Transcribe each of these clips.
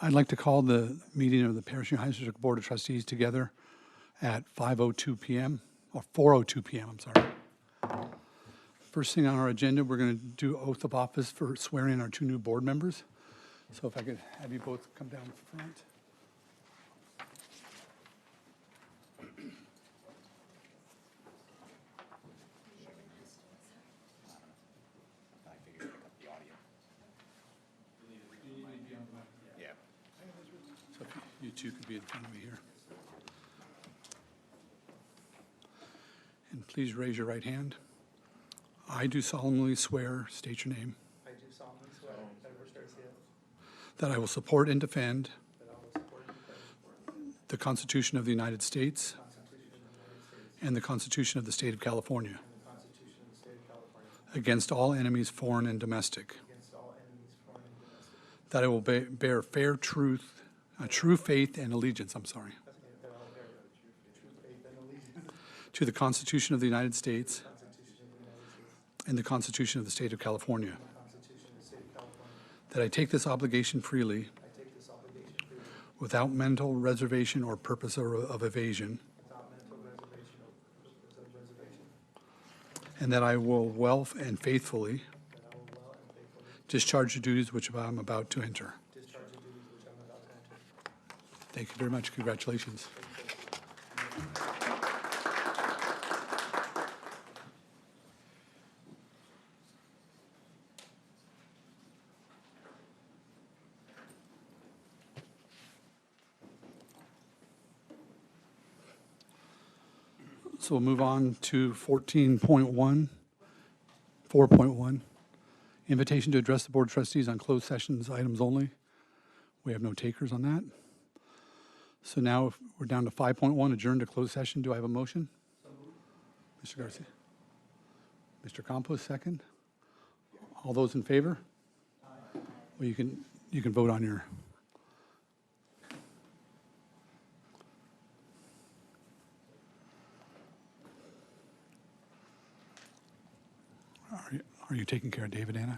I'd like to call the meeting of the Parish Union High District Board of Trustees together at 5:02 p.m. or 4:02 p.m. I'm sorry. First thing on our agenda, we're going to do oath of office for swearing our two new board members. So if I could have you both come down front. So if you two could be in front of me here. And please raise your right hand. I do solemnly swear, state your name, I do solemnly swear, Edward Garcia, that I will support and defend that I will support and defend the Constitution of the United States the Constitution of the United States and the Constitution of the State of California and the Constitution of the State of California against all enemies, foreign and domestic, against all enemies, foreign and domestic, that I will bear true faith and allegiance, that I will bear true faith and allegiance to the Constitution of the United States to the Constitution of the United States and the Constitution of the State of California, and the Constitution of the State of California, that I take this obligation freely I take this obligation freely without mental reservation or purpose of evasion, without mental reservation or purpose of reservation, and that I will well and faithfully that I will well and faithfully discharge the duties which I am about to enter. discharge the duties which I am about to enter. Thank you very much. Congratulations. So we'll move on to 14.1, 4.1. Invitation to address the Board of Trustees on closed sessions items only. We have no takers on that. So now we're down to 5.1, adjourn to closed session. Do I have a motion? Mr. Garcia? Mr. Campos, second? All those in favor? Well, you can vote on your... Are you taking care of David, Anna?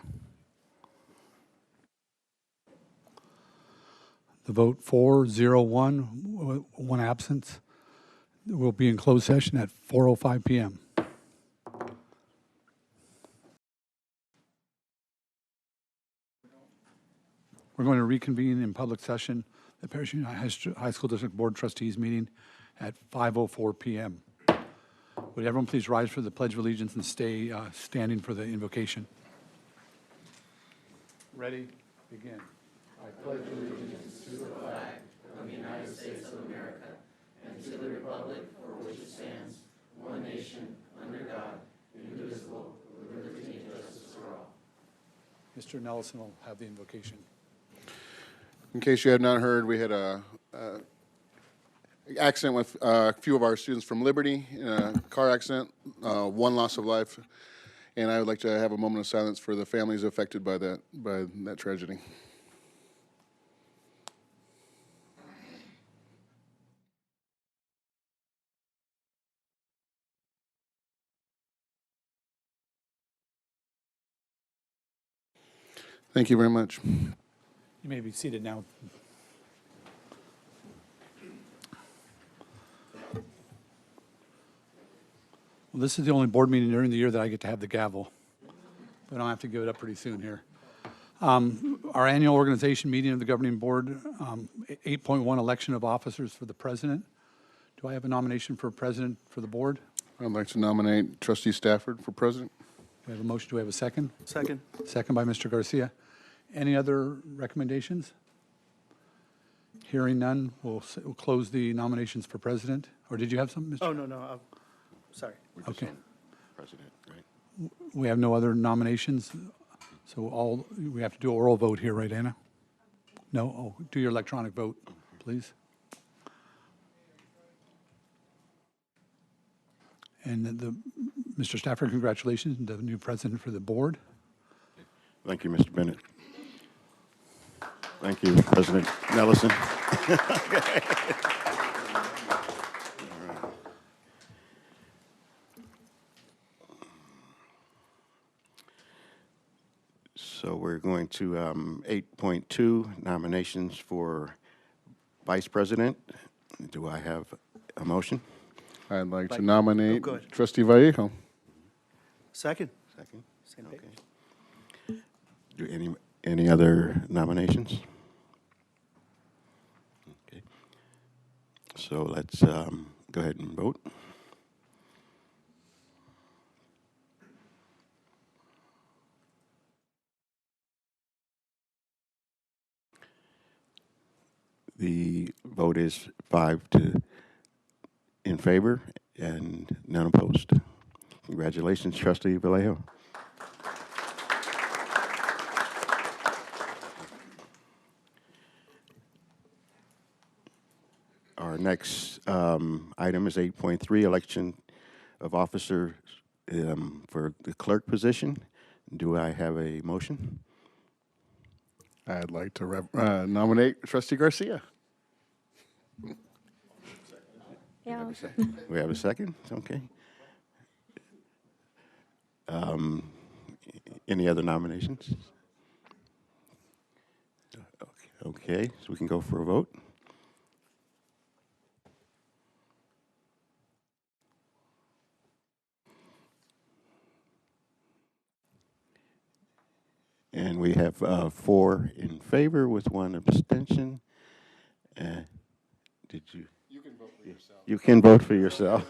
The vote 4-0-1, one absence. We'll be in closed session at 4:05 p.m. We're going to reconvene in public session the Parish Union High School District Board of Trustees meeting at 5:04 p.m. Would everyone please rise for the Pledge of Allegiance and stay standing for the invocation? Ready? Begin. I pledge allegiance to the flag of the United States of America and to the republic for which it stands, one nation, under God, indivisible, with liberty and justice for all. Mr. Nelson will have the invocation. In case you have not heard, we had a accident with a few of our students from Liberty, in a car accident, one loss of life, and I would like to have a moment of silence for the families affected by that tragedy. Thank you very much. You may be seated now. Well, this is the only board meeting during the year that I get to have the gavel, but I'll have to give it up pretty soon here. Our annual organization meeting of the governing board, 8.1 election of officers for the president. Do I have a nomination for president for the board? I'd like to nominate Trustee Stafford for president. Do we have a motion? Do we have a second? Second. Second by Mr. Garcia. Any other recommendations? Hearing none, we'll close the nominations for president. Or did you have something, Mr.? Oh, no, sorry. Okay. President, right? We have no other nominations, so we have to do an oral vote here, right, Anna? No? Oh, do your electronic vote, please. And Mr. Stafford, congratulations, the new president for the board. Thank you, Mr. Bennett. Thank you, President Nelson. So we're going to 8.2, nominations for vice president. Do I have a motion? I'd like to Like- nominate go ahead. trustee Vallejo. Second. Second. Same page. Okay. Do any other nominations? Okay. So let's go ahead and vote. The vote is 5 in favor and none opposed. Congratulations, Trustee Vallejo. Our next item is 8.3, election of officers for the clerk position. Do I have a motion? I'd like to nominate trustee Garcia. Yeah. We have a second? Okay. Any other nominations? Okay, so we can go for a vote. And we have 4 in favor with 1 abstention. Did you? You can vote for yourself. You can vote for yourself.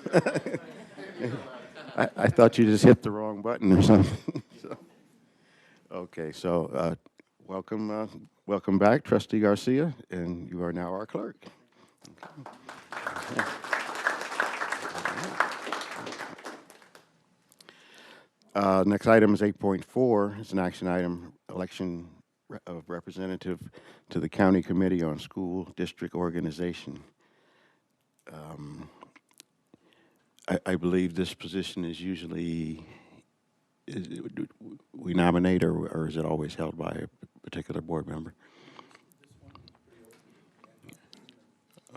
I thought you just hit the wrong button or something. Okay, so welcome back, Trustee Garcia, and you are now our clerk. Next item is 8.4. It's an action item, election of representative to the County Committee on School District Organization. I believe this position is usually, we nominate, or is it always held by a particular board member?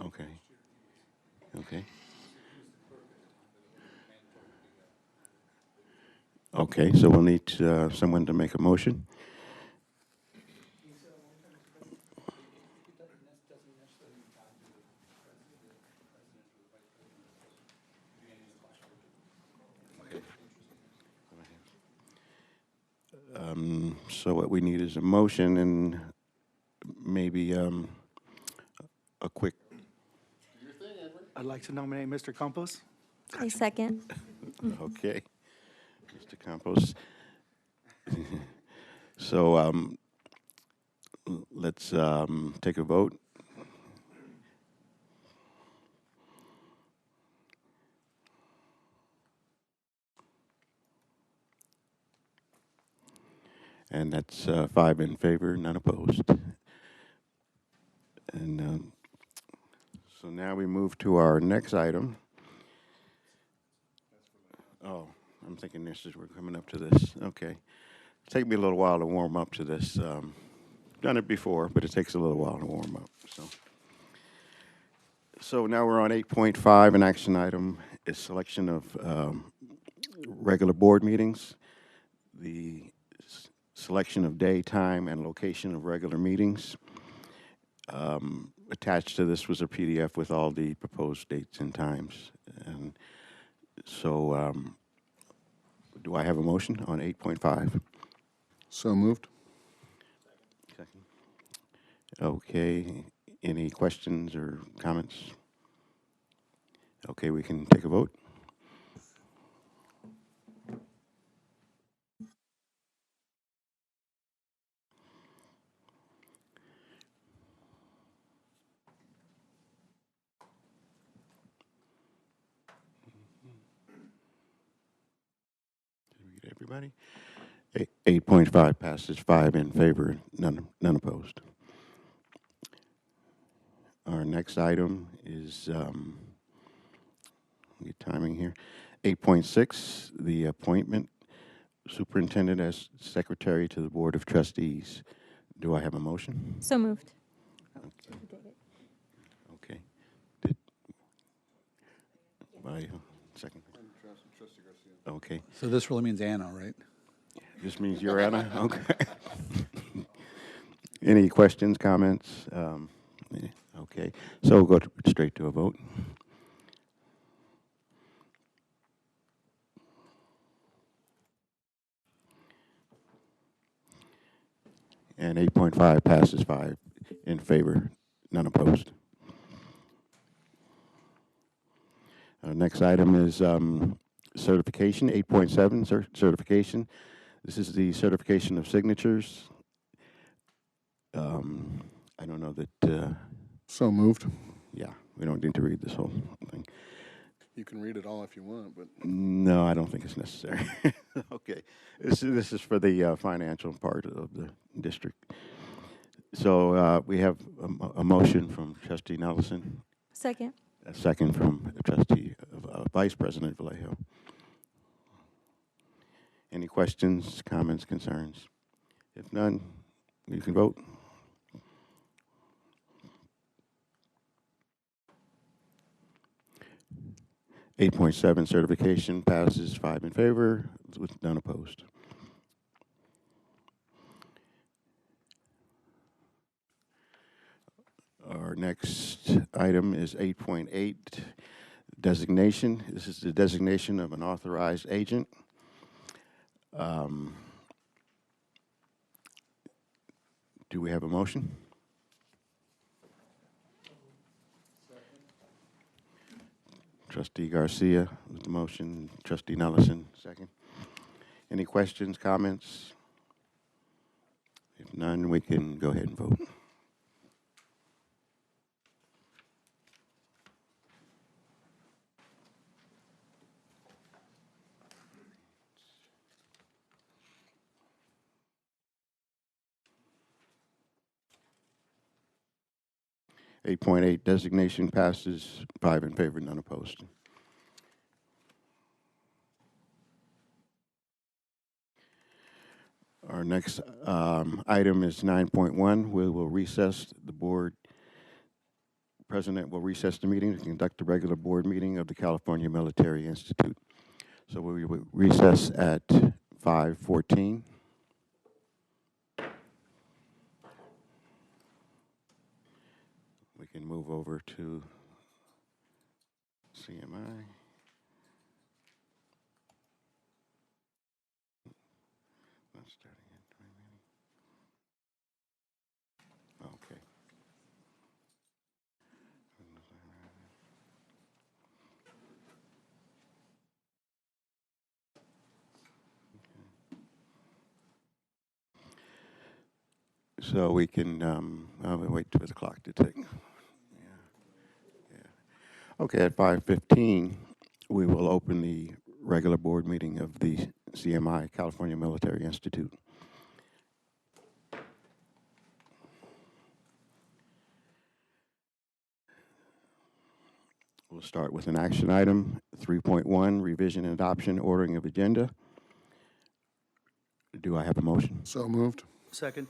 Okay. Okay. Okay, so we'll need someone to make a motion. So what we need is a motion and maybe a quick. I'd like to nominate Mr. Campos. I second. Okay, Mr. Campos. So let's take a vote. And that's 5 in favor, none opposed. And so now we move to our next item. Oh, I'm thinking we're coming up to this. Okay. Take me a little while to warm up to this. Done it before, but it takes a little while to warm up. So now we're on 8.5, an action item is selection of regular board meetings. The selection of day, time, and location of regular meetings. Attached to this was a PDF with all the proposed dates and times. And so do I have a motion on 8.5? So moved. Second. Okay, any questions or comments? Okay, we can take a vote. Everybody? 8.5 passes, 5 in favor, none opposed. Our next item is, get timing here, 8.6, the appointment superintendent as secretary to the Board of Trustees. Do I have a motion? So moved. Okay. Second. Okay. So this really means Anna, right? This means you're Anna? Okay. Any questions, comments? Okay, so we'll go straight to a vote. And 8.5 passes 5 in favor, none opposed. Our next item is certification, 8.7, certification. This is the certification of signatures. I don't know that, So moved. yeah, we don't need to read this whole thing. You can read it all if you want, but No, I don't think it's necessary. Okay, this is for the financial part of the district. So we have a motion from Trustee Nelson, Second. a second from Trustee Vice President Vallejo. Any questions, comments, concerns? If none, you can vote. (8.7) certification passes 5 in favor with none opposed. Our next item is 8.8, designation. This is the designation of an authorized agent. Do we have a motion? Trustee Garcia with the motion, Trustee Nelson, second. Any questions, comments? If none, we can go ahead and vote. (8.8) designation passes 5 in favor, none opposed. Our next item is 9.1. We will recess the board. President will recess the meeting to conduct the regular board meeting of the California Military Institute. So we will recess at 5:14. We can move over to CMI. Not starting at 20 minutes. Okay. So we can, we'll wait for the clock to tick. Okay, at 5:15, we will open the regular board meeting of the CMI, California Military Institute. We'll start with an action item, 3.1, revision and adoption, ordering of agenda. Do I have a motion? so moved. Second.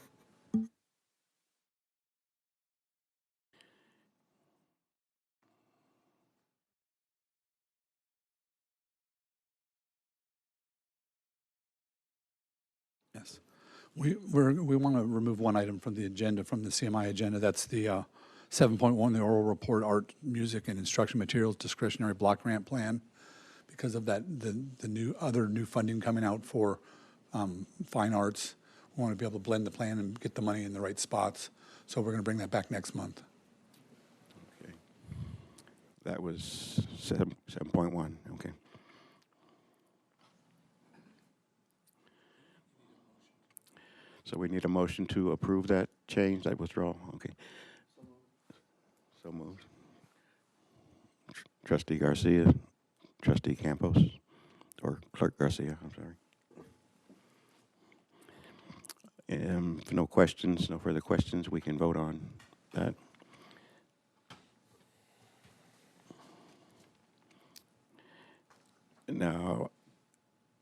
Yes. We want to remove one item from the agenda, from the CMI agenda. That's the 7.1, the oral report, art, music, and instruction materials discretionary block grant plan. Because of that, the new funding coming out for fine arts, we want to be able to blend the plan and get the money in the right spots. So we're going to bring that back next month. Okay. That was 7.1, okay. So we need a motion to approve that change, that withdrawal, okay. So moved. Trustee Garcia, Trustee Campos, or Clerk Garcia, I'm sorry. If no questions, no further questions, we can vote on that. Now,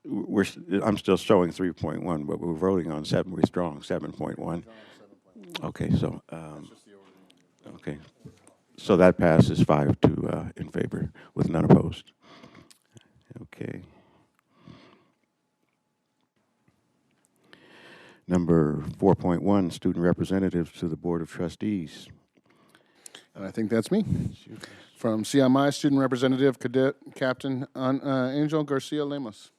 I'm still showing 3.1, but we're voting on withdrawing 7.1. Okay, so, okay. So that passes 5 in favor with none opposed. Okay. Number 4.1, student representatives to the Board of Trustees. And I think that's me. From CMI, Student Representative Cadet Captain Angel Garcia Lemos.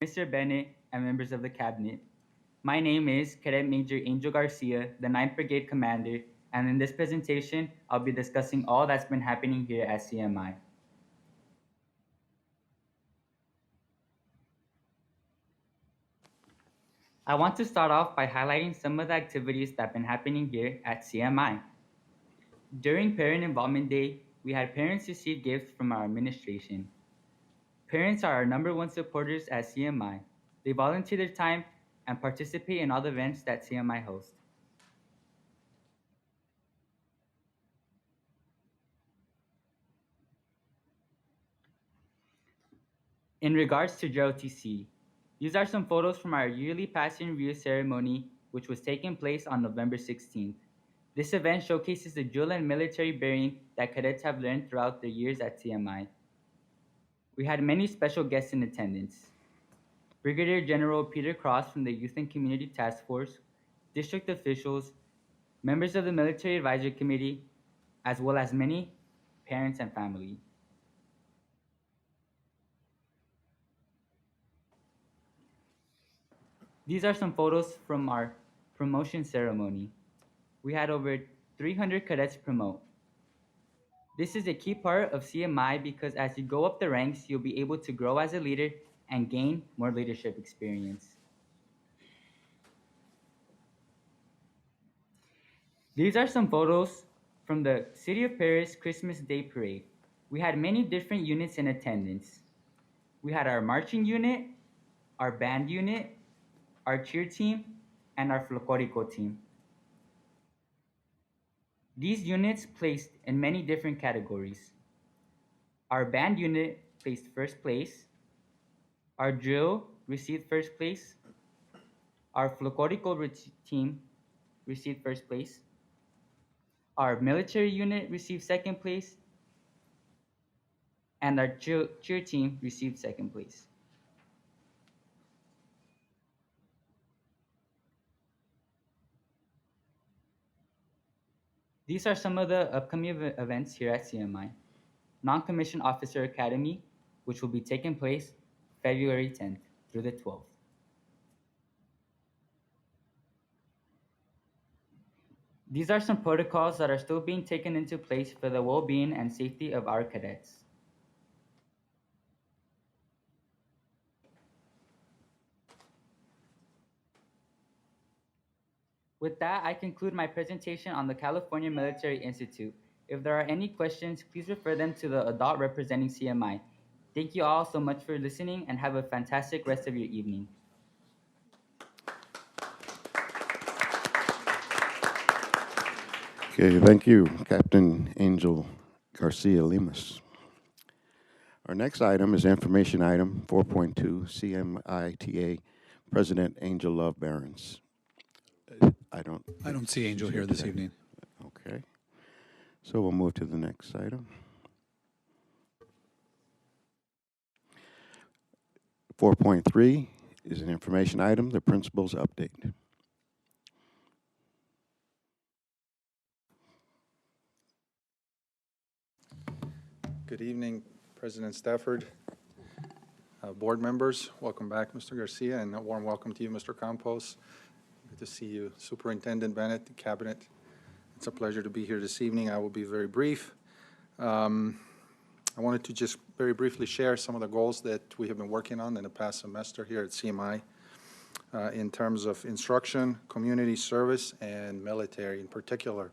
Mr. Bennett, and members of the Cabinet. My name is Cadet Major Angel Garcia, the 9th Brigade Commander, and in this presentation, I'll be discussing all that's been happening here at CMI. I want to start off by highlighting some of the activities that have been happening here at CMI. During Parent Involvement Day, we had parents receive gifts from our administration. Parents are our #1 supporters at CMI. They volunteer their time and participate in all the events that CMI hosts. In regards to JOTC, these are some photos from our yearly passing review ceremony, which was taking place on November 16th. This event showcases the drill and military bearing that cadets have learned throughout their years at CMI. We had many special guests in attendance. Brigadier General Peter Cross from the Youth and Community Task Force, district officials, members of the Military Advisory Committee, as well as many parents and family. These are some photos from our promotion ceremony. We had over 300 cadets promote. This is a key part of CMI because as you go up the ranks, you'll be able to grow as a leader and gain more leadership experience. These are some photos from the City of Paris Christmas Day Parade. We had many different units in attendance. We had our marching unit, our band unit, our cheer team, and our folklorico team. These units placed in many different categories. Our band unit placed first place. Our drill received first place. Our folklorico team received first place. Our military unit received second place. And our cheer team received second place. These are some of the upcoming events here at CMI. Non-Commissioned Officer Academy, which will be taking place February 10th through the 12th. These are some protocols that are still being taken into place for the well-being and safety of our cadets. With that, I conclude my presentation on the California Military Institute. If there are any questions, please refer them to the adult representing CMI. Thank you all so much for listening and have a fantastic rest of your evening. Okay, thank you, Captain Angel Garcia Lemus. Our next item is information item 4.2, CMITA President Angel Love Barons. I don't see Angel here this evening. Okay. So we'll move to the next item. 4.3 is an information item, the principal's update. Good evening, President Stafford, board members. Welcome back, Mr. Garcia, and a warm welcome to you, Mr. Campos. Good to see you, Superintendent Bennett, the Cabinet. It's a pleasure to be here this evening. I will be very brief. I wanted to just very briefly share some of the goals that we have been working on in the past semester here at CMI in terms of instruction, community service, and military in particular.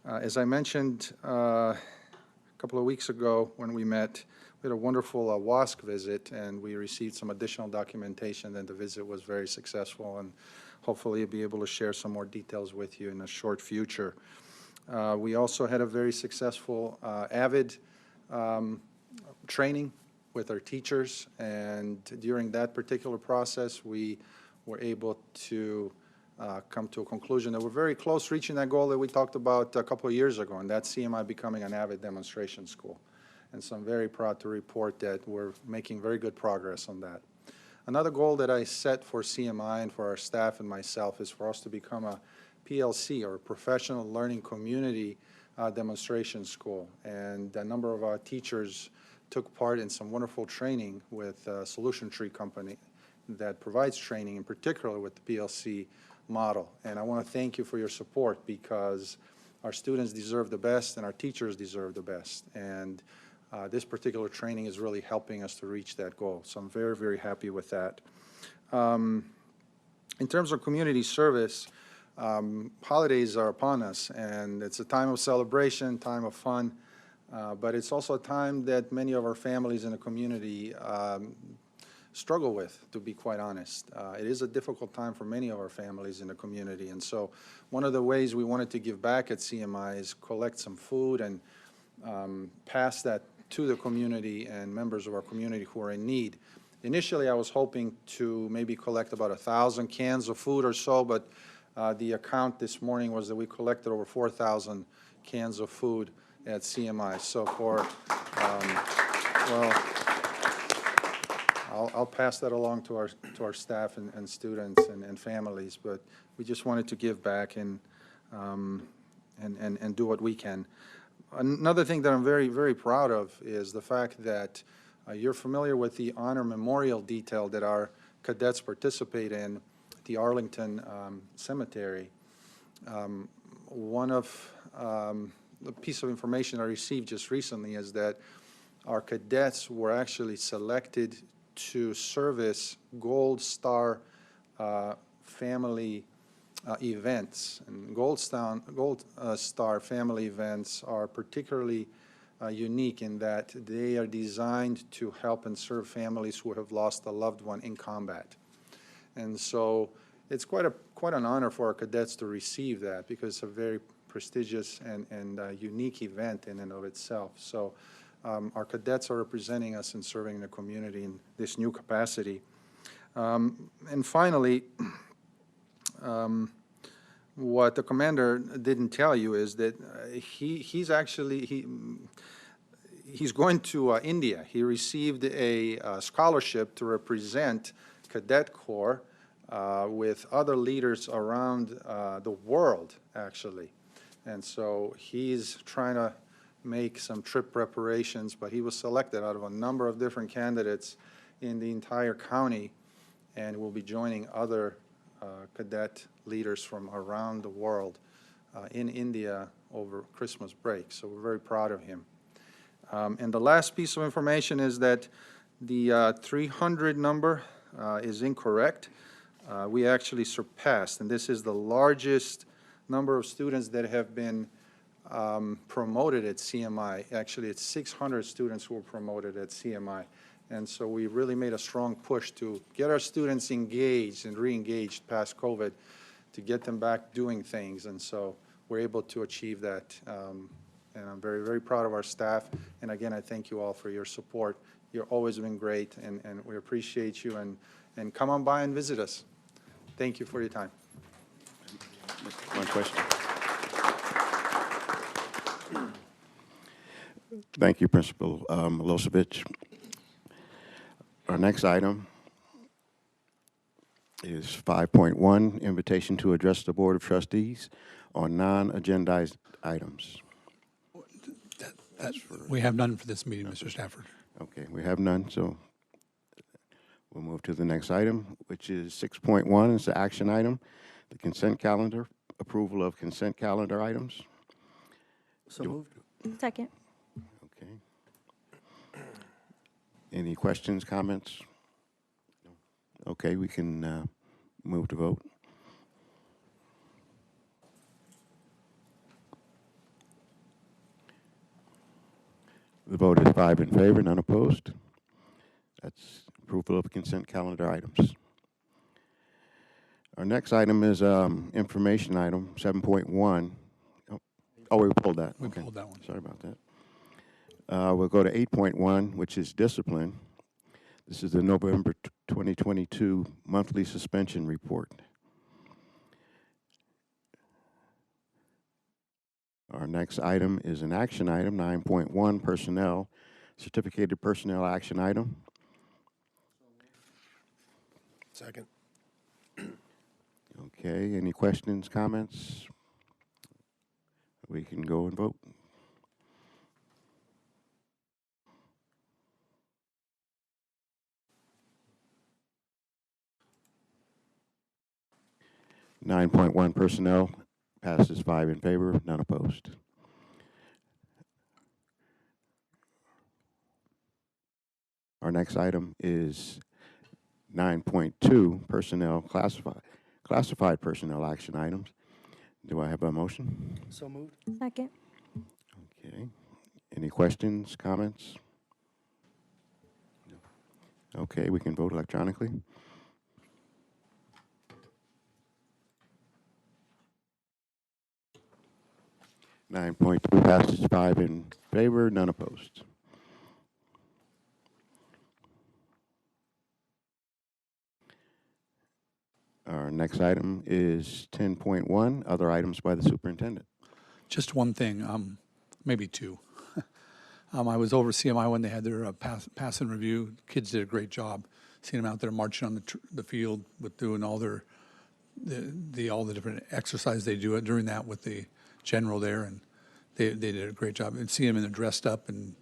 As I mentioned a couple of weeks ago when we met, we had a wonderful WASC visit, and we received some additional documentation, and the visit was very successful, and hopefully you'll be able to share some more details with you in a short future. We also had a very successful AVID training with our teachers, and during that particular process, we were able to come to a conclusion that we're very close to reaching that goal that we talked about a couple of years ago, and that's CMI becoming an AVID demonstration school. And so I'm very proud to report that we're making very good progress on that. Another goal that I set for CMI and for our staff and myself is for us to become a PLC, or Professional Learning Community Demonstration School. And a number of our teachers took part in some wonderful training with Solution Tree Company that provides training, in particular with the PLC model. And I want to thank you for your support, because our students deserve the best and our teachers deserve the best. And this particular training is really helping us to reach that goal. So I'm very, very happy with that. In terms of community service, holidays are upon us, and it's a time of celebration, time of fun, but it's also a time that many of our families in the community struggle with, to be quite honest. It is a difficult time for many of our families in the community, and so one of the ways we wanted to give back at CMI is collect some food and pass that to the community and members of our community who are in need. Initially, I was hoping to maybe collect about 1,000 cans of food or so, but the account this morning was that we collected over 4,000 cans of food at CMI. So for, well, I'll pass that along to our staff and students and families, but we just wanted to give back and do what we can. Another thing that I'm very, very proud of is the fact that you're familiar with the honor memorial detail that our cadets participate in at the Arlington Cemetery. One of the piece of information I received just recently is that our cadets were actually selected to service Gold Star family events. And Gold Star family events are particularly unique in that they are designed to help and serve families who have lost a loved one in combat. And so it's quite an honor for our cadets to receive that, because it's a very prestigious and unique event in and of itself. So our cadets are representing us and serving the community in this new capacity. And finally, what the commander didn't tell you is that he's going to India. He received a scholarship to represent Cadet Corps with other leaders around the world, actually. And so he's trying to make some trip preparations, but he was selected out of a number of different candidates in the entire county, and will be joining other cadet leaders from around the world in India over Christmas break. So we're very proud of him. And the last piece of information is that the 300 number is incorrect. We actually surpassed, and this is the largest number of students that have been promoted at CMI. Actually, it's 600 students who were promoted at CMI. And so we really made a strong push to get our students engaged and re-engaged past COVID, to get them back doing things. And so we're able to achieve that. And I'm very, very proud of our staff. And again, I thank you all for your support. You've always been great, and we appreciate you. And come on by and visit us. Thank you for your time. One question. Thank you, Principal Milosevic. Our next item is 5.1, invitation to address the Board of Trustees on non-agendized items. We have none for this meeting, Mr. Stafford. Okay, we have none, so we'll move to the next item, which is 6.1. It's the action item, the consent calendar, approval of consent calendar items. So moved. Second. Okay. Any questions, comments? Okay, we can move to vote. The vote is 5 in favor, none opposed. That's approval of consent calendar items. Our next item is information item 7.1. Oh, we pulled that. We Okay. pulled that one. Sorry about that. We'll go to 8.1, which is discipline. This is the November 2022 monthly suspension report. Our next item is an action item, 9.1, personnel. certificated personnel action item. Second. Okay, any questions, comments? We can go and vote. Nine point one personnel passes 5 in favor, none opposed. Our next item is 9.2 personnel classified personnel action items. Do I have a motion? So moved. Second. Okay. Any questions, comments? Okay, we can vote electronically. Nine point two passes 5 in favor, none opposed. Our next item is 10.1, other items by the superintendent. Just one thing, maybe two. I was over CMI when they had their pass and review. Kids did a great job. Seeing them out there marching on the field with doing all their all the different exercises they do during that with the general there, and they did a great job. And seeing them dressed up and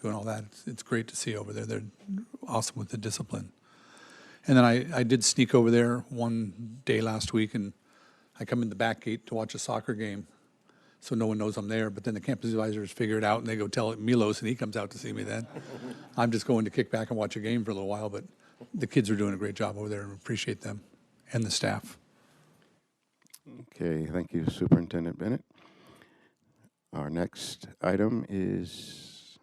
doing all that, it's great to see over there. They're awesome with the discipline. And then I did sneak over there one day last week, and I come in the back gate to watch a soccer game, so no one knows I'm there. But then the campus advisors figure it out, and they go tell Milos, and he comes out to see me then. I'm just going to kick back and watch a game for a little while, but the kids are doing a great job over there, and appreciate them and the staff. Okay, thank you, Superintendent Bennett. Our next item is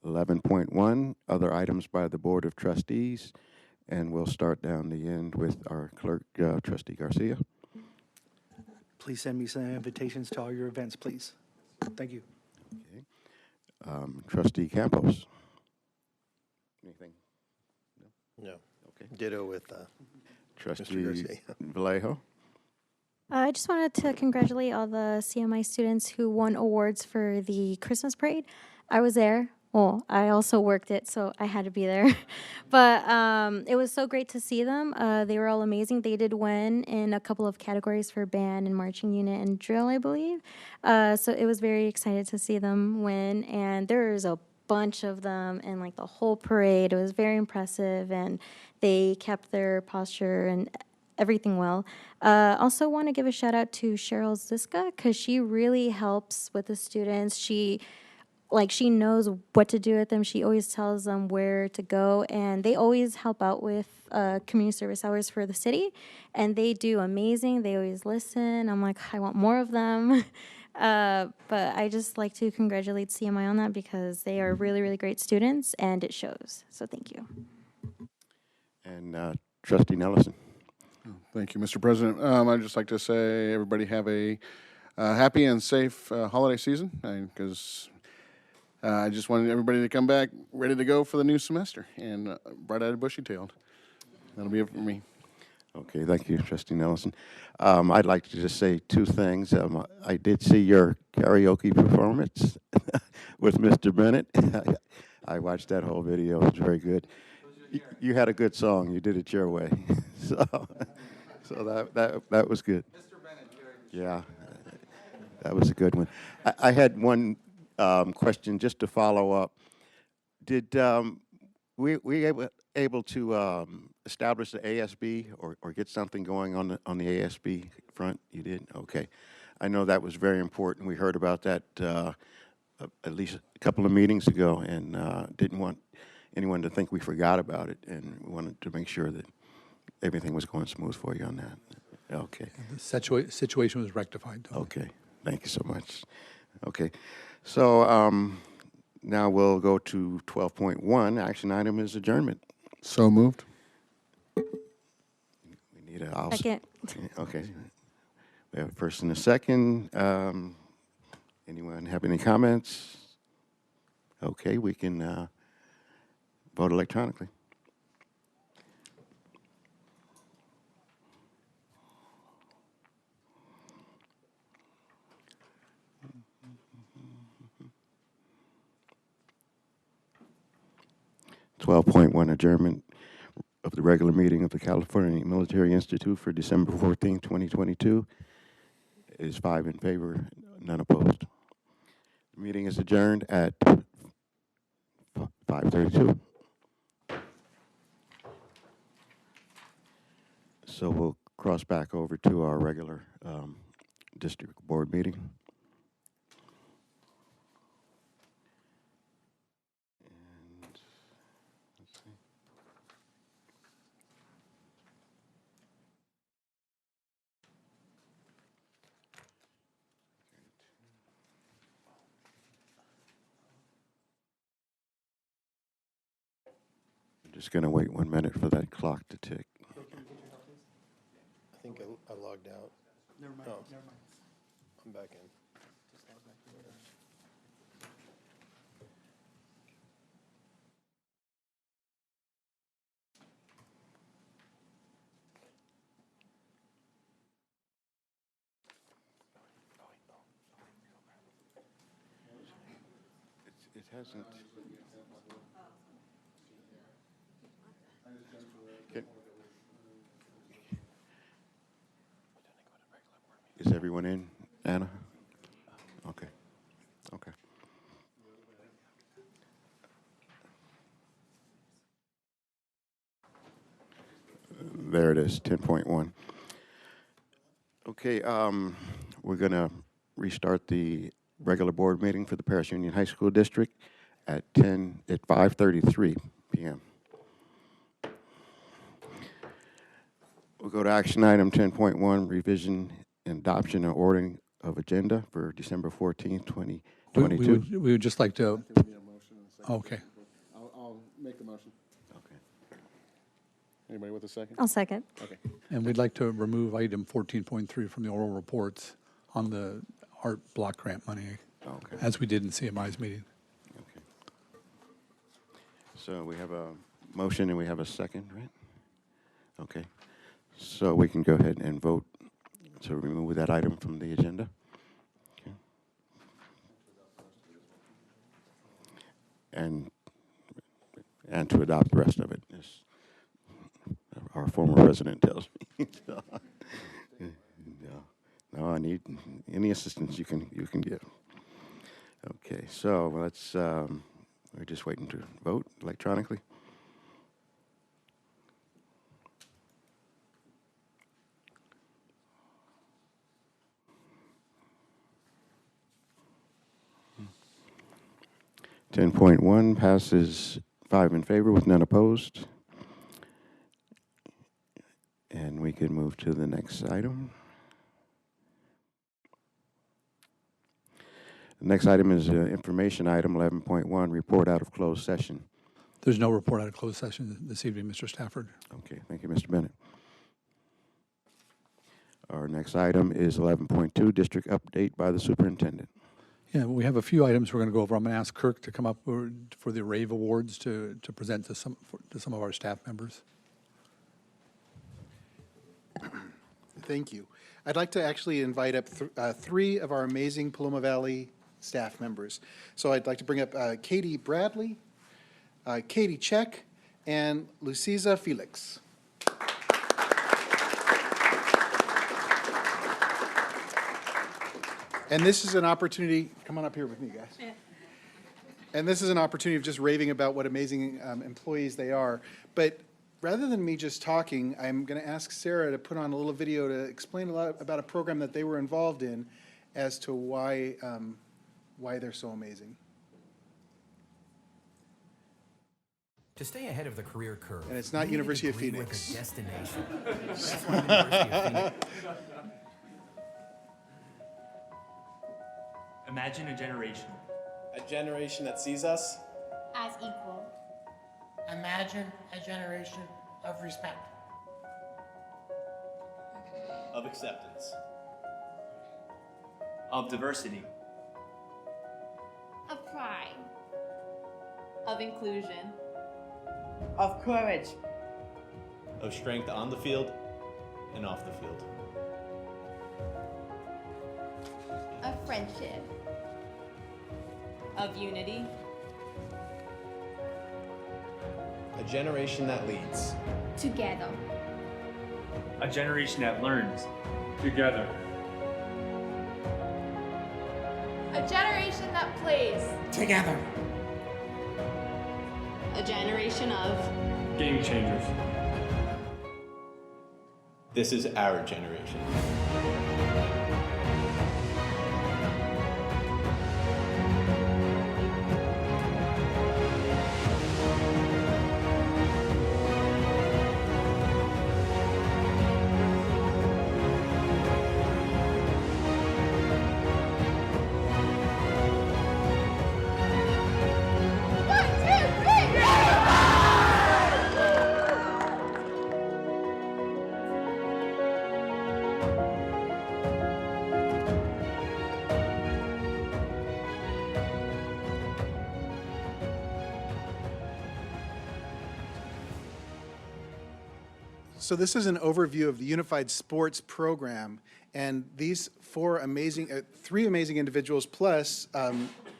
11.1, other items by the Board of Trustees, and we'll start down the end with our clerk, Trustee Garcia. Please send me some invitations to all your events, please. Thank you. Okay. Trustee Campos. Anything? No. Okay. Ditto with Trustee Garcia. Vallejo. I just wanted to congratulate all the CMI students who won awards for the Christmas parade. I was there. Well, I also worked it, so I had to be there. But it was so great to see them. They were all amazing. They did win in a couple of categories for band and marching unit and drill, I believe. So it was very excited to see them win. And there was a bunch of them in like the whole parade. It was very impressive, and they kept their posture and everything well. Also want to give a shout out to Cheryl Ziska, because she really helps with the students. She knows what to do with them. She always tells them where to go, and they always help out with community service hours for the city, and they do amazing. They always listen. I'm like, I want more of them. But I just like to congratulate CMI on that, because they are really, really great students, and it shows. So thank you. And Trustee Nelson. Thank you, Mr. President. I'd just like to say everybody have a happy and safe holiday season, because I just wanted everybody to come back ready to go for the new semester and bright-eyed, bushy-tailed. That'll be it for me. Okay, thank you, Trustee Nelson. I'd like to just say two things. I did see your karaoke performance with Mr. Bennett. I watched that whole video. It was very good. You had a good song. You did it your way. So that was good. Mr. Bennett, Yeah, that was a good one. I had one question just to follow up. Did we able to establish the ASB or get something going on the ASB front? You did? Okay. I know that was very important. We heard about that at least a couple of meetings ago, and didn't want anyone to think we forgot about it, and we wanted to make sure that everything was going smooth for you on that. Okay. The situation was rectified. Totally. Okay. Thank you so much. Okay. So now we'll go to 12.1. Action item is adjournment. So moved. We need a Second. Okay. We have a first and a second. Anyone have any comments? Okay, we can vote electronically. 12.1 adjournment of the regular meeting of the California Military Institute for December 14, 2022. It is 5 in favor, none opposed. The meeting is adjourned at 5:32. So we'll cross back over to our regular district board meeting. And let's see. I'm just going to wait 1 minute for that clock to tick. I think I logged out. Never mind, Oh. never mind. I'm back in. It hasn't. Can- Is everyone in, Anna? Okay. Okay. There it is, 10.1. Okay, we're going to restart the regular board meeting for the Paris Union High School District at 5:33 p.m. We'll go to action item 10.1, revision and adoption and ordering of agenda for December 14th, 2022. We would just like to, We need a motion and a second. okay. I'll make the motion. Okay. Anybody with a second? I'll second. Okay. And we'd like to remove item 14.3 from the oral reports on the art block grant money, Okay. as we did in CMI's meeting. Okay. So we have a motion and we have a second, right? Okay. So we can go ahead and vote to remove that item from the agenda. Okay. And to adopt the rest of it, as our former president tells me. No, I need any assistance you can give. Okay, so let's, we're just waiting to vote electronically. Hmm. 10.1 passes 5 in favor with none opposed. And we can move to the next item. The next item is information item 11.1, report out of closed session. There's no report out of closed session this evening, Mr. Stafford. Okay, thank you, Mr. Bennett. Our next item is 11.2, district update by the superintendent. Yeah, we have a few items we're going to go over. I'm going to ask Kirk to come up for the RAVE Awards to present to some of our staff members. Thank you. I'd like to actually invite up 3 of our amazing Paloma Valley staff members. So I'd like to bring up Katie Bradley, Katie Check, and Luciza Felix. And this is an opportunity, come on up here with me, guys. Yeah. And this is an opportunity of just raving about what amazing employees they are. But rather than me just talking, I'm going to ask Sarah to put on a little video to explain a lot about a program that they were involved in as to why they're so amazing. To stay ahead of the career curve. And it's not you need a University of degree Phoenix. With a destination. That's why University of Phoenix. Imagine a generation. A generation that sees us as equal. Imagine a generation of respect. Of acceptance. Of diversity. Of pride. Of inclusion. Of courage. Of strength on the field and off the field. Of friendship. Of unity. A generation that leads. Together. A generation that learns. Together. A generation that plays. Together. A generation of Game changers. This is our generation. So this is an overview of the Unified Sports Program, and these three amazing individuals, plus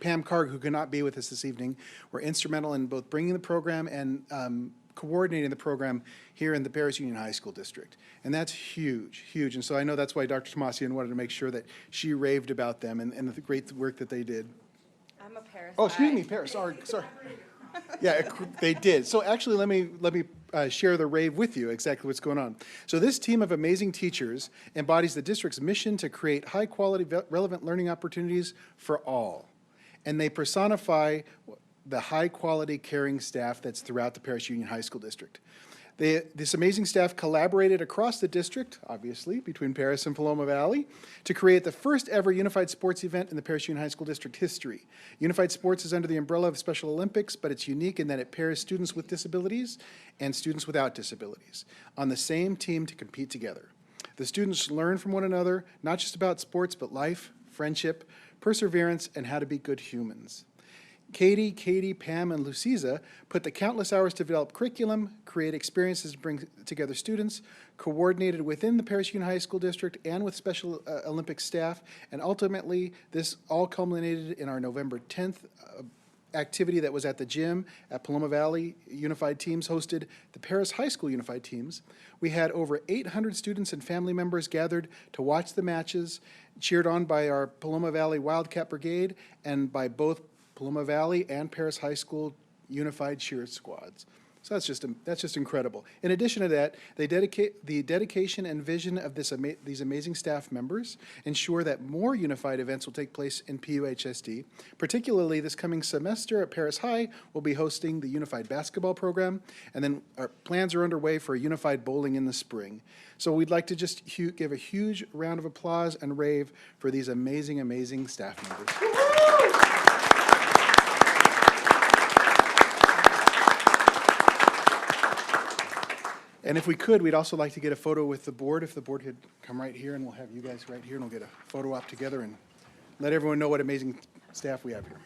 Pam Karg, who could not be with us this evening, were instrumental in both bringing the program and coordinating the program here in the Paris Union High School District. And that's huge, huge. And so I know that's why Dr. Tomasian wanted to make sure that she raved about them and the great work that they did. I'm a Paris. Oh, excuse me, Paris, sorry. Yeah, they did. So actually, let me share the rave with you, exactly what's going on. So this team of amazing teachers embodies the district's mission to create high-quality, relevant learning opportunities for all. And they personify the high-quality, caring staff that's throughout the Paris Union High School District. This amazing staff collaborated across the district, obviously, between Paris and Paloma Valley, to create the first ever unified sports event in the Paris Union High School District history. Unified sports is under the umbrella of Special Olympics, but it's unique in that it pairs students with disabilities and students without disabilities on the same team to compete together. The students learn from one another, not just about sports, but life, friendship, perseverance, and how to be good humans. Katie, Pam, and Luciza put the countless hours to develop curriculum, create experiences to bring together students, coordinated within the Paris Union High School District and with Special Olympics staff, and ultimately this all culminated in our November 10th activity that was at the gym at Paloma Valley. Unified Teams hosted the Paris High School Unified Teams. We had over 800 students and family members gathered to watch the matches, cheered on by our Paloma Valley Wildcat Brigade and by both Paloma Valley and Paris High School unified cheer squads. So that's just incredible. In addition to that, the dedication and vision of these amazing staff members ensure that more unified events will take place in PUHSD. Particularly this coming semester at Paris High, we'll be hosting the unified basketball program, and then our plans are underway for a unified bowling in the spring. So we'd like to just give a huge round of applause and rave for these amazing, amazing staff members. And if we could, we'd also like to get a photo with the board, if the board could come right here, and we'll have you guys right here, and we'll get a photo op together and let everyone know what amazing staff we have here.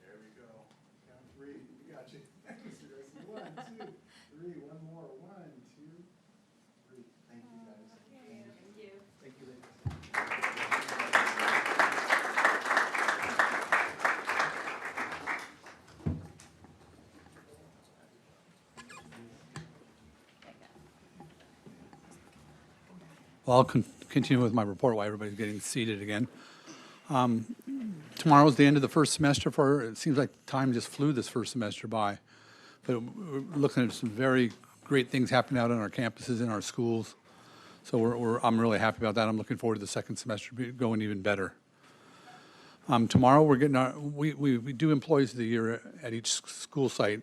There we go. Count three. We got you. Mr. Garcia. 1, 2, 3. One more. 1, 2, 3. Thank you, guys. Thank you. Thank you, ladies. Well, I'll continue with my report while everybody's getting seated again. Tomorrow's the end of the first semester it seems like time just flew this first semester by. But we're looking at some very great things happening out on our campuses, in our schools. So I'm really happy about that. I'm looking forward to the second semester going even better. Tomorrow we're getting we do Employees of the Year at each school site,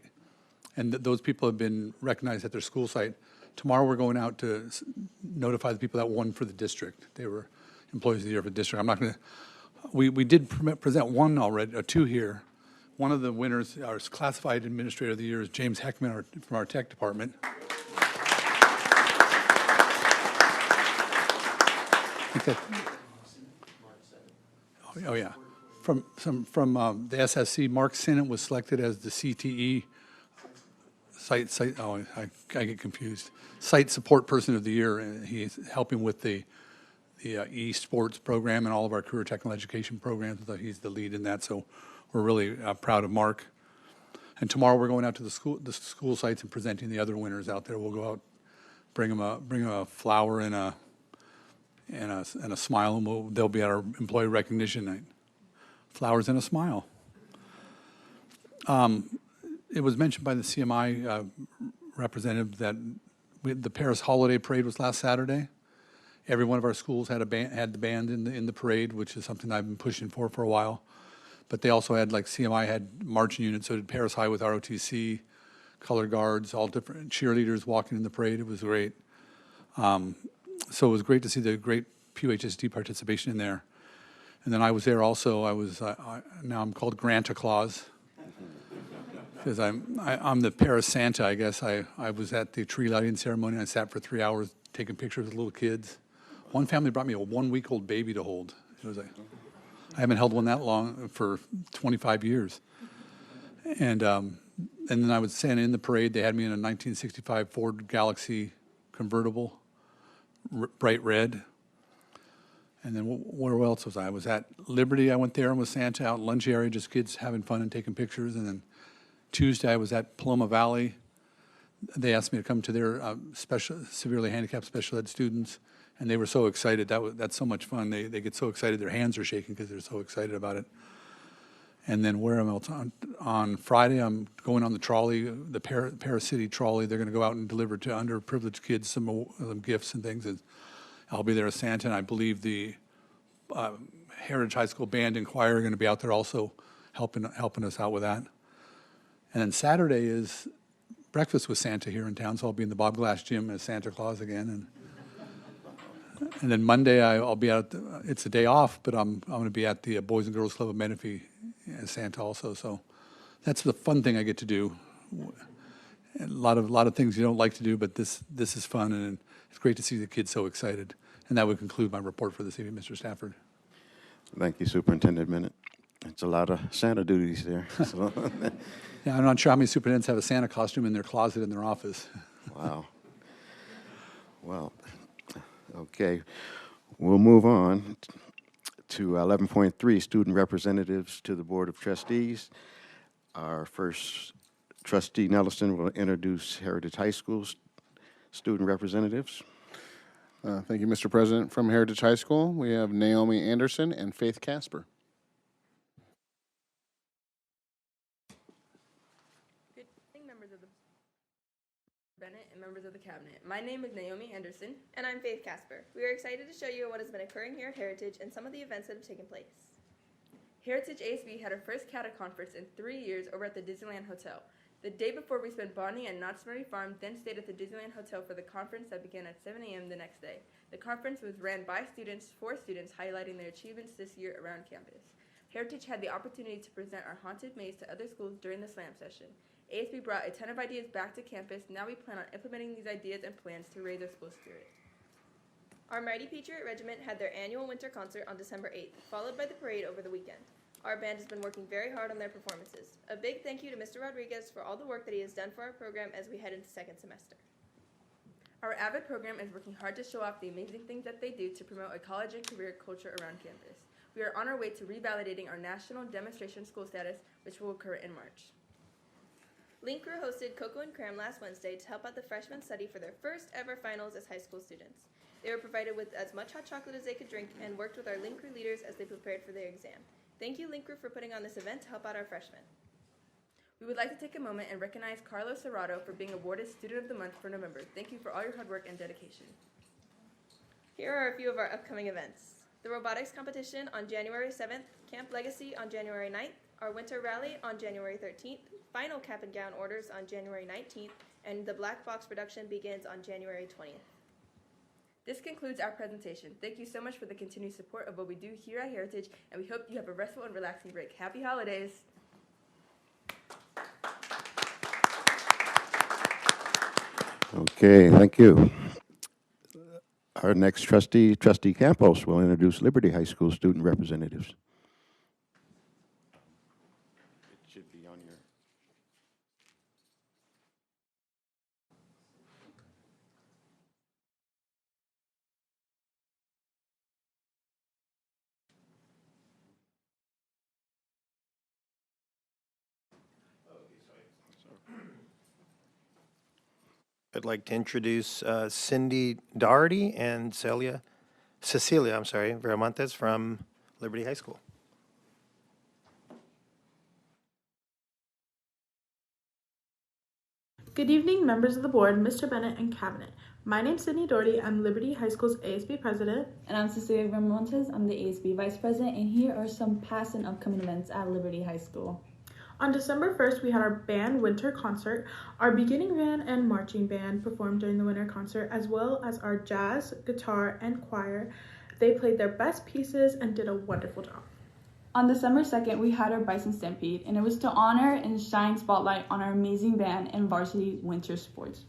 and those people have been recognized at their school site. Tomorrow we're going out to notify the people that won for the district. They were Employees of the Year for the district. I'm not going to. We did present one already, or two here. One of the winners, our Classified Administrator of the Year, is James Heckman from our tech department. Oh yeah. from the SSC, Mark Sinnott was selected as the CTE I get confused. Site Support Person of the Year. And he's helping with the e-sports program and all of our career technical education programs. He's the lead in that, so we're really proud of Mark. And tomorrow we're going out to the school sites and presenting the other winners out there. We'll go out, bring them a flower and a smile, and they'll be at our employee recognition night. Flowers and a smile. It was mentioned by the CMI representative that the Paris Holiday Parade was last Saturday. Every one of our schools had the band in the parade, which is something I've been pushing for a while. But they also had, like CMI had marching units, so did Paris High with ROTC, color guards, all different cheerleaders walking in the parade. It was great. So it was great to see the great PUHSD participation in there. And then I was there also. Now I'm called Granta Claus because I'm the Paris Santa, I guess. I was at the tree lighting ceremony. I sat for 3 hours taking pictures with little kids. One family brought me a 1-week-old baby to hold. It was I haven't held one that long for 25 years. And then I was standing in the parade. They had me in a 1965 Ford Galaxy convertible, bright red. And then where else was I? I was at Liberty. I went there and was Santa out in lunch area, just kids having fun and taking pictures. And then Tuesday I was at Paloma Valley. They asked me to come to their severely handicapped special ed students, and they were so excited. That's so much fun. They get so excited, their hands are shaking because they're so excited about it. And then where else? On Friday, I'm going on the trolley, the Paris City trolley. They're going to go out and deliver to underprivileged kids some gifts and things. And I'll be there as Santa, and I believe the Heritage High School Band and Choir are going to be out there also helping us out with that. And then Saturday is breakfast with Santa here in town, so I'll be in the Bob Glass Gym as Santa Claus again. And then Monday I'll be out. It's a day off, but I'm going to be at the Boys and Girls Club of Menifee as Santa also. So that's the fun thing I get to do. A lot of things you don't like to do, but this is fun, and it's great to see the kids so excited. And that would conclude my report for this evening, Mr. Stafford. Thank you, Superintendent Bennett. It's a lot of Santa duties there. So. Yeah, I'm not sure how many superintendents have a Santa costume in their closet in their office. Wow. Well, okay. We'll move on to 11.3, student representatives to the Board of Trustees. Our first trustee, Nelson, will introduce Heritage High School's student representatives. Thank you, Mr. President. From Heritage High School, we have Naomi Anderson and Faith Casper. Good evening, members of the Bennett and members of the Cabinet. My name is Naomi Anderson. And I'm Faith Casper. We are excited to show you what has been occurring here at Heritage and some of the events that have taken place. Heritage ASB had our first CATA conference in 3 years over at the Disneyland Hotel. The day before, we spent bonding at Knott's Berry Farm, then stayed at the Disneyland Hotel for the conference that began at 7 a.m. the next day. The conference was ran by students for students, highlighting their achievements this year around campus. Heritage had the opportunity to present our haunted maze to other schools during the slam session. ASB brought a ton of ideas back to campus. Now we plan on implementing these ideas and plans to raise our school spirit. Our Mighty Patriot Regiment had their annual winter concert on December 8th, followed by the parade over the weekend. Our band has been working very hard on their performances. A big thank you to Mr. Rodriguez for all the work that he has done for our program as we head into second semester. Our AVID program is working hard to show off the amazing things that they do to promote a college and career culture around campus. We are on our way to revalidating our national demonstration school status, which will occur in March. Link Crew hosted Cocoa and Cram last Wednesday to help out the freshmen study for their first ever finals as high school students. They were provided with as much hot chocolate as they could drink and worked with our Link Crew leaders as they prepared for their exam. Thank you, Link Crew, for putting on this event to help out our freshmen. We would like to take a moment and recognize Carlos Serrato for being awarded Student of the Month for November. Thank you for all your hard work and dedication. Here are a few of our upcoming events. The robotics competition on January 7th, Camp Legacy on January 9th, our winter rally on January 13th, final cap and gown orders on January 19th, and the Black Box production begins on January 20th. This concludes our presentation. Thank you so much for the continued support of what we do here at Heritage, and we hope you have a restful and relaxing break. Happy holidays! Okay, thank you. Our next trustee, Trustee Campos, will introduce Liberty High School student representatives. I'd like to introduce Cindy Doherty and Cecilia Veramontes from Liberty High School. Good evening, members of the board, Mr. Bennett, and cabinet. My name's Sydney Doherty. I'm Liberty High School's ASB president. And I'm Cecilia Veramontes. I'm the ASB vice president, and here are some past and upcoming events at Liberty High School. On December 1st, we had our band winter concert. Our beginning band and marching band performed during the winter concert, as well as our jazz, guitar, and choir. They played their best pieces and did a wonderful job. On December 2nd, we had our Bison Stampede, and it was to honor and shine spotlight on our amazing band and varsity winter sports.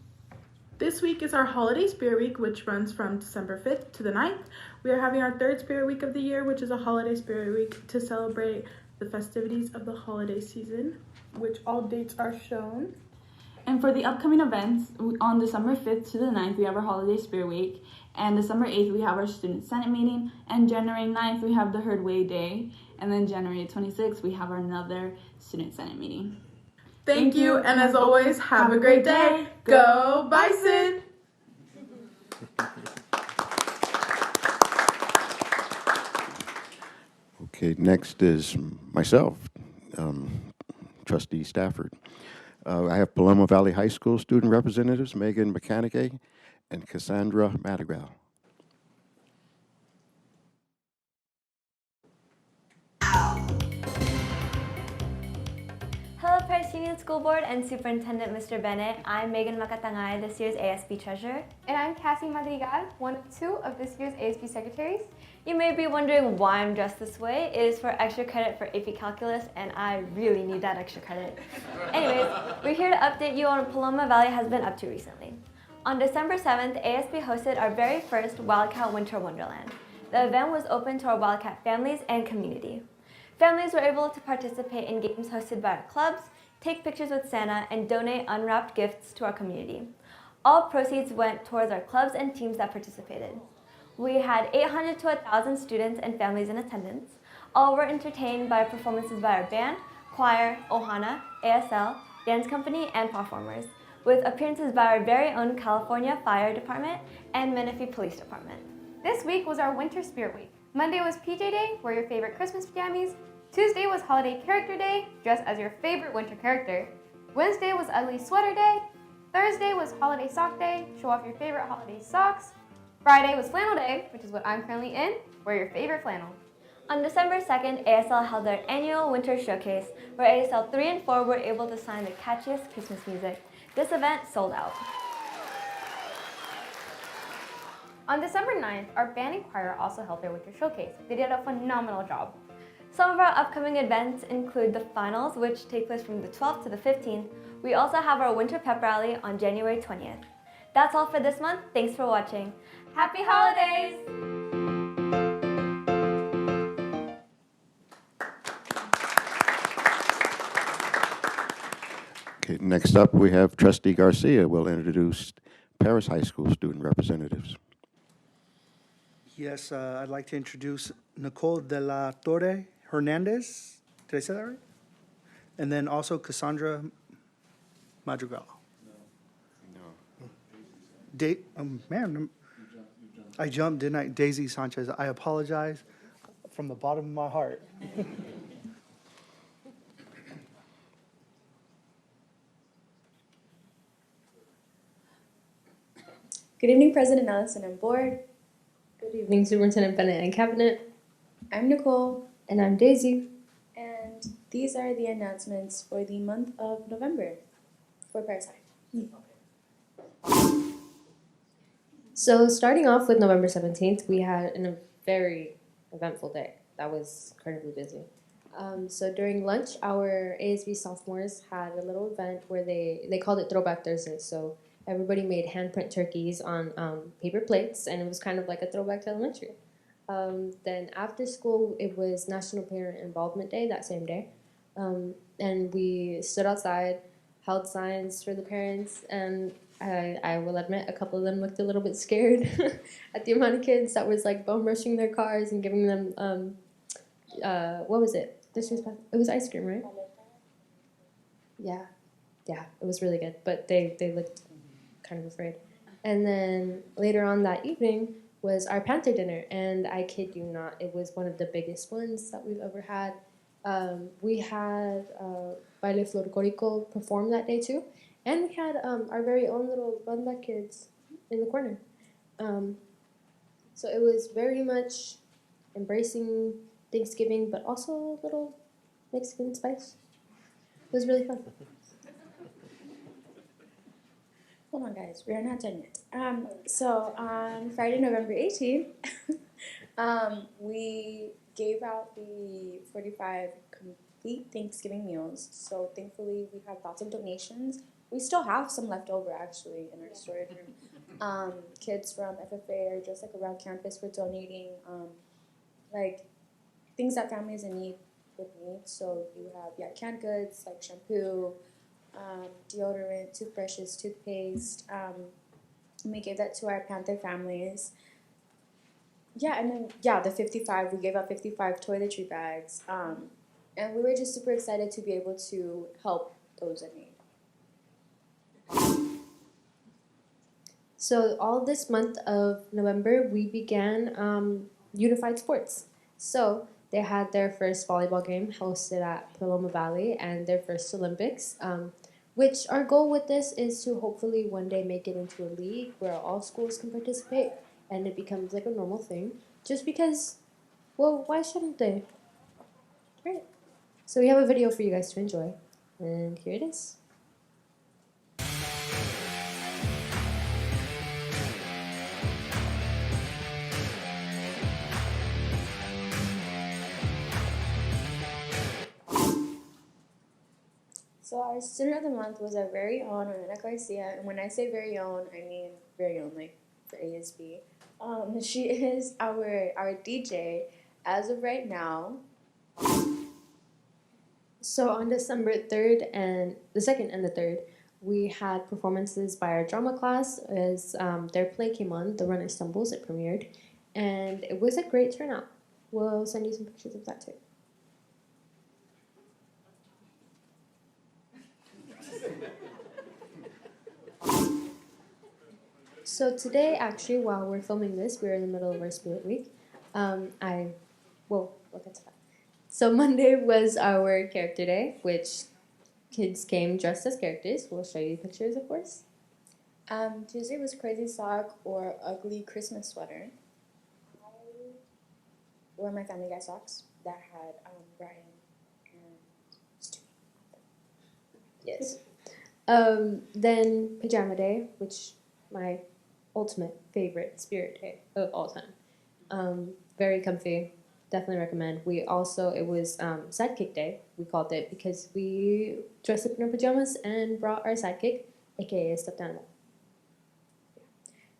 This week is our Holiday Spirit Week, which runs from December 5th to the 9th. We are having our third Spirit Week of the year, which is a Holiday Spirit Week to celebrate the festivities of the holiday season, which all dates are shown. And for the upcoming events, on December 5th to the 9th, we have our Holiday Spirit Week, and December 8th, we have our Student Senate meeting, and January 9th, we have the Herd Way Day, and then January 26th, we have another Student Senate meeting. Thank you, and as always, have a great day. Go Bison! Okay, next is myself, Trustee Stafford. I have Paloma Valley High School student representatives, Megan Mechanique and Cassandra Madrigal. Hello, Paris Union School Board and Superintendent Mr. Bennett. I'm Megan Makatangay, this year's ASB Treasurer. And I'm Cassie Madrigal, one of two of this year's ASB Secretaries. You may be wondering why I'm dressed this way. It is for extra credit for AP Calculus, and I really need that extra credit. Anyways, we're here to update you on what Paloma Valley has been up to recently. On December 7th, ASB hosted our very first Wildcat Winter Wonderland. The event was open to our Wildcat families and community. Families were able to participate in games hosted by our clubs, take pictures with Santa, and donate unwrapped gifts to our community. All proceeds went towards our clubs and teams that participated. We had 800 to 1,000 students and families in attendance. All were entertained by performances by our band, choir, Ohana, ASL, dance company, and performers, with appearances by our very own California Fire Department and Menifee Police Department. This week was our Winter Spirit Week. Monday was PJ Day, wear your favorite Christmas pajamas. Tuesday was Holiday Character Day, dress as your favorite winter character. Wednesday was Ugly Sweater Day. Thursday was Holiday Sock Day, show off your favorite holiday socks. Friday was Flannel Day, which is what I'm currently in, wear your favorite flannel. On December 2nd, ASL held their annual winter showcase, where ASL 3 and 4 were able to sign the catchiest Christmas music. This event sold out. On December 9th, our band and choir also held their winter showcase. They did a phenomenal job. Some of our upcoming events include the finals, which take place from the 12th to the 15th. We also have our winter pep rally on January 20th. That's all for this month. Thanks for watching. Happy holidays! Okay, next up we have Trustee Garcia will introduce Paris High School student representatives. Yes, I'd like to introduce Nicole de la Torre Hernandez. Did I say that right? And then also Cassandra Madrigal. Man, I jumped, didn't I? Daisy Sanchez. I apologize from the bottom of my heart. Good evening, President Allison and board. Good evening, Superintendent Bennett and cabinet. I'm Nicole. And I'm Daisy. And these are the announcements for the month of November for Paris High. So starting off with November 17th, we had a very eventful day. That was incredibly busy. So during lunch, our ASB sophomores had a little event where they called it Throwback Thursday. So everybody made handprint turkeys on paper plates, and it was kind of like a throwback to elementary. Then after school, it was National Parent Involvement Day that same day. And we stood outside, held signs for the parents, and I will admit a couple of them looked a little bit scared at the amount of kids that was like bum rushing their cars and giving them, what was it? It was ice cream, right? Yeah, it was really good, but they looked kind of afraid. And then later on that evening was our Panther dinner, and I kid you not, it was one of the biggest ones that we've ever had. We had Baile Folclórico perform that day too, and we had our very own little banda kids in the corner. So it was very much embracing Thanksgiving, but also a little Mexican spice. It was really fun. Hold on, guys. We are not done yet. So on Friday, November 18th, we gave out the 45 complete Thanksgiving meals. So thankfully, we had lots of donations. We still have some left over, actually, in our storage room. Kids from FFA or just like around campus were donating like things that families in need would need. So you have canned goods like shampoo, deodorant, toothbrushes, toothpaste. We gave that to our Panther families. Yeah, and then the 55. We gave out 55 toiletry bags, and we were just super excited to be able to help those in need. So all this month of November, we began unified sports. So they had their first volleyball game hosted at Paloma Valley and their first Olympics, which our goal with this is to hopefully one day make it into a league where all schools can participate and it becomes like a normal thing. Just because, well, why shouldn't they? Right. So we have a video for you guys to enjoy, and here it is. So our student of the month was our very own Ana Garcia, and when I say very own, I mean very own, like for ASB. She is our DJ as of right now. So on December 3rd and the 2nd and the 3rd, we had performances by our drama class as their play came on, The Runner Stumbles, it premiered, and it was a great turnout. We'll send you some pictures of that too. So today, actually, while we're filming this, we're in the middle of our Spirit Week. We'll get to that. So Monday was our character day, which kids came dressed as characters. We'll show you pictures, of course. Tuesday was Crazy Sock or Ugly Christmas Sweater. I wore my Family Guy socks that had Brian and Stewie. Yes. Then Pajama Day, which my ultimate favorite spirit day of all time. Very comfy. Definitely recommend. It was Sidekick Day, we called it, because we dressed up in our pajamas and brought our sidekick, aka stuffed animal.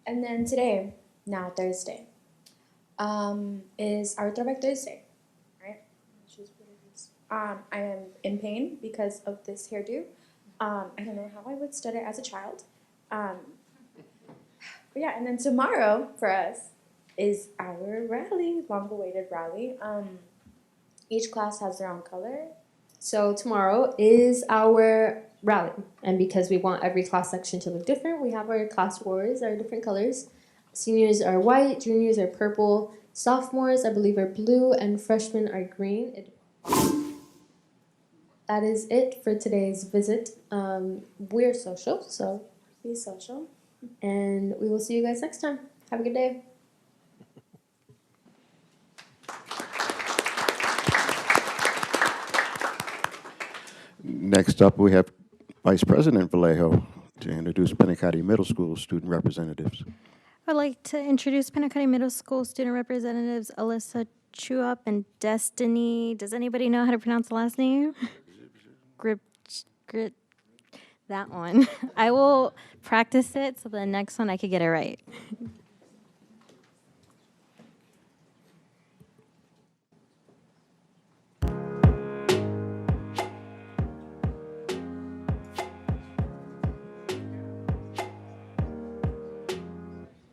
And then today, now Thursday, is our Throwback Thursday, right? I am in pain because of this hairdo. I don't know how I withstood it as a child. But yeah, and then tomorrow for us is our rally, long-awaited rally. Each class has their own color. So tomorrow is our rally, and because we want every class section to look different, we have our class awards, our different colors. Seniors are white, juniors are purple, sophomores, I believe, are blue, and freshmen are green. That is it for today's visit. We're social, so be social. And we will see you guys next time. Have a good day. Next up, we have Vice President Vallejo to introduce Penacati Middle School student representatives. I'd like to introduce Penacati Middle School student representatives Alyssa Chuap and Destiny. Does anybody know how to pronounce the last name? Grit. That one. I will practice it so the next one I could get it right.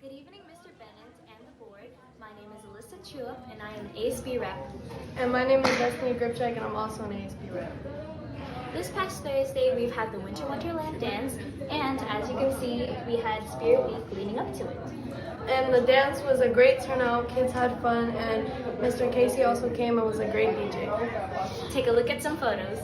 Good evening, Mr. Bennett and the board. My name is Alyssa Chuap, and I am an ASB rep. And my name is Destiny Gripchak, and I'm also an ASB rep. This past Thursday, we've had the Winter Wonderland dance, and as you can PUHSD, we had Spirit Week leading up to it. And the dance was a great turnout, kids had fun, and Mr. Casey also came and was a great DJ. Take a look at some photos.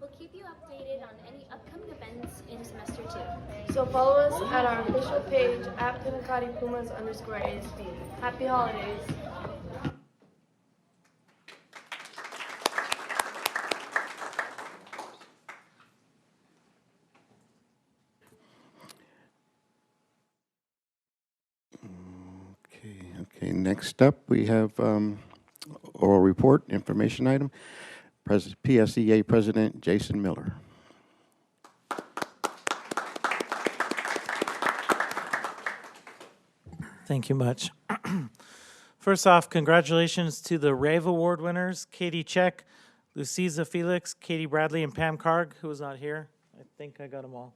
We'll keep you updated on any upcoming events in semester 2. So follow us at our official page at _ASB. Happy holidays. Okay, next up, we have oral report, information item. PSEA President Jason Miller. Thank you much. First off, congratulations to the Rave Award winners, Katie Check, Luciza Felix, Katie Bradley, and Pam Karg, who was not here. I think I got them all.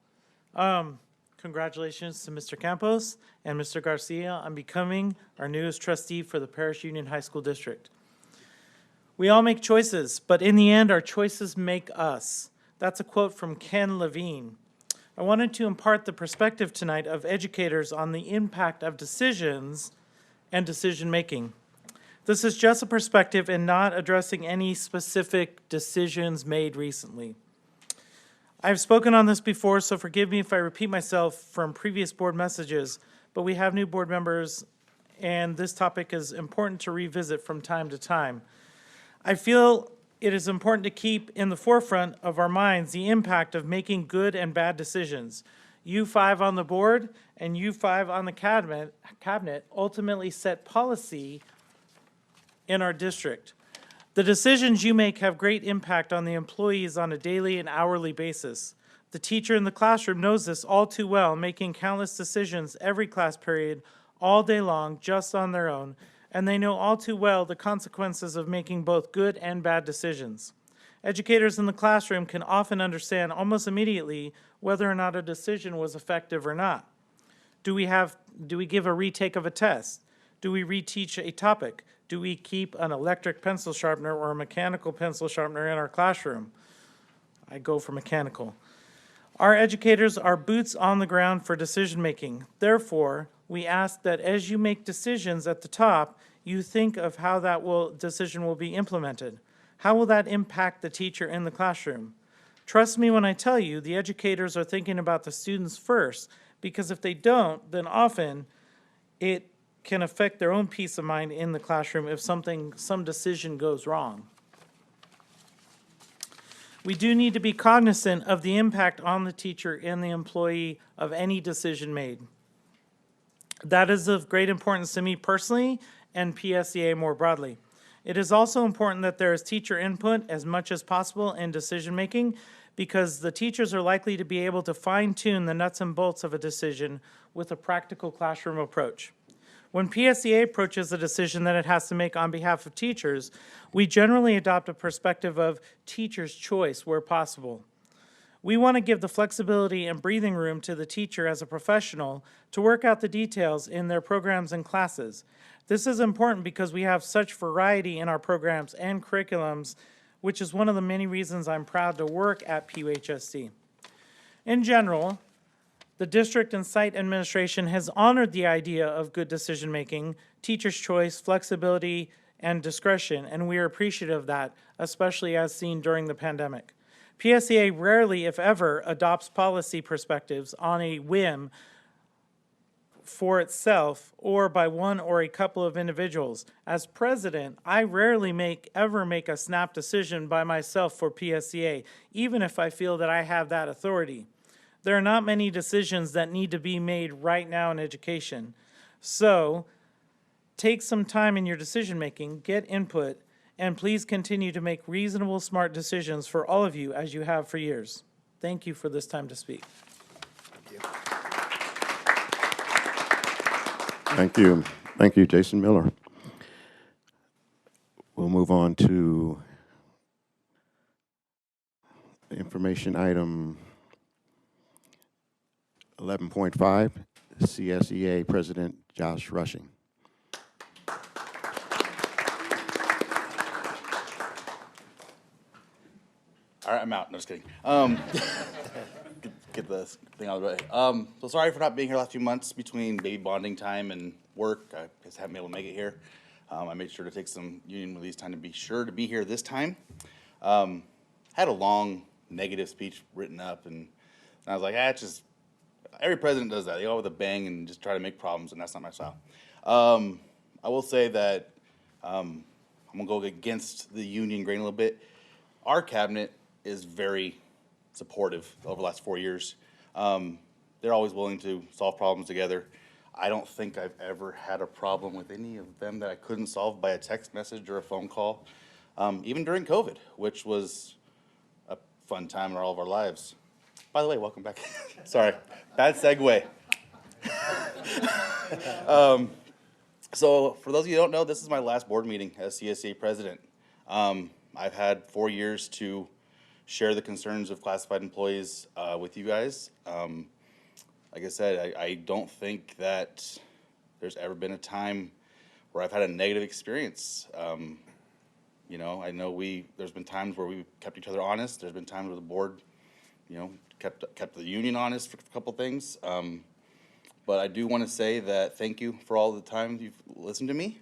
Congratulations to Mr. Campos and Mr. Garcia on becoming our newest trustee for the Parish Union High School District. We all make choices, but in the end, our choices make us. That's a quote from Ken Levine. I wanted to impart the perspective tonight of educators on the impact of decisions and decision-making. This is just a perspective and not addressing any specific decisions made recently. I've spoken on this before, so forgive me if I repeat myself from previous board messages, but we have new board members, and this topic is important to revisit from time to time. I feel it is important to keep in the forefront of our minds the impact of making good and bad decisions. You 5 on the board and you 5 on the cabinet ultimately set policy in our district. The decisions you make have great impact on the employees on a daily and hourly basis. The teacher in the classroom knows this all too well, making countless decisions every class period, all day long, just on their own, and they know all too well the consequences of making both good and bad decisions. Educators in the classroom can often understand almost immediately whether or not a decision was effective or not. Do we give a retake of a test? Do we reteach a topic? Do we keep an electric pencil sharpener or a mechanical pencil sharpener in our classroom? I go for mechanical. Our educators are boots on the ground for decision making. Therefore, we ask that as you make decisions at the top, you think of how that decision will be implemented. How will that impact the teacher in the classroom? Trust me when I tell you, the educators are thinking about the students first, because if they don't, then often it can affect their own peace of mind in the classroom if some decision goes wrong. We do need to be cognizant of the impact on the teacher and the employee of any decision made. That is of great importance to me personally and PSEA more broadly. It is also important that there is teacher input as much as possible in decision making, because the teachers are likely to be able to fine-tune the nuts and bolts of a decision with a practical classroom approach. When PSEA approaches a decision that it has to make on behalf of teachers, we generally adopt a perspective of teacher's choice where possible. We want to give the flexibility and breathing room to the teacher as a professional to work out the details in their programs and classes. This is important because we have such variety in our programs and curriculums, which is one of the many reasons I'm proud to work at PUHSD. In general, the district and site administration has honored the idea of good decision-making, teacher's choice, flexibility, and discretion, and we are appreciative of that, especially as seen during the pandemic. PSEA rarely, if ever, adopts policy perspectives on a whim for itself or by one or a couple of individuals. As president, I rarely ever make a snap decision by myself for PSEA, even if I feel that I have that authority. There are not many decisions that need to be made right now in education. So take some time in your decision making, get input, and please continue to make reasonable, smart decisions for all of you as you have for years. Thank you for this time to speak. Thank you. Thank you, Jason Miller. We'll move on to information item 11.5, CSEA President Josh Rushing. All right, I'm out. No, just kidding. Get this thing out of the way. So sorry for not being here the last few months between baby bonding time and work. I just haven't been able to make it here. I made sure to take some union release time to be sure to be here this time. Had a long negative speech written up, and I was like, it's just, every president does that. They go with a bang and just try to make problems, and that's not my style. I will say that I'm gonna go against the union grain a little bit. Our cabinet is very supportive over the last 4 years. They're always willing to solve problems together. I don't think I've ever had a problem with any of them that I couldn't solve by a text message or a phone call, even during COVID, which was a fun time in all of our lives. By the way, welcome back. Sorry, bad segue. So for those of you who don't know, this is my last board meeting as CSA president. I've had 4 years to share the concerns of classified employees with you guys. Like I said, I don't think that there's ever been a time where I've had a negative experience. You know, I know there's been times where we've kept each other honest. There's been times where the board, you know, kept the union honest for a couple things. But I do want to say that thank you for all the time you've listened to me.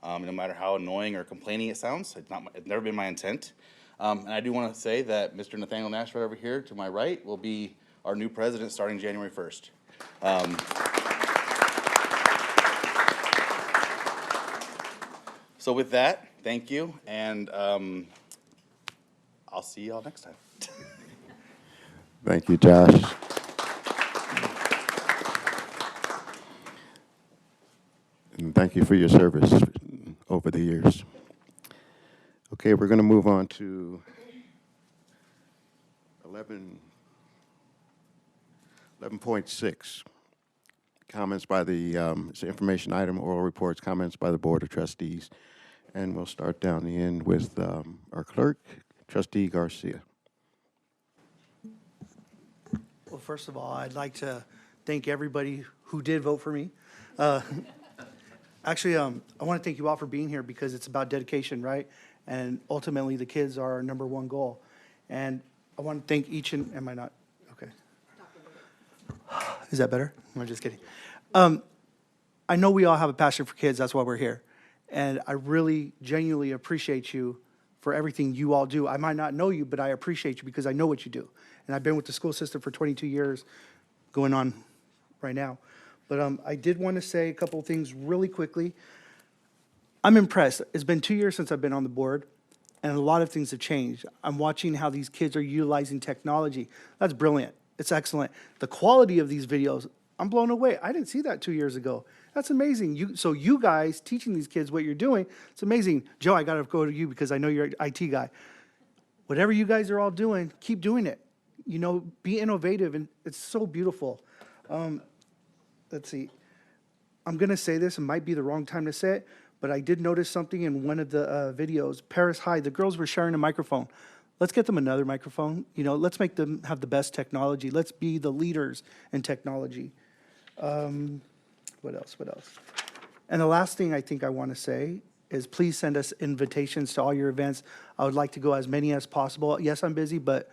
No matter how annoying or complaining it sounds, it's never been my intent. And I do want to say that Mr. Nathaniel Nash right over here to my right will be our new president starting January 1st. So with that, thank you, and I'll see y'all next time. Thank you, Josh. And thank you for your service over the years. Okay, we're going to move on to 11.6. Comments by the, it's an information item, oral reports, comments by the Board of Trustees. And we'll start down the end with our clerk, Trustee Garcia. Well, first of all, I'd like to thank everybody who did vote for me. Actually, I want to thank you all for being here because it's about dedication, right? And ultimately, the kids are our number one goal. And I want to thank each and, am I not? Okay. Is that better? I'm just kidding. I know we all have a passion for kids. That's why we're here. And I really genuinely appreciate you for everything you all do. I might not know you, but I appreciate you because I know what you do. And I've been with the school system for 22 years, going on right now. But I did want to say a couple of things really quickly. I'm impressed. It's been 2 years since I've been on the board, and a lot of things have changed. I'm watching how these kids are utilizing technology. That's brilliant. It's excellent. The quality of these videos, I'm blown away. I didn't see that 2 years ago. That's amazing. So you guys teaching these kids what you're doing, it's amazing. Joe, I got to go to you because I know you're an IT guy. Whatever you guys are all doing, keep doing it. You know, be innovative, and it's so beautiful. Let's see. I'm going to say this. It might be the wrong time to say it, but I did notice something in one of the videos. Paris High, the girls were sharing a microphone. Let's get them another microphone. You know, let's make them have the best technology. Let's be the leaders in technology. What else? And the last thing I think I want to say is please send us invitations to all your events. I would like to go as many as possible. Yes, I'm busy, but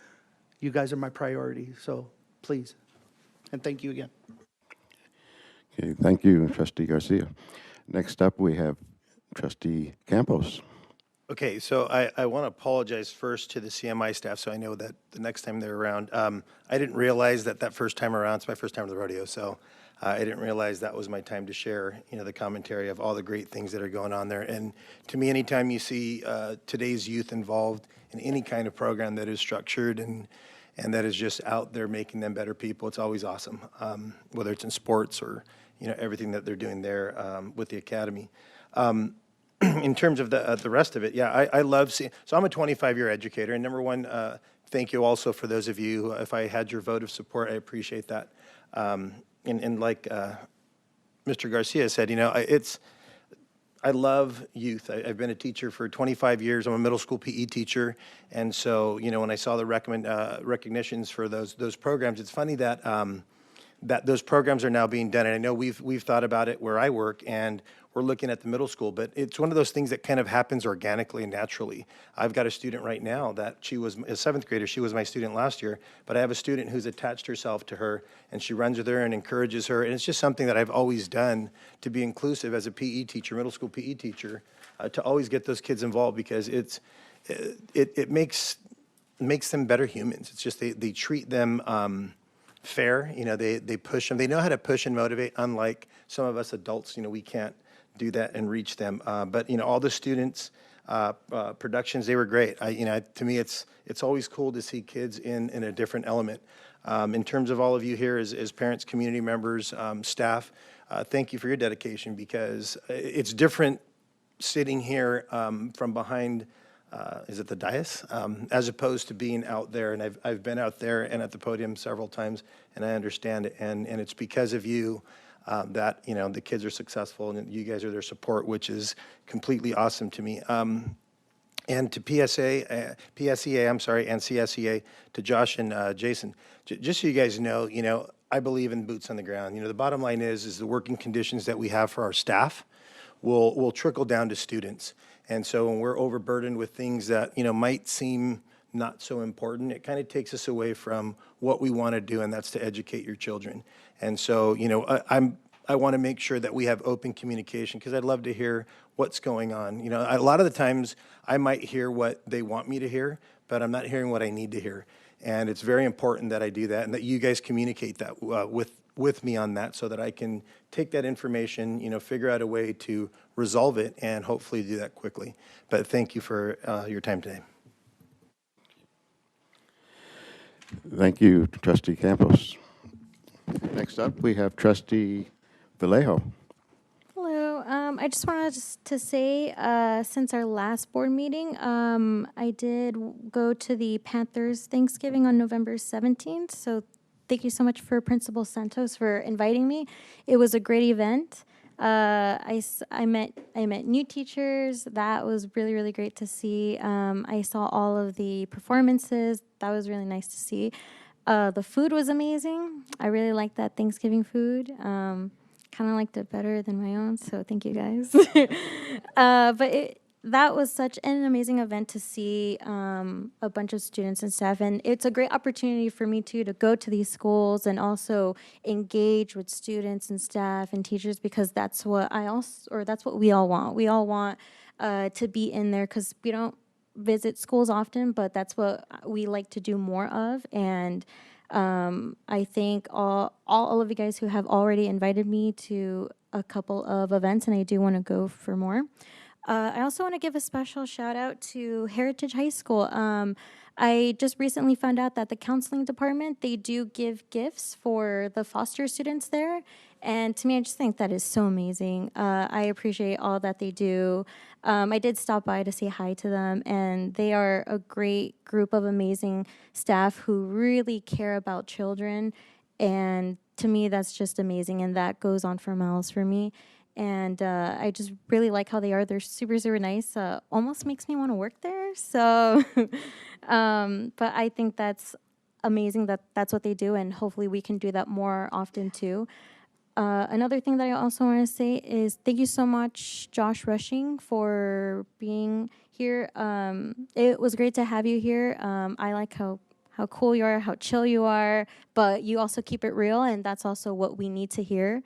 you guys are my priority, so please. And thank you again. Okay, thank you, Trustee Garcia. Next up, we have Trustee Campos. Okay, so I want to apologize first to the CMI staff, so I know that the next time they're around. I didn't realize that first time around, it's my first time at the rodeo, so I didn't realize that was my time to share, you know, the commentary of all the great things that are going on there. And to me, anytime you see today's youth involved in any kind of program that is structured and and that is just out there making them better people. It's always awesome, whether it's in sports or, everything that they're doing there with the academy. In terms of the rest of it, yeah, I love seeing, so I'm a 25-year educator, and number one, thank you also for those of you, if I had your vote of support, I appreciate that. And like Mr. Garcia said, I love youth. I've been a teacher for 25 years. I'm a middle school PE teacher, and so when I saw the recognitions for those programs, it's funny that that those programs are now being done. And I know we've thought about it where I work, and we're looking at the middle school, but it's one of those things that kind of happens organically and naturally. I've got a student right now that she was a 7th grader. She was my student last year, but I have a student who's attached herself to her, and she runs with her and encourages her. And it's just something that I've always done to be inclusive as a PE teacher, middle school PE teacher, to always get those kids involved, because it makes them better humans. It's just they treat them fair. They push them. They know how to push and motivate, unlike some of us adults. We can't do that and reach them. But all the students' productions, they were great. To me, it's always cool to see kids in a different element. In terms of all of you here as parents, community members, staff, thank you for your dedication, because it's different sitting here from behind, is it the dais, as opposed to being out there. And I've been out there and at the podium several times, and I understand it. And it's because of you that the kids are successful, and you guys are their support, which is completely awesome to me. And to PSEA, and CSEA, to Josh and Jason, just so you guys know, I believe in boots on the ground. The bottom line is the working conditions that we have for our staff will trickle down to students. And so when we're overburdened with things that might seem not so important, it kind of takes us away from what we want to do, and that's to educate your children. And so, I want to make sure that we have open communication, because I'd love to hear what's going on. A lot of the times I might hear what they want me to hear, but I'm not hearing what I need to hear. And it's very important that I do that, and that you guys communicate that with me on that, so that I can take that information, figure out a way to resolve it, and hopefully do that quickly. But thank you for your time today. Thank you, Trustee Campos. Next up, we have Trustee Vallejo. Hello. I just wanted to say, since our last board meeting, I did go to the Panthers Thanksgiving on November 17th. So thank you so much for Principal Santos for inviting me. It was a great event. I met new teachers. That was really, really great to see. I saw all of the performances. That was really nice to see. The food was amazing. I really liked that Thanksgiving food. Kind of liked it better than my own, so thank you guys. But that was such an amazing event to see a bunch of students and staff, and it's a great opportunity for me too to go to these schools and also engage with students and staff and teachers, because that's what that's what we all want. We all want to be in there, because we don't visit schools often, but that's what we like to do more of. And I thank all of you guys who have already invited me to a couple of events, and I do want to go for more. I also want to give a special shout out to Heritage High School. I just recently found out that the counseling department, they do give gifts for the foster students there. And to me, I just think that is so amazing. I appreciate all that they do. I did stop by to say hi to them, and they are a great group of amazing staff who really care about children. And to me, that's just amazing, and that goes on for miles for me. And I just really like how they are. They're super, super nice. Almost makes me want to work there. So, but I think that's amazing that that's what they do, and hopefully we can do that more often too. Another thing that I also want to say is thank you so much, Josh Rushing, for being here. It was great to have you here. I like how cool you are, how chill you are, but you also keep it real, and that's also what we need to hear.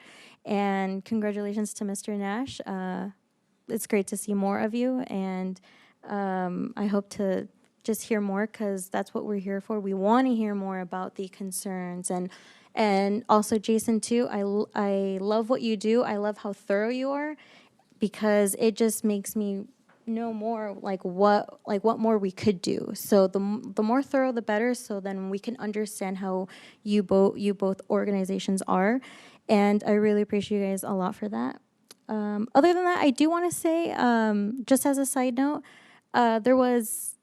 And congratulations to Mr. Nash. It's great to see more of you, and I hope to just hear more, because that's what we're here for. We want to hear more about the concerns, and also Jason too. I love what you do. I love how thorough you are, because it just makes me know more what more we could do. So the more thorough the better, so then we can understand how you both organizations are, and I really appreciate you guys a lot for that. Other than that, I do want to say, just as a side note, there was,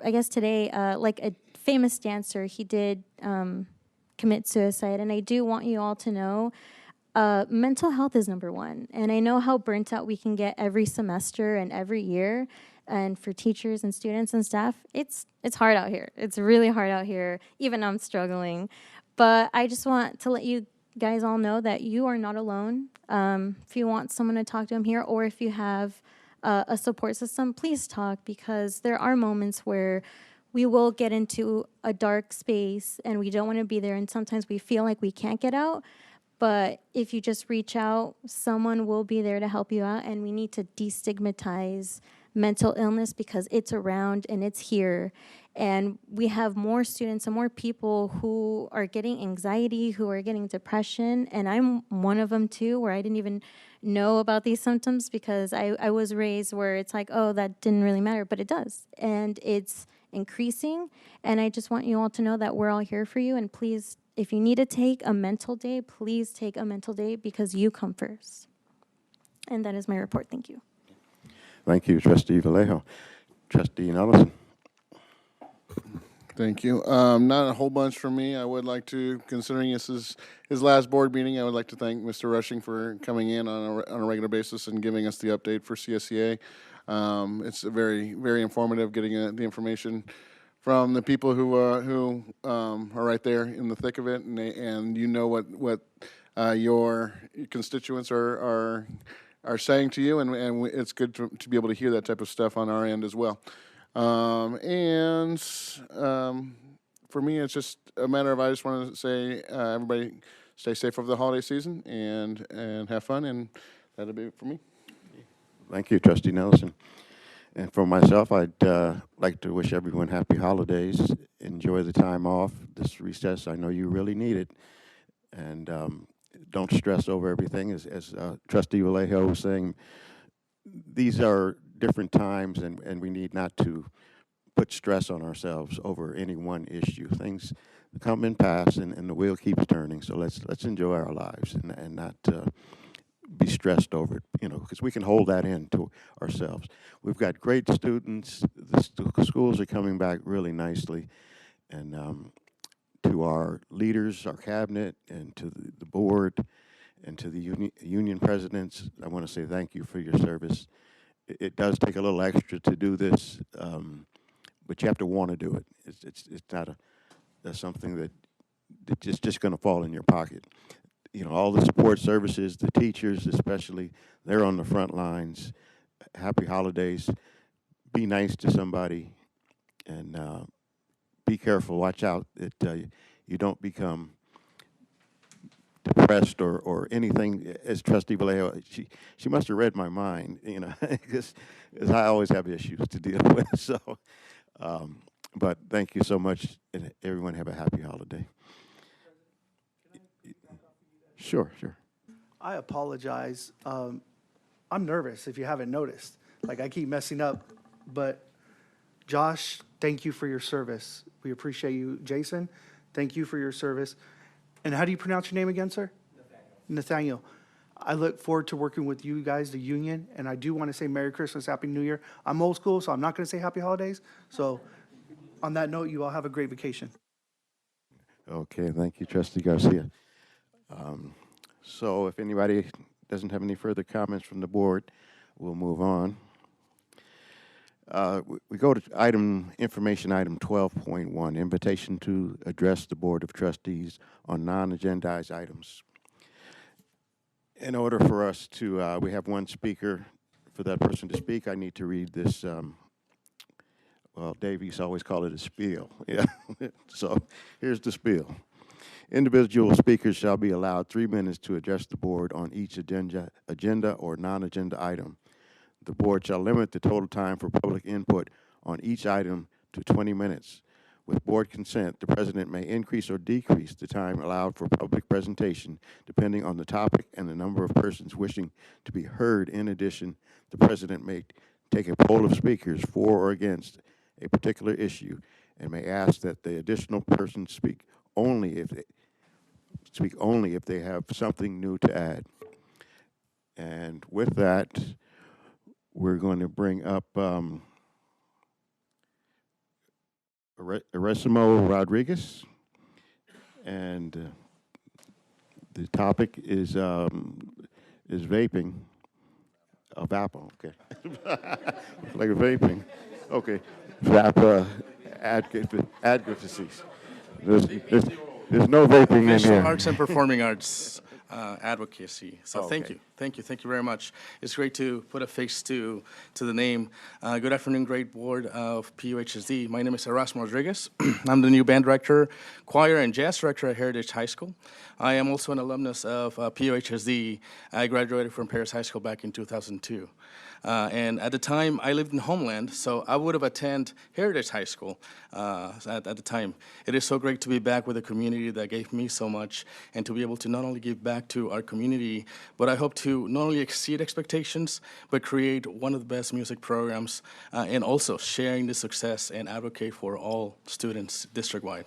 I guess today, like a famous dancer, he did commit suicide, and I do want you all to know mental health is number one. And I know how burnt out we can get every semester and every year. And for teachers and students and staff, it's hard out here. It's really hard out here. Even I'm struggling. But I just want to let you guys all know that you are not alone. If you want someone to talk to, I'm here. Or if you have a support system, please talk, because there are moments where we will get into a dark space and we don't want to be there. And sometimes we feel like we can't get out. But if you just reach out, someone will be there to help you out. And we need to destigmatize mental illness because it's around and it's here. And we have more students and more people who are getting anxiety, who are getting depression. And I'm one of them too, where I didn't even know about these symptoms because I was raised where it's like, oh, that didn't really matter, but it does. And it's increasing. And I just want you all to know that we're all here for you. And please, if you need to take a mental day, please take a mental day because you come first. And that is my report. Thank you. Thank you, Trustee Vallejo. Trustee Nelson. Thank you. Not a whole bunch from me. I would like to, considering this is his last board meeting, I would like to thank Mr. Rushing for coming in on a regular basis and giving us the update for CSEA. It's very, very informative getting the information from the people who are right there in the thick of it, and you know what your constituents are saying to you, and it's good to be able to hear that type of stuff on our end as well. For me, it's just a matter of, I just want to say, everybody stay safe over the holiday season and have fun, and that'll be it for me. Thank you, Trustee Nelson. And for myself, I'd like to wish everyone happy holidays. Enjoy the time off, this recess. I know you really need it. And don't stress over everything. As Trustee Vallejo was saying, these are different times, and we need not to put stress on ourselves over any one issue. Things come and pass, and the wheel keeps turning. So let's enjoy our lives and not be stressed over it, because we can hold that in to ourselves. We've got great students. The schools are coming back really nicely. And to our leaders, our cabinet, and to the board, and to the union presidents, I want to say thank you for your service. It does take a little extra to do this, but you have to want to do it. It's not that's something that it's just going to fall in your pocket. All the support services, the teachers especially, they're on the front lines. Happy holidays. Be nice to somebody, and be careful. Watch out that you don't become depressed or anything. As Trustee Vallejo, she must have read my mind, because I always have issues to deal with. So, but thank you so much, and everyone have a happy holiday. Sure. I apologize. I'm nervous if you haven't noticed. I keep messing up. But Josh, thank you for your service. We appreciate you. Jason, thank you for your service. And how do you pronounce your name again, sir? Nathaniel. I look forward to working with you guys, the union, and I do want to say Merry Christmas, Happy New Year. I'm old school, so I'm not going to say Happy Holidays. So on that note, you all have a great vacation. Okay, thank you, Trustee Garcia. So if anybody doesn't have any further comments from the board, we'll move on. We go to information item 12.1, invitation to address the Board of Trustees on non-agendized items. In order for us to, we have one speaker. For that person to speak, I need to read this, well, Dave used to always call it a spiel. Yeah. So here's the spiel. Individual speakers shall be allowed 3 minutes to address the board on each agenda or non-agenda item. The board shall limit the total time for public input on each item to 20 minutes. With board consent, the president may increase or decrease the time allowed for public presentation depending on the topic and the number of persons wishing to be heard. In addition, the president may take a poll of speakers for or against a particular issue and may ask that the additional person speak only if they have something new to add. And with that, we're going to bring up Erasimo Rodriguez, and the topic is vaping. Vapor, okay. Like vaping, okay. Vapor advocacies. There's no vaping in Visual here. Arts and Performing Arts advocacy. So Okay. thank you very much. It's great to put a face to the name. Good afternoon, great board of PUHSD. My name is Erasmo Rodriguez. I'm the new band director, choir, and jazz director at Heritage High School. I am also an alumnus of PUHSD. I graduated from Paris High School back in 2002. And at the time, I lived in Homeland, so I would have attended Heritage High School at the time. It is so great to be back with a community that gave me so much, and to be able to not only give back to our community, but I hope to not only exceed expectations, but create one of the best music programs, and also sharing the success and advocate for all students district-wide.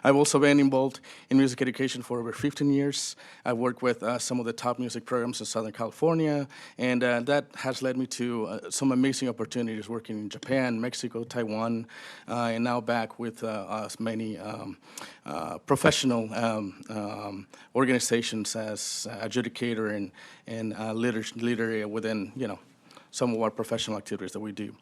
I've also been involved in music education for over 15 years. I've worked with some of the top music programs in Southern California, and that has led me to some amazing opportunities working in Japan, Mexico, Taiwan, and now back with many professional organizations as adjudicator and leader within, some of our professional activities that we do.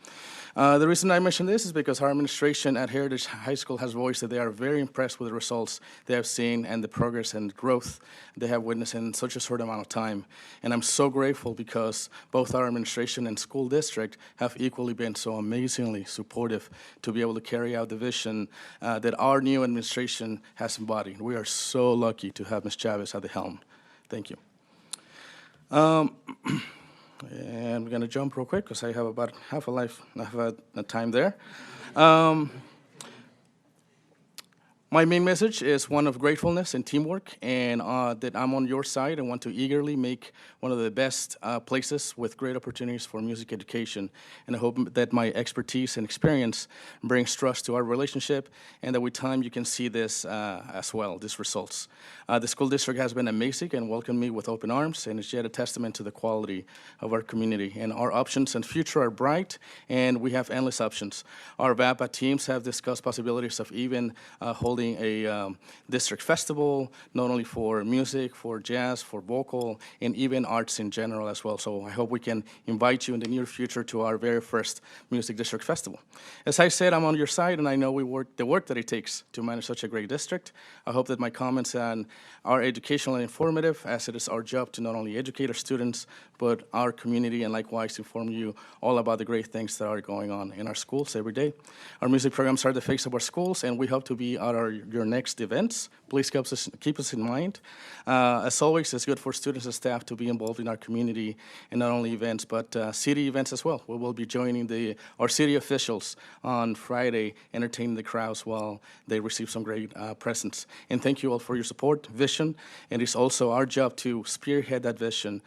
The reason I mention this is because our administration at Heritage High School has voiced that they are very impressed with the results they have seen and the progress and growth they have witnessed in such a short amount of time. And I'm so grateful because both our administration and school district have equally been so amazingly supportive to be able to carry out the vision that our new administration has embodied. We are so lucky to have Ms. Chavez at the helm. Thank you. And I'm going to jump real quick because I have about half a time there. My main message is one of gratefulness and teamwork, and that I'm on your side and want to eagerly make one of the best places with great opportunities for music education. And I hope that my expertise and experience brings trust to our relationship, and that with time you can see this as well, these results. The school district has been amazing and welcomed me with open arms, and it's yet a testament to the quality of our community. And our options and future are bright, and we have endless options. Our VAPA teams have discussed possibilities of even holding a district festival, not only for music, for jazz, for vocal, and even arts in general as well. So I hope we can invite you in the near future to our very first music district festival. As I said, I'm on your side, and I know the work that it takes to manage such a great district. I hope that my comments are educational and informative, as it is our job to not only educate our students, but our community, and likewise inform you all about the great things that are going on in our schools every day. Our music programs are the face of our schools, and we hope to be at your next events. Please keep us in mind. As always, it's good for students and staff to be involved in our community, and not only events, but city events as well. We will be joining our city officials on Friday, entertaining the crowds while they receive some great presents. And thank you all for your support, vision, and it's also our job to spearhead that vision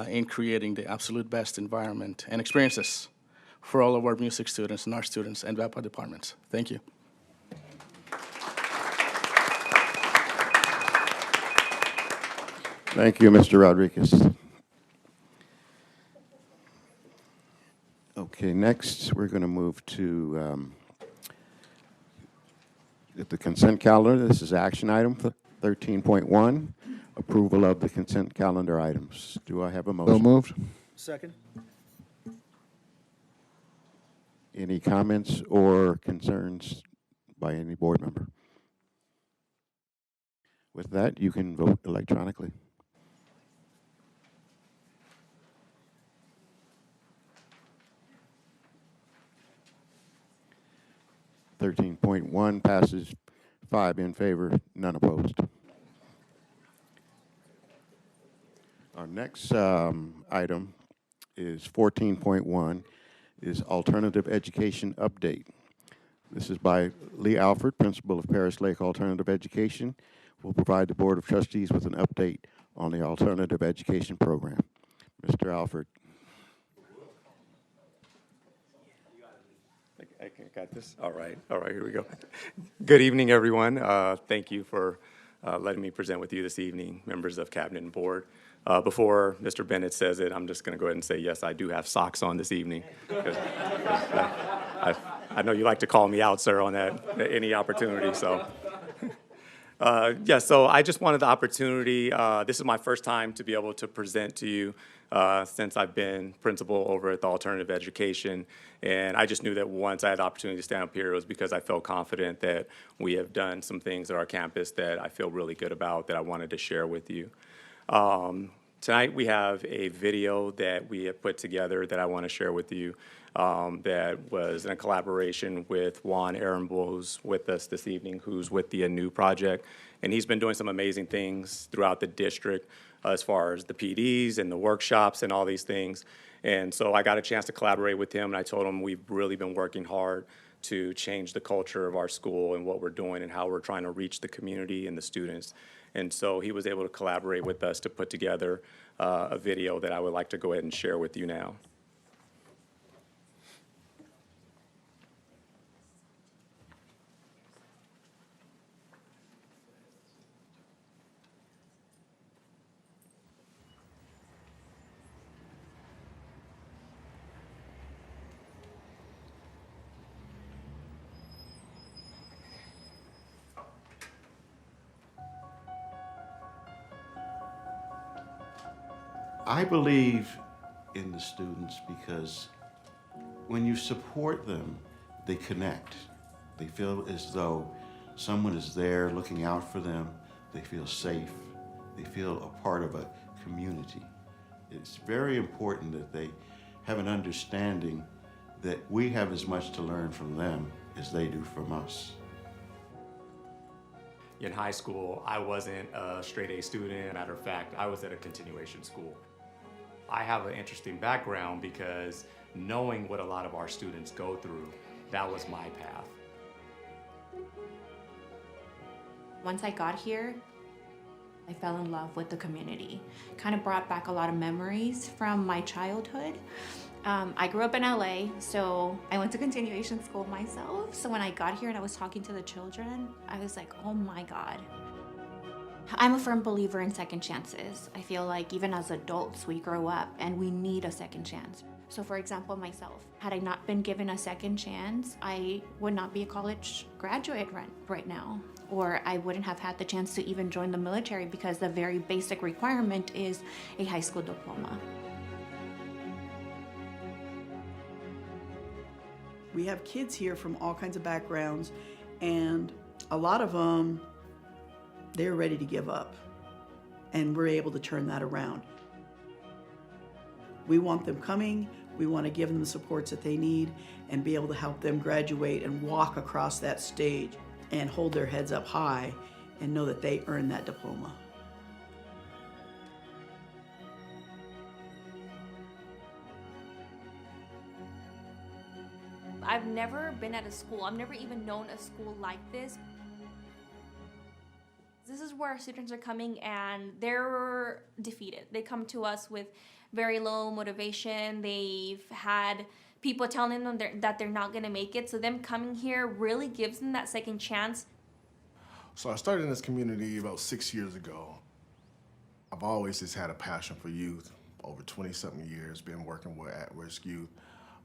in creating the absolute best environment and experiences for all of our music students and our students and VAPA departments. Thank you. Thank you, Mr. Rodriguez. Okay, next we're going to move to the consent calendar. This is action item 13.1, approval of the consent calendar items. Do I have a motion? So moved. Second. Any comments or concerns by any board member? With that, you can vote electronically. .1 passes 5 in favor, none opposed. Our next item is 14.1, is alternative education update. This is by Lee Alford, principal of Paris Lake Alternative Education. Will provide the Board of Trustees with an update on the alternative education program. Mr. Alford. I got this. All right, here we go. Good evening, everyone. Thank you for letting me present with you this evening, members of Cabinet and Board. Before Mr. Bennett says it, I'm just going to go ahead and say, yes, I do have socks on this evening. I know you like to call me out, sir, on that, any opportunity, so. So I just wanted the opportunity, this is my first time to be able to present to you since I've been principal over at the Alternative Education. And I just knew that once I had the opportunity to stand up here, it was because I felt confident that we have done some things at our campus that I feel really good about that I wanted to share with you. Tonight we have a video that we have put together that I want to share with you that was in a collaboration with Juan Arenbull, who's with us this evening, who's with the Anew Project. And he's been doing some amazing things throughout the district as far as the PDs and the workshops and all these things. And so I got a chance to collaborate with him, and I told him we've really been working hard to change the culture of our school and what we're doing and how we're trying to reach the community and the students. And so he was able to collaborate with us to put together a video that I would like to go ahead and share with you now. I believe in the students because when you support them, they connect. They feel as though someone is there looking out for them. They feel safe. They feel a part of a community. It's very important that they have an understanding that we have as much to learn from them as they do from us. In high school, I wasn't a straight A student. Matter of fact, I was at a continuation school. I have an interesting background because knowing what a lot of our students go through, that was my path. Once I got here, I fell in love with the community. Kind of brought back a lot of memories from my childhood. I grew up in LA, so I went to continuation school myself. So when I got here and I was talking to the children, I was like, oh my God. I'm a firm believer in second chances. I feel like even as adults, we grow up and we need a second chance. So for example, myself, had I not been given a second chance, I would not be a college graduate right now, or I wouldn't have had the chance to even join the military because the very basic requirement is a high school diploma. We have kids here from all kinds of backgrounds, and a lot of them, they're ready to give up, and we're able to turn that around. We want them coming, we want to give them the supports that they need and be able to help them graduate and walk across that stage and hold their heads up high and know that they earned that diploma. I've never been at a school, I've never even known a school like this. This is where our students are coming and they're defeated. They come to us with very low motivation. They've had people telling them that they're not gonna make it. So them coming here really gives them that second chance. So I started in this community about 6 years ago. I've always just had a passion for youth. Over 20-something years, been working with at-risk youth.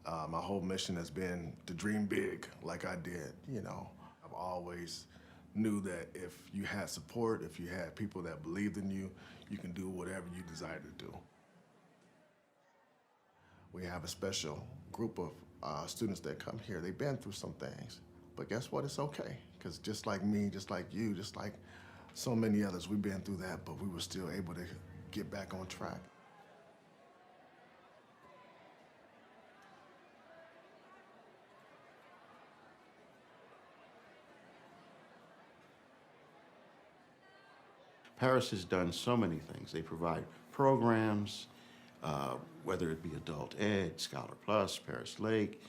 My whole mission has been to dream big like I did, you know. I've always knew that if you had support, if you had people that believed in you, you can do whatever you desire to do. We have a special group of students that come here. They've been through some things, but guess what? It's okay, because just like me, just like you, just like so many others, we've been through that, but we were still able to get back on track. Paris has done so many things. They provide programs, whether it be adult ed, Scholar Plus, Paris Lake.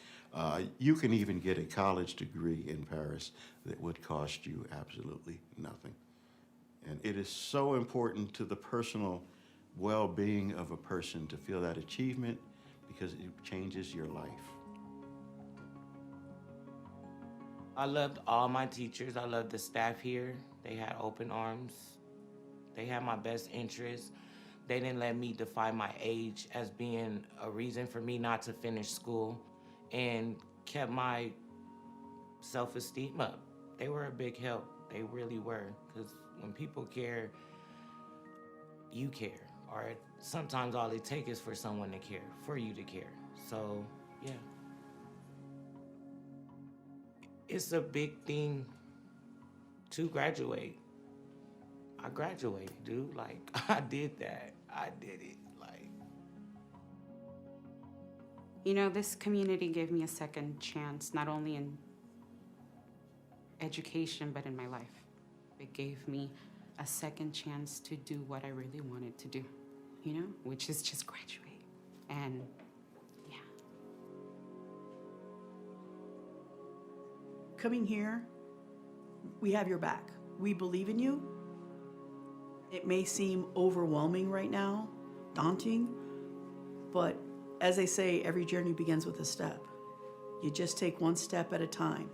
You can even get a college degree in Paris that would cost you absolutely nothing. And it is so important to the personal well-being of a person to feel that achievement because it changes your life. I loved all my teachers. I loved the staff here. They had open arms. They had my best interests. They didn't let me define my age as being a reason for me not to finish school, and kept my self-esteem up. They were a big help. They really were. Because when people care, you care. Or sometimes all it takes is for someone to care, for you to care. So, yeah. It's a big thing to graduate. I graduated, dude. Like, I did that. I did it. Like, you know, this community gave me a second chance, not only in education, but in my life. It gave me a second chance to do what I really wanted to do, you know, which is just graduate. And yeah. Coming here, we have your back. We believe in you. It may seem overwhelming right now, daunting, but as they say, every journey begins with a step. You just take one step at a time.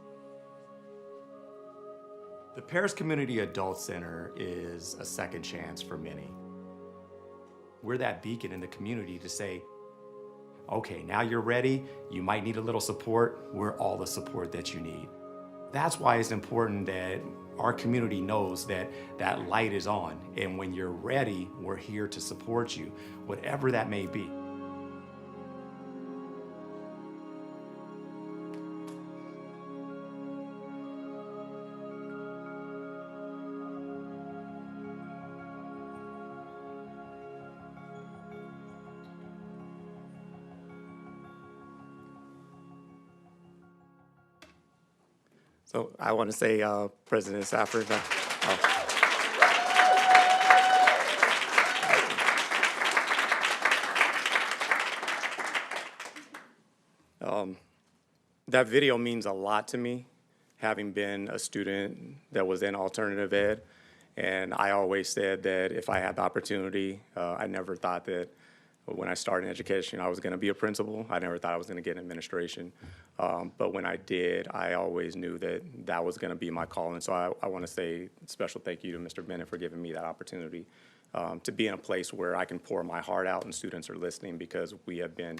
The Paris Community Adult Center is a second chance for many. We're that beacon in the community to say, okay, now you're ready, you might need a little support, we're all the support that you need. That's why it's important that our community knows that that light is on, and when you're ready, we're here to support you, whatever that may be. So I want to say, President Safford, that video means a lot to me, having been a student that was in alternative ed. And I always said that if I had the opportunity, I never thought that when I started in education, I was going to be a principal. I never thought I was going to get in administration. But when I did, I always knew that that was going to be my calling. So I want to say a special thank you to Mr. Bennett for giving me that opportunity to be in a place where I can pour my heart out and students are listening, because we have been,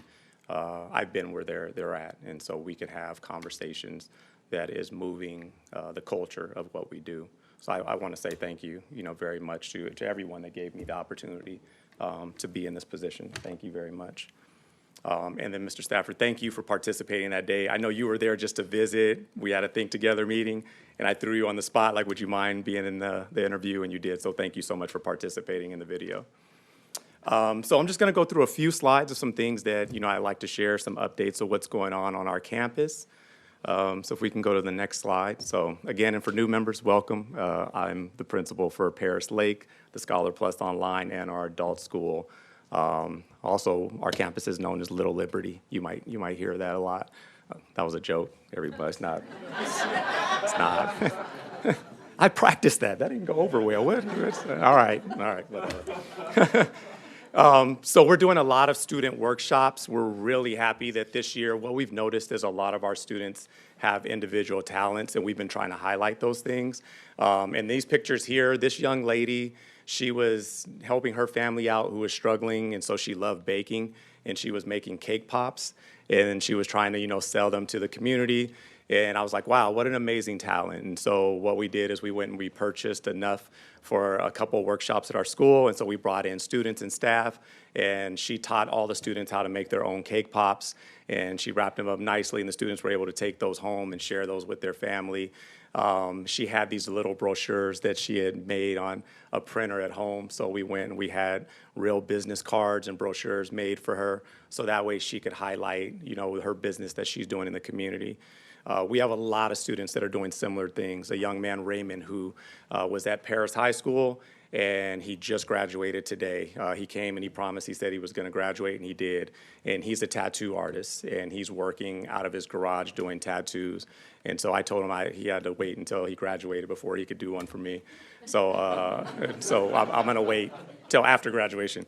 I've been where they're at. And so we can have conversations that is moving the culture of what we do. So I want to say thank you, very much to everyone that gave me the opportunity to be in this position. Thank you very much. And then, Mr. Stafford, thank you for participating that day. I know you were there just to visit. We had a Think Together meeting, and I threw you on the spot, like, would you mind being in the interview? And you did, so thank you so much for participating in the video. So I'm just going to go through a few slides of some things that, I'd like to share, some updates of what's going on our campus. So if we can go to the next slide. So again, and for new members, welcome. I'm the principal for Paris Lake, the Scholar Plus Online, and our adult school. Also, our campus is known as Little Liberty. You might hear that a lot. That was a joke, everybody. It's not. It's not. I practiced that. That didn't go over well. All right, whatever. So we're doing a lot of student workshops. We're really happy that this year, what we've noticed is a lot of our students have individual talents, and we've been trying to highlight those things. And these pictures here, this young lady, she was helping her family out who was struggling, and so she loved baking, and she was making cake pops, and she was trying to, sell them to the community. And I was like, wow, what an amazing talent. And so what we did is we went and we purchased enough for a couple of workshops at our school. And so we brought in students and staff, and she taught all the students how to make their own cake pops. And she wrapped them up nicely, and the students were able to take those home and share those with their family. She had these little brochures that she had made on a printer at home. So we went and we had real business cards and brochures made for her. So that way she could highlight, her business that she's doing in the community. We have a lot of students that are doing similar things. A young man, Raymond, who was at Paris High School, and he just graduated today. He came and he promised, he said he was going to graduate, and he did. And he's a tattoo artist, and he's working out of his garage doing tattoos. And so I told him he had to wait until he graduated before he could do one for me. So, so I'm going to wait till after graduation.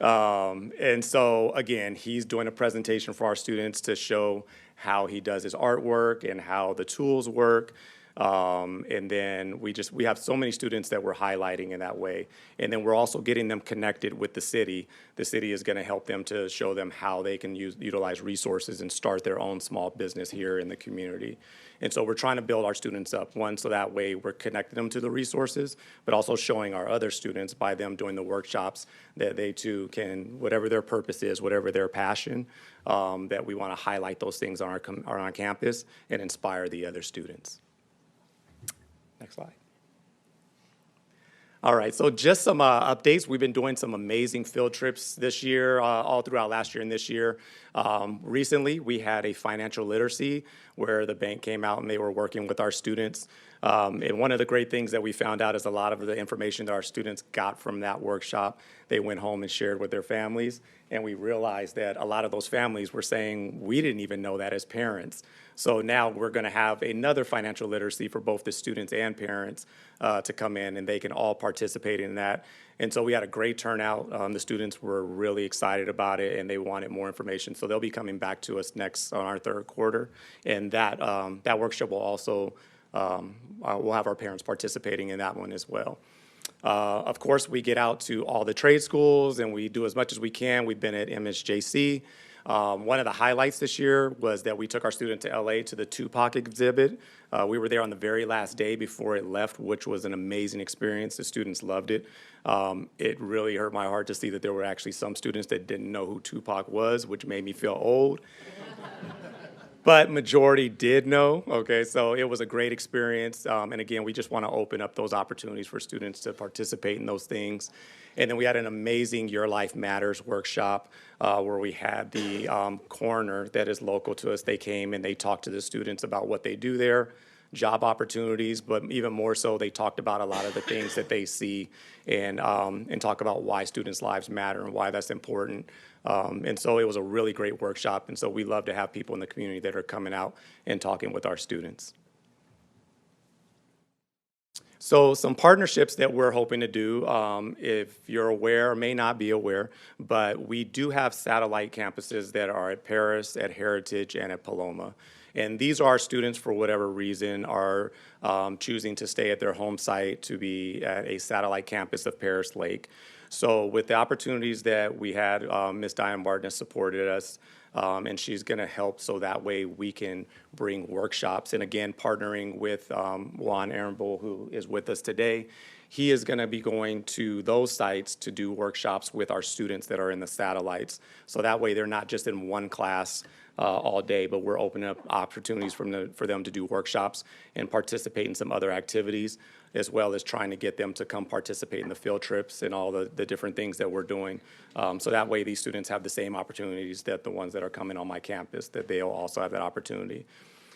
And so, again, he's doing a presentation for our students to show how he does his artwork and how the tools work. And then we have so many students that we're highlighting in that way. And then we're also getting them connected with the city. The city is going to help them to show them how they can utilize resources and start their own small business here in the community. And so we're trying to build our students up, one, so that way we're connecting them to the resources, but also showing our other students by them doing the workshops that they too can, whatever their purpose is, whatever their passion, that we want to highlight those things on our campus and inspire the other students. Next slide. All right, so just some updates. We've been doing some amazing field trips this year, all throughout last year and this year. Recently, we had a financial literacy where the bank came out and they were working with our students. And one of the great things that we found out is a lot of the information that our students got from that workshop, they went home and shared with their families. And we realized that a lot of those families were saying, we didn't even know that as parents. So now we're going to have another financial literacy for both the students and parents to come in, and they can all participate in that. And so we had a great turnout. The students were really excited about it, and they wanted more information. So they'll be coming back to us next on our third quarter. And that workshop will also, we'll have our parents participating in that one as well. Of course, we get out to all the trade schools, and we do as much as we can. We've been at MSJC. One of the highlights this year was that we took our student to LA to the Tupac exhibit. We were there on the very last day before it left, which was an amazing experience. The students loved it. It really hurt my heart to see that there were actually some students that didn't know who Tupac was, which made me feel old. But majority did know, okay? So it was a great experience. And again, we just want to open up those opportunities for students to participate in those things. And then we had an amazing Your Life Matters workshop where we had the coroner that is local to us. They came and they talked to the students about what they do there, job opportunities, but even more so, they talked about a lot of the things that they see and talk about why students' lives matter and why that's important. And so it was a really great workshop. And so we love to have people in the community that are coming out and talking with our students. So some partnerships that we're hoping to do, if you're aware or may not be aware, but we do have satellite campuses that are at Paris, at Heritage, and at Paloma. And these are students, for whatever reason, are choosing to stay at their home site to be at a satellite campus of Paris Lake. So with the opportunities that we had, Ms. Diane Martin has supported us, and she's going to help so that way we can bring workshops. And again, partnering with Juan Ehrenbull, who is with us today, he is going to be going to those sites to do workshops with our students that are in the satellites. So that way they're not just in one class all day, but we're opening up opportunities for them to do workshops and participate in some other activities, as well as trying to get them to come participate in the field trips and all the different things that we're doing. So that way these students have the same opportunities that the ones that are coming on my campus, that they'll also have that opportunity.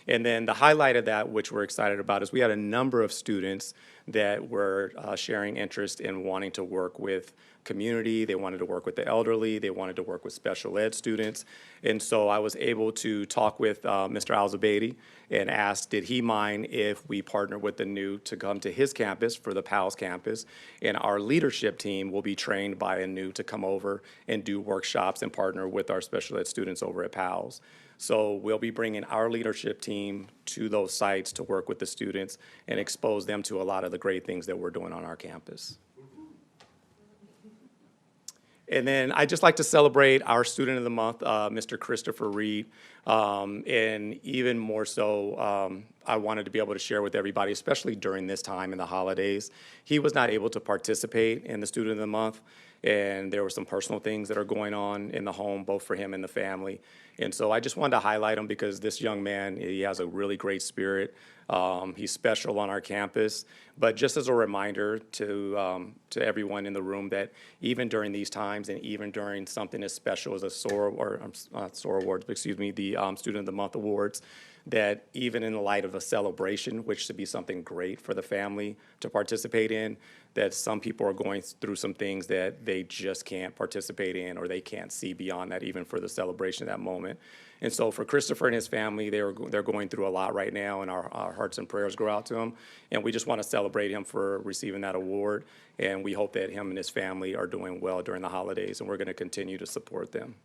And then the highlight of that, which we're excited about, is we had a number of students that were sharing interest in wanting to work with community. They wanted to work with the elderly. They wanted to work with special ed students. And so I was able to talk with Mr. Al-Zubaydi and asked, did he mind if we partner with the new to come to his campus for the PALS campus? And our leadership team will be trained by a new to come over and do workshops and partner with our special ed students over at PALS. So we'll be bringing our leadership team to those sites to work with the students and expose them to a lot of the great things that we're doing on our campus. And then I'd just like to celebrate our Student of the Month, Mr. Christopher Reed. And even more so, I wanted to be able to share with everybody, especially during this time in the holidays. He was not able to participate in the Student of the Month, and there were some personal things that are going on in the home, both for him and the family. And so I just wanted to highlight him because this young man, he has a really great spirit. He's special on our campus. But just as a reminder to everyone in the room that even during these times and even during something as special as a SOAR, or not SOAR Awards, but excuse me, the Student of the Month Awards, that even in the light of a celebration, which should be something great for the family to participate in, that some people are going through some things that they just can't participate in, or they can't see beyond that, even for the celebration of that moment. And so for Christopher and his family, they're going through a lot right now, and our hearts and prayers go out to him. And we just want to celebrate him for receiving that award. And we hope that him and his family are doing well during the holidays, and we're going to continue to support them.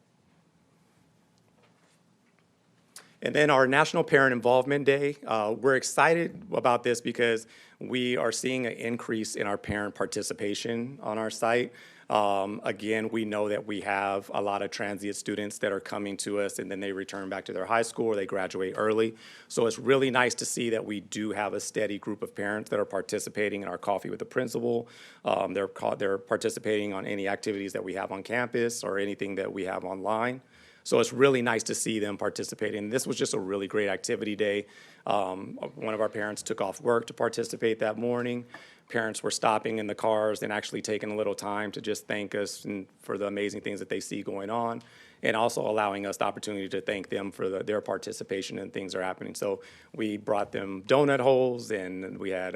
And then our National Parent Involvement Day, we're excited about this because we are seeing an increase in our parent participation on our site. Again, we know that we have a lot of transient students that are coming to us and then they return back to their high school or they graduate early. So it's really nice to see that we do have a steady group of parents that are participating in our Coffee with the Principal. They're participating on any activities that we have on campus or anything that we have online. So it's really nice to see them participating. This was just a really great activity day. One of our parents took off work to participate that morning. Parents were stopping in the cars and actually taking a little time to just thank us and for the amazing things that they see going on, and also allowing us the opportunity to thank them for their participation and things that are happening. So we brought them donut holes, and we had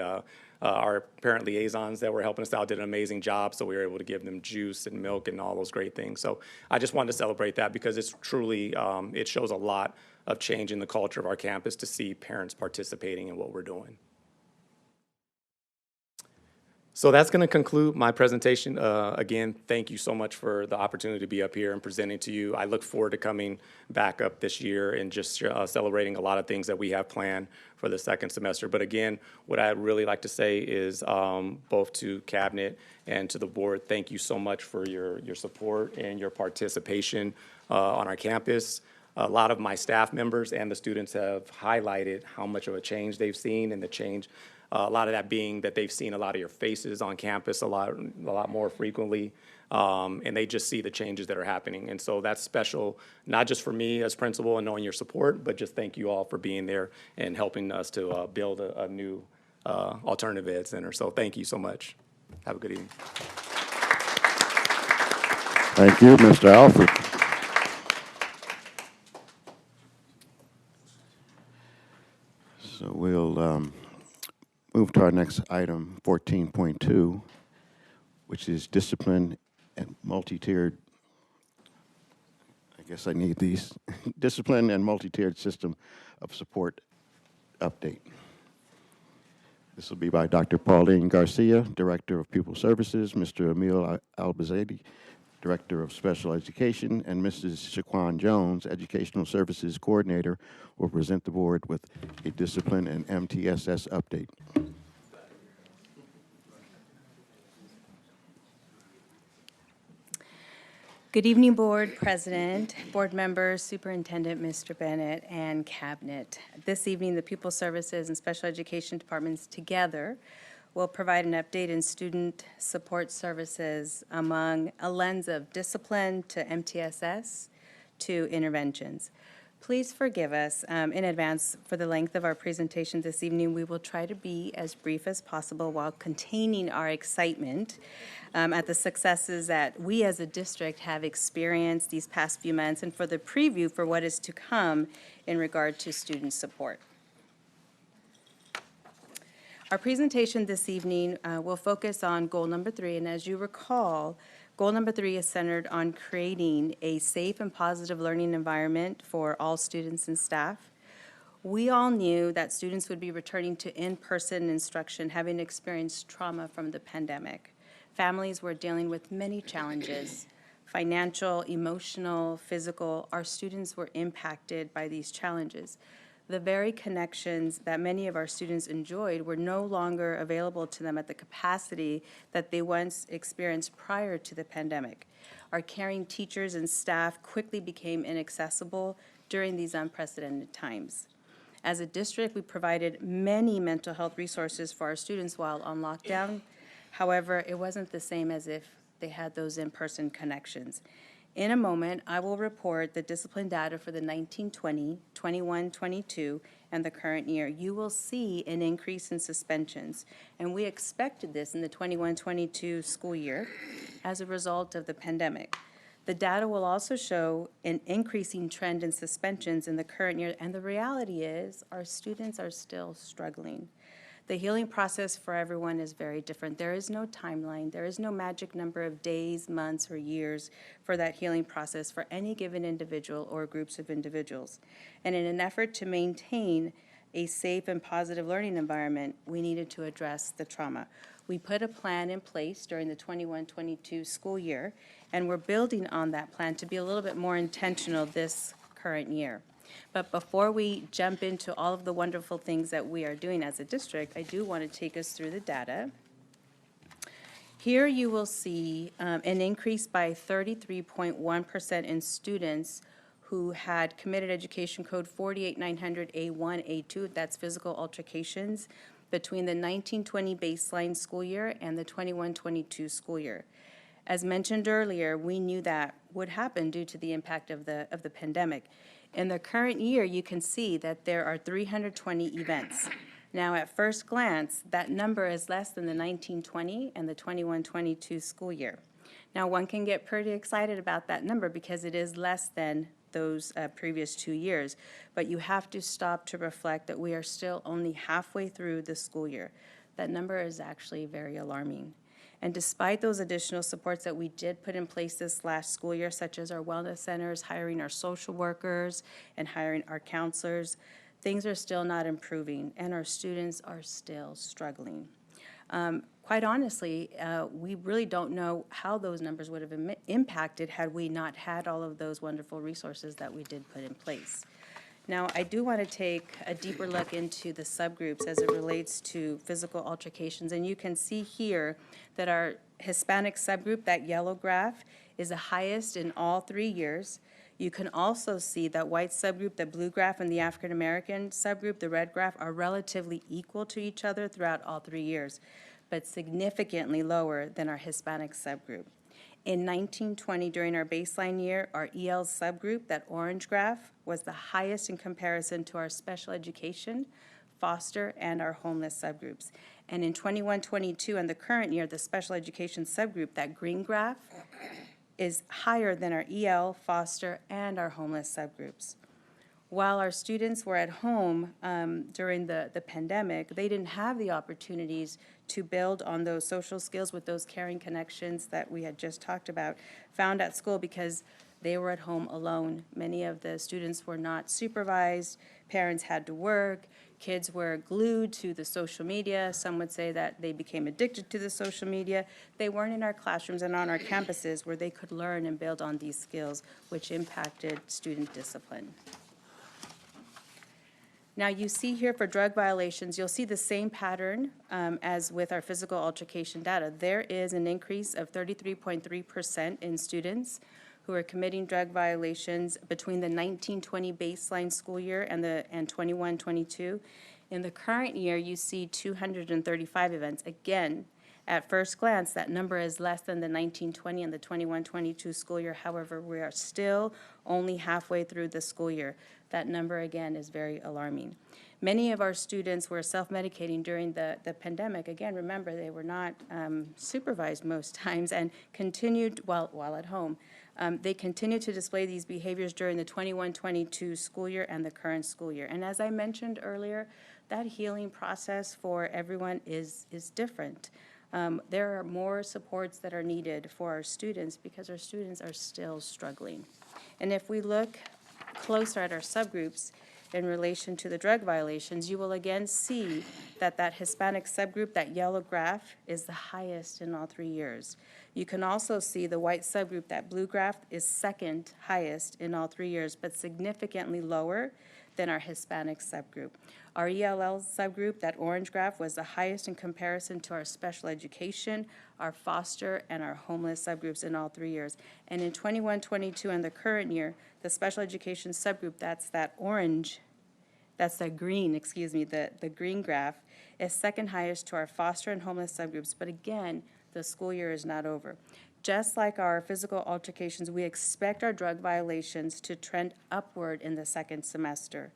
our parent liaisons that were helping us out did an amazing job, so we were able to give them juice and milk and all those great things. So I just wanted to celebrate that because it's truly, it shows a lot of change in the culture of our campus to see parents participating in what we're doing. So that's going to conclude my presentation. Again, thank you so much for the opportunity to be up here and presenting to you. I look forward to coming back up this year and just celebrating a lot of things that we have planned for the second semester. But again, what I'd really like to say is both to Cabinet and to the board, thank you so much for your support and your participation on our campus. A lot of my staff members and the students have highlighted how much of a change they've seen, and the change, a lot of that being that they've seen a lot of your faces on campus a lot more frequently, and they just see the changes that are happening. And so that's special, not just for me as principal and knowing your support, but just thank you all for being there and helping us to build a new alternative ed center. So thank you so much. Have a good evening. Thank you, Mr. Alfred. So we'll move to our next item, 14.2, which is discipline and multi-tiered, I guess I need these, discipline and multi-tiered system of support update. This will be by Dr. Pauline Garcia, Director of Pupil Services, Mr. Emil Albazadi, Director of Special Education, and Mrs. Shaquan Jones, Educational Services Coordinator, will present the board with a discipline and MTSS update. Good evening, Board President, Board members, Superintendent Mr. Bennett, and Cabinet. This evening, the Pupil Services and Special Education Departments together will provide an update in student support services among a lens of discipline to MTSS to interventions. Please forgive us in advance for the length of our presentation this evening. We will try to be as brief as possible while containing our excitement at the successes that we as a district have experienced these past few months and for the preview for what is to come in regard to student support. Our presentation this evening will focus on goal number 3, and as you recall, goal number 3 is centered on creating a safe and positive learning environment for all students and staff. We all knew that students would be returning to in-person instruction, having experienced trauma from the pandemic. Families were dealing with many challenges, financial, emotional, physical. Our students were impacted by these challenges. The very connections that many of our students enjoyed were no longer available to them at the capacity that they once experienced prior to the pandemic. Our caring teachers and staff quickly became inaccessible during these unprecedented times. As a district, we provided many mental health resources for our students while on lockdown. However, it wasn't the same as if they had those in-person connections. In a moment, I will report the discipline data for the 19-20, 21-22, and the current year. You will see an increase in suspensions, and we expected this in the 21-22 school year as a result of the pandemic. The data will also show an increasing trend in suspensions in the current year, and the reality is our students are still struggling. The healing process for everyone is very different. There is no timeline. There is no magic number of days, months, or years for that healing process for any given individual or groups of individuals. And in an effort to maintain a safe and positive learning environment, we needed to address the trauma. We put a plan in place during the 21-22 school year, and we're building on that plan to be a little bit more intentional this current year. But before we jump into all of the wonderful things that we are doing as a district, I do want to take us through the data. Here you will see an increase by 33.1% in students who had committed education code 48900A1, A2, that's physical altercations, between the 1920 baseline school year and the 21-22 school year. As mentioned earlier, we knew that would happen due to the impact of the pandemic. In the current year, you can see that there are 320 events. Now, at first glance, that number is less than the 1920 and the 21-22 school year. Now, one can get pretty excited about that number because it is less than those previous 2 years, but you have to stop to reflect that we are still only halfway through the school year. That number is actually very alarming. And despite those additional supports that we did put in place this last school year, such as our wellness centers, hiring our social workers, and hiring our counselors, things are still not improving, and our students are still struggling. Quite honestly, we really don't know how those numbers would have impacted had we not had all of those wonderful resources that we did put in place. Now, I do want to take a deeper look into the subgroups as it relates to physical altercations, and you can see here that our Hispanic subgroup, that yellow graph, is the highest in all 3 years. You can also see that white subgroup, the blue graph, and the African American subgroup, the red graph, are relatively equal to each other throughout all 3 years, but significantly lower than our Hispanic subgroup. In 1920, during our baseline year, our EL subgroup, that orange graph, was the highest in comparison to our special education, foster, and our homeless subgroups. And in 21-22 and the current year, the special education subgroup, that green graph, is higher than our EL, foster, and our homeless subgroups. While our students were at home during the pandemic, they didn't have the opportunities to build on those social skills with those caring connections that we had just talked about, found at school because they were at home alone. Many of the students were not supervised, parents had to work, kids were glued to the social media. Some would say that they became addicted to the social media. They weren't in our classrooms and on our campuses where they could learn and build on these skills, which impacted student discipline. Now, you see here for drug violations, you'll see the same pattern as with our physical altercation data. There is an increase of 33.3% in students who are committing drug violations between the 1920 baseline school year and 21-22. In the current year, you see 235 events. Again, at first glance, that number is less than the 1920 and the 21-22 school year. However, we are still only halfway through the school year. That number, again, is very alarming. Many of our students were self-medicating during the pandemic. Again, remember, they were not supervised most times and continued while at home. They continued to display these behaviors during the 21-22 school year and the current school year. And as I mentioned earlier, that healing process for everyone is different. There are more supports that are needed for our students because our students are still struggling. And if we look closer at our subgroups in relation to the drug violations, you will again see that that Hispanic subgroup, that yellow graph, is the highest in all 3 years. You can also see the white subgroup, that blue graph, is second highest in all 3 years, but significantly lower than our Hispanic subgroup. Our ELL subgroup, that orange graph, was the highest in comparison to our special education, our foster, and our homeless subgroups in all 3 years. And in 21-22 and the current year, the special education subgroup, that's that orange, that's the green, excuse me, the green graph, is second highest to our foster and homeless subgroups. But again, the school year is not over. Just like our physical altercations, we expect our drug violations to trend upward in the second semester.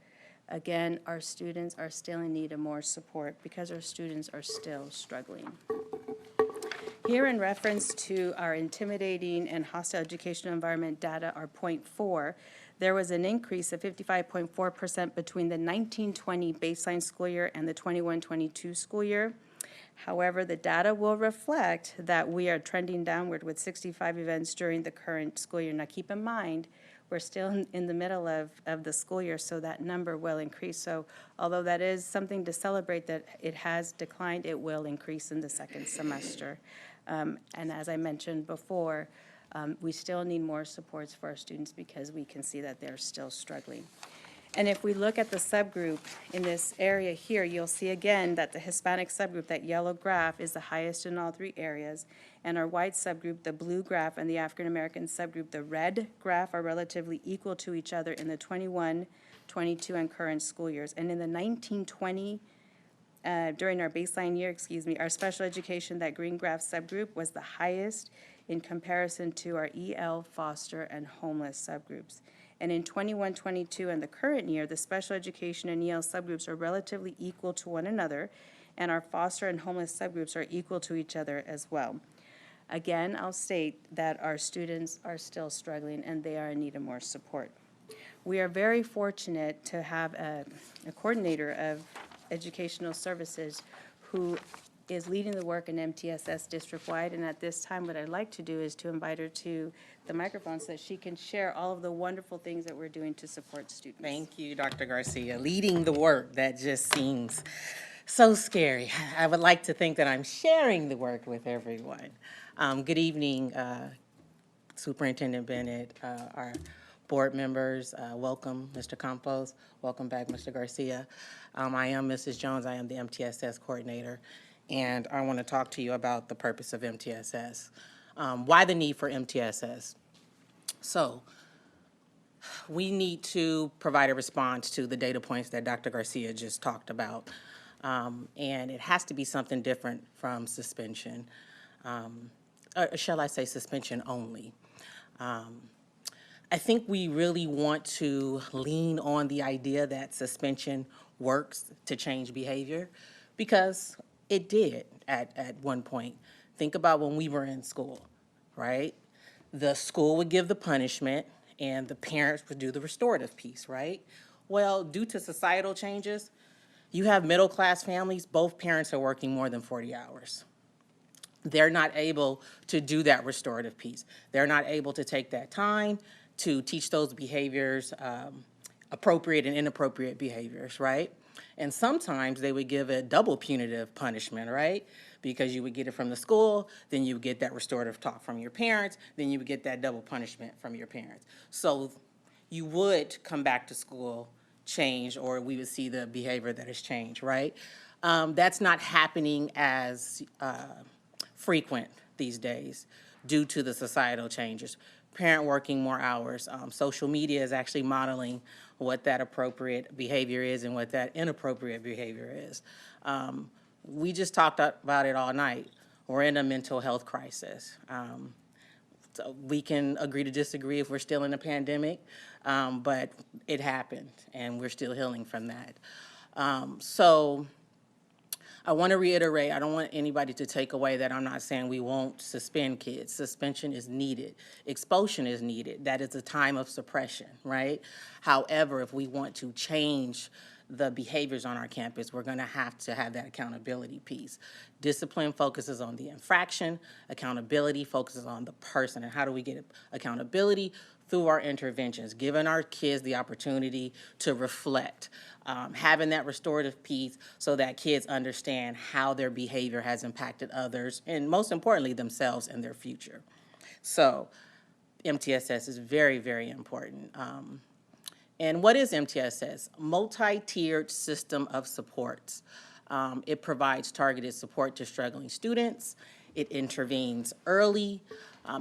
Again, our students are still in need of more support because our students are still struggling. Here in reference to our intimidating and hostile educational environment data, our point 4, there was an increase of 55.4% between the 1920 baseline school year and the 21-22 school year. However, the data will reflect that we are trending downward with 65 events during the current school year. Now, keep in mind, we're still in the middle of the school year, so that number will increase. So although that is something to celebrate that it has declined, it will increase in the second semester. And as I mentioned before, we still need more supports for our students because we can see that they're still struggling. And if we look at the subgroup in this area here, you'll see again that the Hispanic subgroup, that yellow graph, is the highest in all 3 areas. And our white subgroup, the blue graph, and the African American subgroup, the red graph, are relatively equal to each other in the 21, 22, and current school years. And in the 1920, during our baseline year, our special education, that green graph subgroup, was the highest in comparison to our EL, foster, and homeless subgroups. And in 21, 22, and the current year, the special education and EL subgroups are relatively equal to one another, and our foster and homeless subgroups are equal to each other as well. Again, I'll state that our students are still struggling and they are in need of more support. We are very fortunate to have a coordinator of educational services who is leading the work in MTSS district-wide, and at this time what I'd like to do is to invite her to the microphone so that she can share all of the wonderful things that we're doing to support students. Thank you, Dr. Garcia. Leading the work, that just seems so scary. I would like to think that I'm sharing the work with everyone. Good evening, Superintendent Bennett, our board members. Welcome, Mr. Campos. Welcome back, Mr. Garcia. I am Mrs. Jones. I am the MTSS coordinator, and I want to talk to you about the purpose of MTSS. Why the need for MTSS? So, we need to provide a response to the data points that Dr. Garcia just talked about. And it has to be something different from suspension. Or shall I say suspension only? I think we really want to lean on the idea that suspension works to change behavior, because it did at one point. Think about when we were in school, right? The school would give the punishment and the parents would do the restorative piece, right? Well, due to societal changes, you have middle-class families, both parents are working more than 40 hours. They're not able to do that restorative piece. They're not able to take that time to teach those behaviors, appropriate and inappropriate behaviors, right? And sometimes they would give a double punitive punishment, right? Because you would get it from the school, then you would get that restorative talk from your parents, then you would get that double punishment from your parents. So you would come back to school change, or we would see the behavior that has changed, right? That's not happening as frequent these days due to the societal changes. Parent working more hours. Social media is actually modeling what that appropriate behavior is and what that inappropriate behavior is. We just talked about it all night. We're in a mental health crisis. So we can agree to disagree if we're still in a pandemic, but it happened and we're still healing from that. So I want to reiterate, I don't want anybody to take away that I'm not saying we won't suspend kids. Suspension is needed. Expulsion is needed. That is a time of suppression, right? However, if we want to change the behaviors on our campus, we're going to have that accountability piece. Discipline focuses on the infraction. Accountability focuses on the person. And how do we get accountability? Through our interventions, giving our kids the opportunity to reflect, having that restorative piece so that kids understand how their behavior has impacted others, and most importantly, themselves and their future. So MTSS is very, very important. And what is MTSS? Multi-tiered system of supports. It provides targeted support to struggling students. It intervenes early.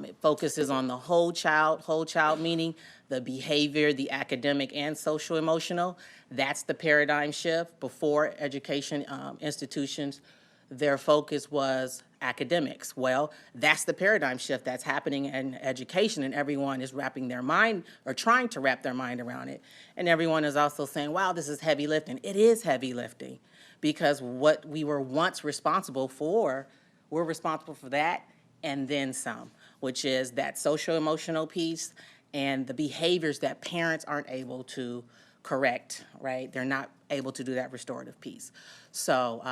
It focuses on the whole child meaning the behavior, the academic and social emotional. That's the paradigm shift. Before education institutions, their focus was academics. Well, that's the paradigm shift that's happening in education, and everyone is wrapping their mind or trying to wrap their mind around it. And everyone is also saying, wow, this is heavy lifting. It is heavy lifting, because what we were once responsible for, we're responsible for that and then some, which is that social emotional piece and the behaviors that parents aren't able to correct, right? They're not able to do that restorative piece. So,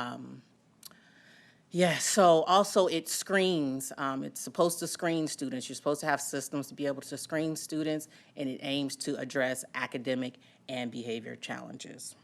yeah, so also it screens, it's supposed to screen students. You're supposed to have systems to be able to screen students, and it aims to address academic and behavior challenges.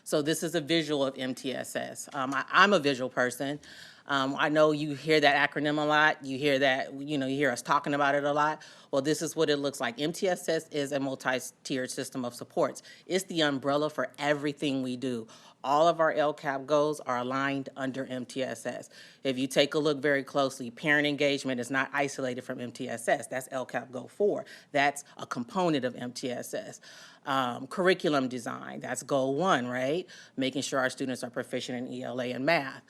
So this is a visual of MTSS. I'm a visual person. I know you hear that acronym a lot. You hear that, you hear us talking about it a lot. Well, this is what it looks like. MTSS is a multi-tiered system of supports. It's the umbrella for everything we do. All of our LCAP goals are aligned under MTSS. If you take a look very closely, parent engagement is not isolated from MTSS. That's LCAP Goal 4. That's a component of MTSS. Curriculum design, that's Goal 1, right? Making sure our students are proficient in ELA and math.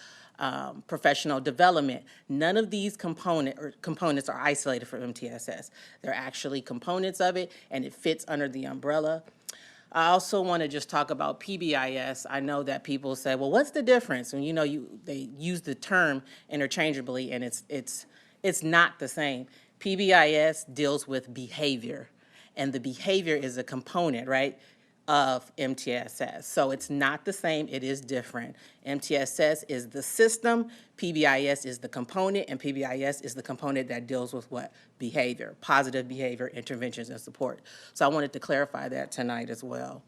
Professional development, none of these components are isolated from MTSS. They're actually components of it, and it fits under the umbrella. I also want to just talk about PBIS. I know that people say, well, what's the difference? And they use the term interchangeably, and it's not the same. PBIS deals with behavior, and the behavior is a component, right, of MTSS. So it's not the same, it is different. MTSS is the system, PBIS is the component, and PBIS is the component that deals with what? Behavior, positive behavior, interventions, and support. So I wanted to clarify that tonight as well.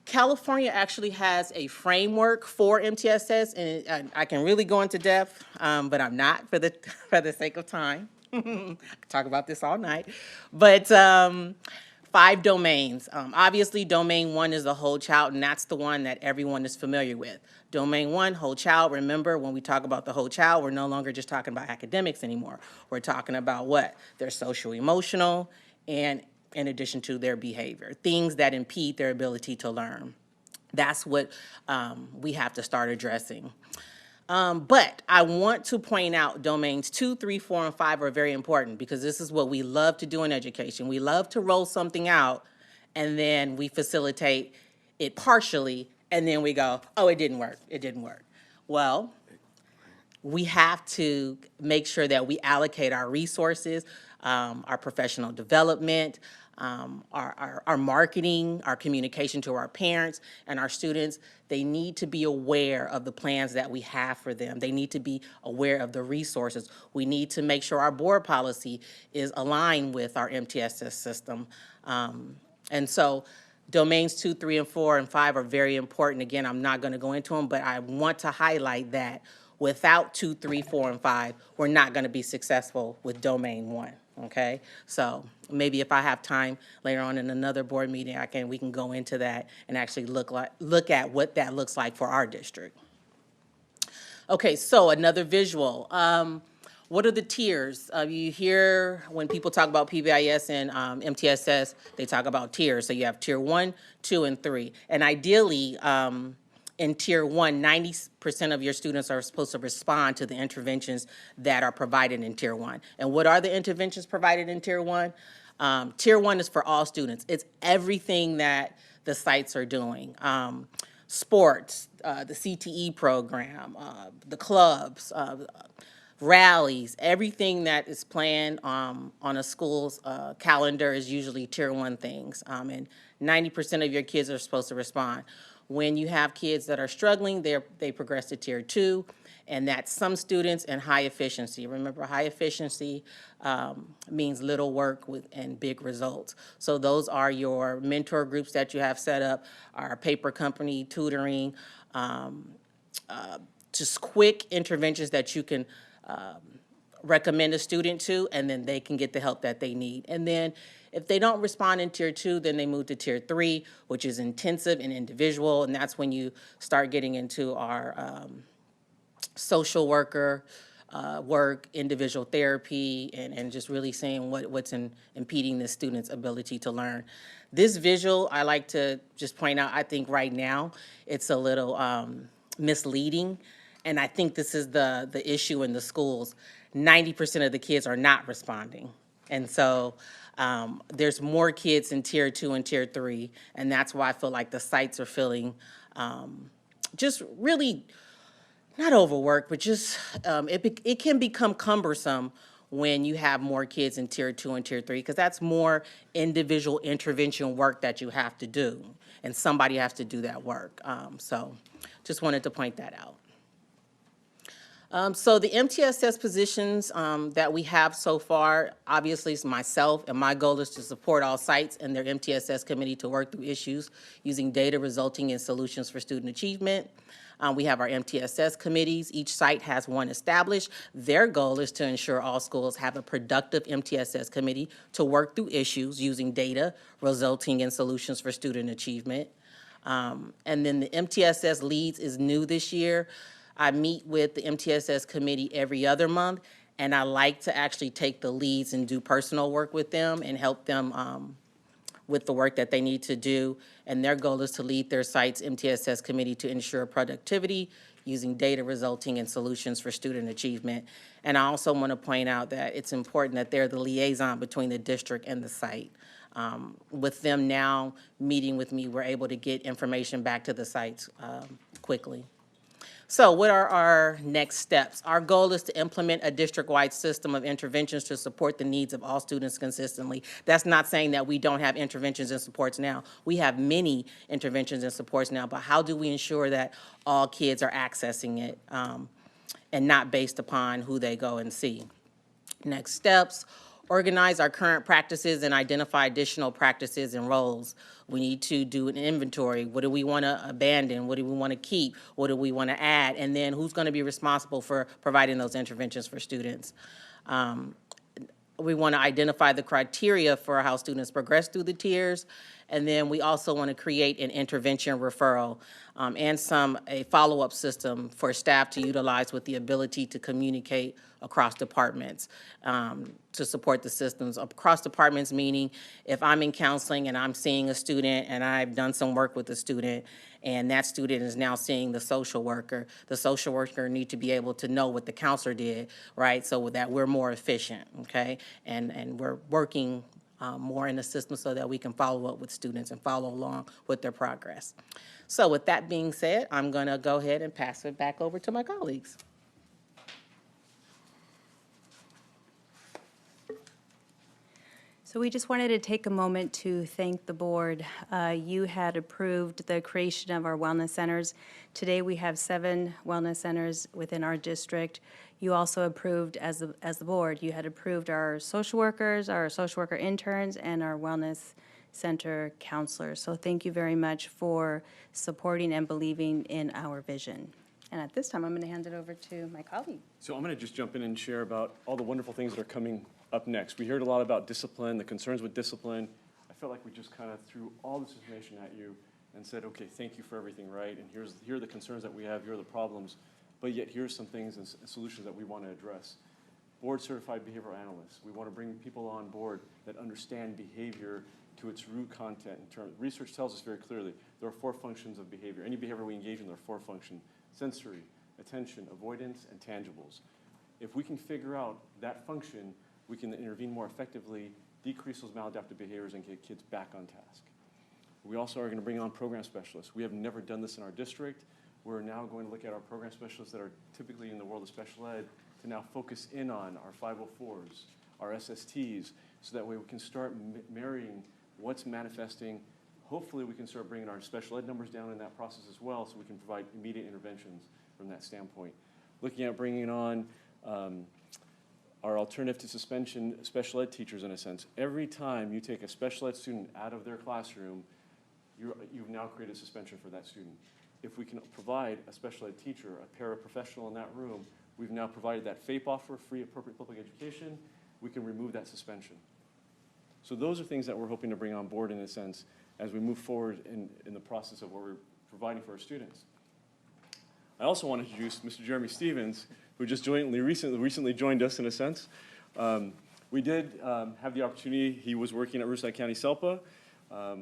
California actually has a framework for MTSS, and I can really go into depth, but I'm not for the sake of time. I could talk about this all night. But 5 domains. Obviously, domain 1 is the whole child, and that's the one that everyone is familiar with. Domain 1, whole child. Remember, when we talk about the whole child, we're no longer just talking about academics anymore. We're talking about what? Their social, emotional, and in addition to their behavior, things that impede their ability to learn. That's what we have to start addressing. But I want to point out domains 2, 3, 4, and 5 are very important because this is what we love to do in education. We love to roll something out and then we facilitate it partially and then we go, oh, it didn't work, it didn't work. Well, we have to make sure that we allocate our resources, our professional development, our marketing, our communication to our parents and our students. They need to be aware of the plans that we have for them. They need to be aware of the resources. We need to make sure our board policy is aligned with our MTSS system. And so domains 2, 3, and 4, and 5 are very important. Again, I'm not going to go into them, but I want to highlight that without 2, 3, 4, and 5, we're not going to be successful with domain 1. Okay, so maybe if I have time later on in another board meeting, we can go into that and actually look at what that looks like for our district. Okay, so another visual. What are the tiers? You hear when people talk about PBIS and MTSS, they talk about tiers. So you have tier 1, 2, and 3, and ideally. In tier 1, 90% of your students are supposed to respond to the interventions that are provided in tier 1. And what are the interventions provided in tier 1? Tier 1 is for all students. It's everything that the sites are doing. Sports, the CTE program, the clubs, rallies, everything that is planned on a school's calendar is usually tier 1 things. And 90% of your kids are supposed to respond. When you have kids that are struggling, they progress to tier 2, and that's some students and high efficiency. Remember, high efficiency means little work and big results. So those are your mentor groups that you have set up, our paper company tutoring, just quick interventions that you can recommend a student to, and then they can get the help that they need. And then if they don't respond in tier 2, then they move to tier 3, which is intensive and individual, and that's when you start getting into our social worker work, individual therapy, and just really seeing what's impeding the student's ability to learn. This visual, I like to just point out, I think right now it's a little misleading, and I think this is the issue in the schools. 90% of the kids are not responding, and so there's more kids in tier 2 and tier 3, and that's why I feel like the sites are feeling just really not overworked, but just it can become cumbersome when you have more kids in tier 2 and tier 3, because that's more individual intervention work that you have to do, and somebody has to do that work. So just wanted to point that out. So the MTSS positions that we have so far, obviously it's myself, and my goal is to support all sites and their MTSS committee to work through issues using data resulting in solutions for student achievement. We have our MTSS committees. Each site has one established. Their goal is to ensure all schools have a productive MTSS committee to work through issues using data resulting in solutions for student achievement. And then the MTSS leads is new this year. I meet with the MTSS committee every other month, and I like to actually take the leads and do personal work with them and help them with the work that they need to do. And their goal is to lead their site's MTSS committee to ensure productivity using data resulting in solutions for student achievement. And I also want to point out that it's important that they're the liaison between the district and the site. With them now meeting with me, we're able to get information back to the sites quickly. So what are our next steps? Our goal is to implement a district-wide system of interventions to support the needs of all students consistently. That's not saying that we don't have interventions and supports now. We have many interventions and supports now, but how do we ensure that all kids are accessing it and not based upon who they go and see? Next steps, organize our current practices and identify additional practices and roles. We need to do an inventory. What do we want to abandon? What do we want to keep? What do we want to add? And then who's going to be responsible for providing those interventions for students? We want to identify the criteria for how students progress through the tiers. And then we also want to create an intervention referral and a follow-up system for staff to utilize with the ability to communicate across departments to support the systems. Across departments meaning if I'm in counseling and I'm seeing a student and I've done some work with the student and that student is now seeing the social worker need to be able to know what the counselor did, right? So that we're more efficient, okay? And we're working more in the system so that we can follow up with students and follow along with their progress. So with that being said, I'm going to go ahead and pass it back over to my colleagues. So we just wanted to take a moment to thank the board. You had approved the creation of our wellness centers. Today we have 7 wellness centers within our district. You also approved, as the board, you had approved our social workers, our social worker interns, and our wellness center counselors. So thank you very much for supporting and believing in our vision. And at this time, I'm going to hand it over to my colleague. So I'm going to just jump in and share about all the wonderful things that are coming up next. We heard a lot about discipline, the concerns with discipline. I felt like we just kind of threw all this information at you and said, okay, thank you for everything, right? And here are the concerns that we have, here are the problems, but yet here's some things and solutions that we want to address. Board certified behavioral analysts. We want to bring people on board that understand behavior to its root content. Research tells us very clearly there are 4 functions of behavior. Any behavior we engage in, there are 4 functions: sensory, attention, avoidance, and tangibles. If we can figure out that function, we can intervene more effectively, decrease those maladaptive behaviors, and get kids back on task. We also are going to bring on program specialists. We have never done this in our district. We're now going to look at our program specialists that are typically in the world of special ed to now focus in on our 504s, our SSTs, so that way we can start marrying what's manifesting. Hopefully we can start bringing our special ed numbers down in that process as well, so we can provide immediate interventions from that standpoint. Looking at bringing on our alternative to suspension special ed teachers, in a sense. Every time you take a special ed student out of their classroom, you've now created suspension for that student. If we can provide a special ed teacher, a paraprofessional in that room, we've now provided that FAPE offer, free appropriate public education, we can remove that suspension. So those are things that we're hoping to bring on board, in a sense, as we move forward in the process of what we're providing for our students. I also want to introduce Mr. Jeremy Stevens, who just recently joined us, in a sense. We did have the opportunity. He was working at Riverside County SELPA,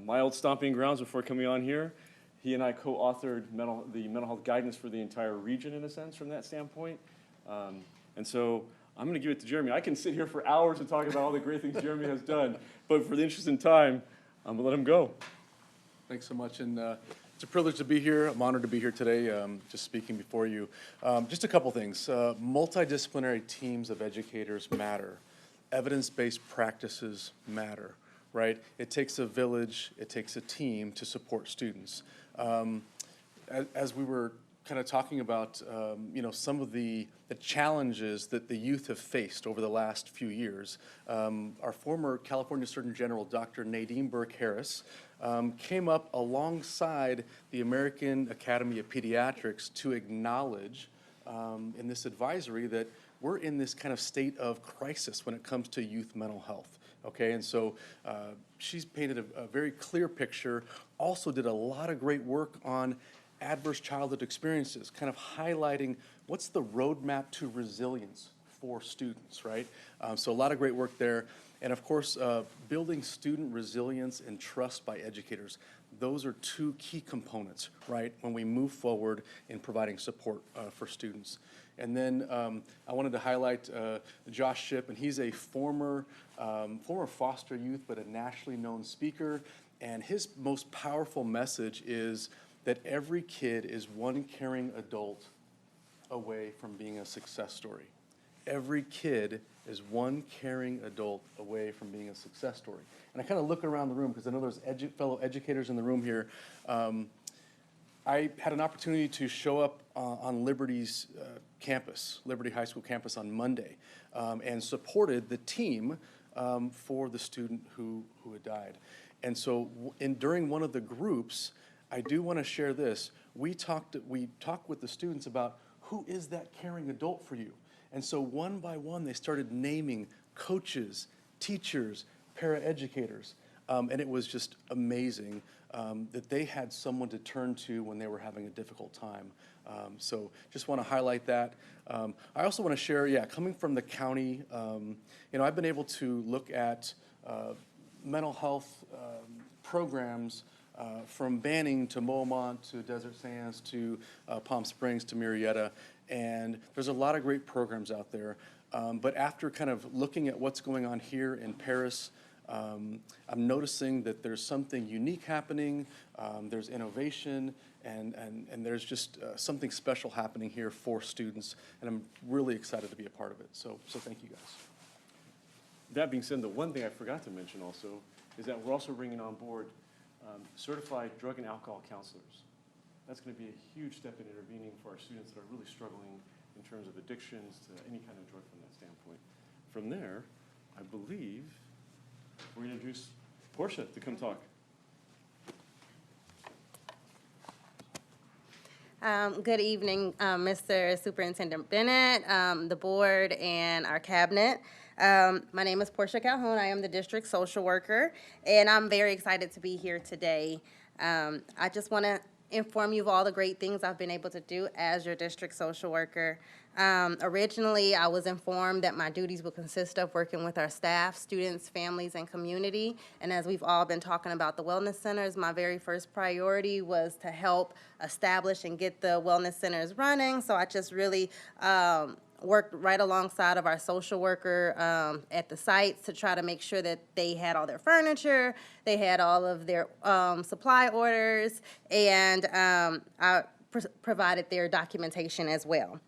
my old stomping grounds before coming on here. He and I co-authored the mental health guidance for the entire region, in a sense, from that standpoint. And so I'm going to give it to Jeremy. I can sit here for hours and talk about all the great things Jeremy has done, but for the interest in time, I'm going to let him go. Thanks so much. And it's It's a privilege to be here. I'm honored to be here today, just speaking before you. Just a couple things. Multidisciplinary teams of educators matter. Evidence-based practices matter, right? It takes a village, it takes a team to support students. As we were kind of talking about, some of the challenges that the youth have faced over the last few years, our former California Surgeon General, Dr. Nadine Burke-Harris, came up alongside the American Academy of Pediatrics to acknowledge in this advisory that we're in this kind of state of crisis when it comes to youth mental health. Okay, and so she's painted a very clear picture, also did a lot of great work on adverse childhood experiences, kind of highlighting what's the roadmap to resilience for students, right? So a lot of great work there. And of course, building student resilience and trust by educators. Those are two key components, right, when we move forward in providing support for students. And then I wanted to highlight Josh Shipp, and he's a former foster youth, but a nationally known speaker. And his most powerful message is that every kid is one caring adult away from being a success story. Every kid is one caring adult away from being a success story. And I kind of look around the room because I know there's fellow educators in the room here. I had an opportunity to show up on Liberty's campus, Liberty High School campus on Monday, and supported the team for the student who had died. And so during one of the groups, I do want to share this. We talked with the students about who is that caring adult for you. And so one by one, they started naming coaches, teachers, paraeducators. And it was just amazing that they had someone to turn to when they were having a difficult time. So just want to highlight that. I also want to share, coming from the county, I've been able to look at mental health programs from Banning to Beaumont to Desert Sands to Palm Springs to Murrieta. And there's a lot of great programs out there. But after kind of looking at what's going on here in Paris, I'm noticing that there's something unique happening, there's innovation, and there's just something special happening here for students, and I'm really excited to be a part of it. So thank you guys. That being said, the one thing I forgot to mention also is that we're also bringing on board certified drug and alcohol counselors. That's going to be a huge step in intervening for our students that are really struggling in terms of addictions to any kind of drug from that standpoint. From there, I believe we're going to introduce Portia to come talk. Good evening, Mr. Superintendent Bennett, the board, and our cabinet. My name is Portia Calhoun. I am the district social worker, and I'm very excited to be here today. I just want to inform you of all the great things I've been able to do as your district social worker. Originally, I was informed that my duties would consist of working with our staff, students, families, and community. And as we've all been talking about the wellness centers, my very first priority was to help establish and get the wellness centers running. So I just really worked right alongside of our social worker at the sites to try to make sure that they had all their furniture, they had all of their supply orders, and I provided their documentation as well.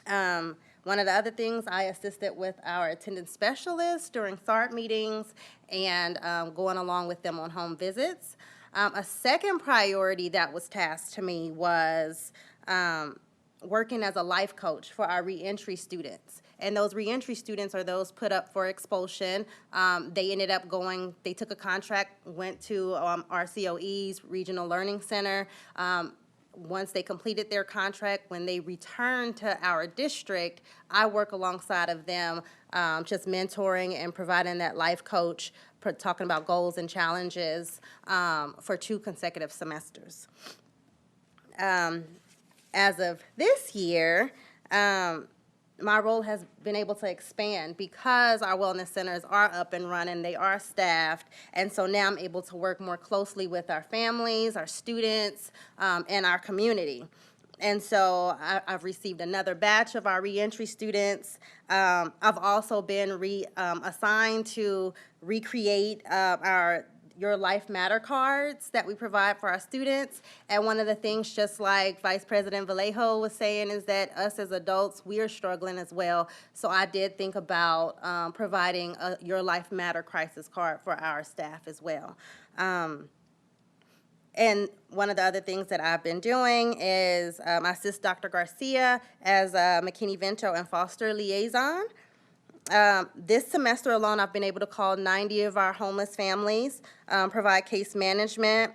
One of the other things, I assisted with our attendance specialists during SART meetings and going along with them on home visits. A second priority that was tasked to me was working as a life coach for our reentry students. And those reentry students are those put up for expulsion. They ended up they took a contract, went to RCOE's Regional Learning Center. Once they completed their contract, when they returned to our district, I work alongside of them, just mentoring and providing that life coach, talking about goals and challenges for 2 consecutive semesters. As of this year, my role has been able to expand because our wellness centers are up and running, they are staffed, and so now I'm able to work more closely with our families, our students, and our community. And so I've received another batch of our reentry students. I've also been assigned to recreate our Your Life Matter cards that we provide for our students. And one of the things, just like Vice President Vallejo was saying, is that us as adults, we are struggling as well. So I did think about providing a Your Life Matter crisis card for our staff as well. And one of the other things that I've been doing is I assist Dr. Garcia as a McKinney-Vento and Foster liaison. This semester alone, I've been able to call 90 of our homeless families, provide case management,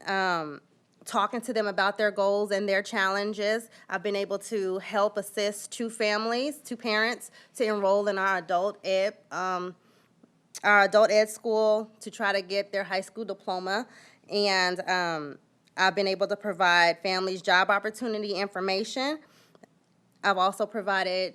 talking to them about their goals and their challenges. I've been able to help assist 2 parents to enroll in our adult ed school to try to get their high school diploma. And I've been able to provide families job opportunity information. I've also provided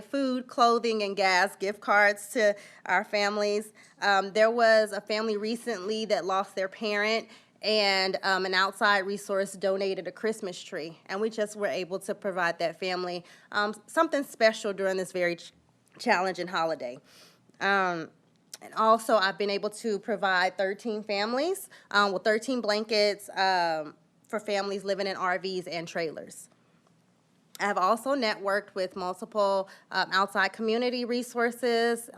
food, clothing, and gas gift cards to our families. There was a family recently that lost their parent, and an outside resource donated a Christmas tree. And we just were able to provide that family something special during this very challenging holiday. And also, I've been able to provide 13 families with 13 blankets for families living in RVs and trailers. I have also networked with multiple outside community resources,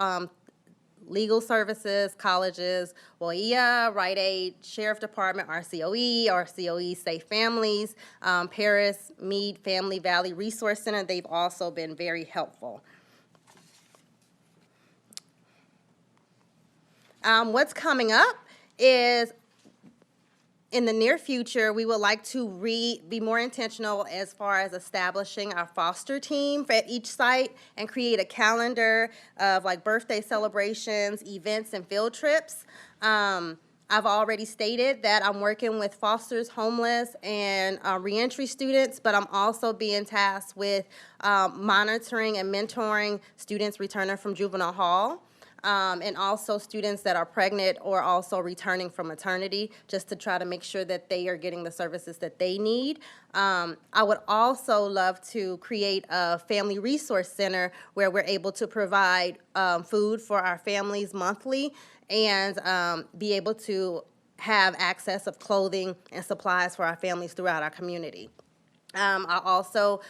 legal services, colleges, WIA, Rite Aid, Sheriff Department, RCOE, Safe Families, Paris, Meade Family Valley Resource Center. They've also been very helpful. What's coming up is, in the near future, we would like to be more intentional as far as establishing our foster team for each site and create a calendar of like birthday celebrations, events, and field trips. I've already stated that I'm working with fosters, homeless, and reentry students, but I'm also being tasked with monitoring and mentoring students returning from juvenile hall. And also students that are pregnant or also returning from maternity, just to try to make sure that they are getting the services that they need. I would also love to create a family resource center where we're able to provide food for our families monthly and be able to have access of clothing and supplies for our families throughout our community. I also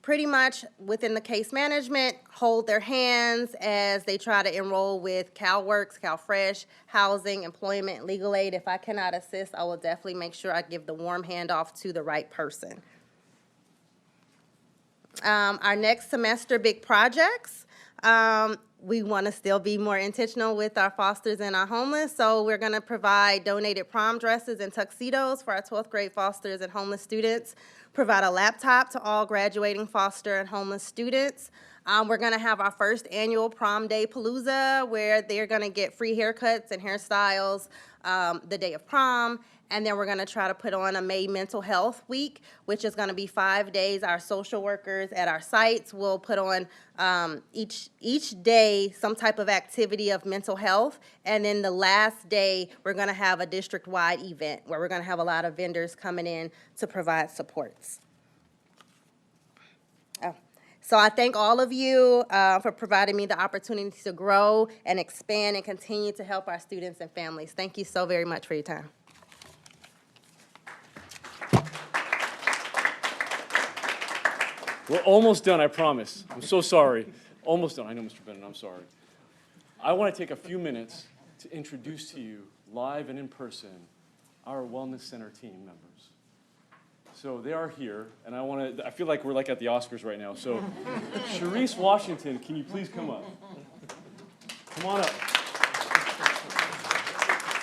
pretty much within the case management, hold their hands as they try to enroll with CalWorks, CalFresh, housing, employment, legal aid. If I cannot assist, I will definitely make sure I give the warm handoff to the right person. Our next semester big projects, we want to still be more intentional with our fosters and our homeless, so we're going to provide donated prom dresses and tuxedos for our 12th grade fosters and homeless students, provide a laptop to all graduating foster and homeless students. We're going to have our first annual Prom Day Palooza, where they're going to get free haircuts and hairstyles the day of prom. And then we're going to try to put on a May Mental Health Week, which is going to be 5 days. Our social workers at our sites will put on each day some type of activity of mental health. And then the last day, we're going to have a district-wide event where we're going to have a lot of vendors coming in to provide supports. So I thank all of you for providing me the opportunity to grow and expand and continue to help our students and families. Thank you so very much for your time. We're almost done, I promise. I'm so sorry. Almost done. I know, Mr. Bennett, I'm sorry. I want to take a few minutes to introduce to you, live and in person, our Wellness Center team members. So they are here, and I feel like we're like at the Oscars right now. So Sharice Washington, can you please come up? Come on up.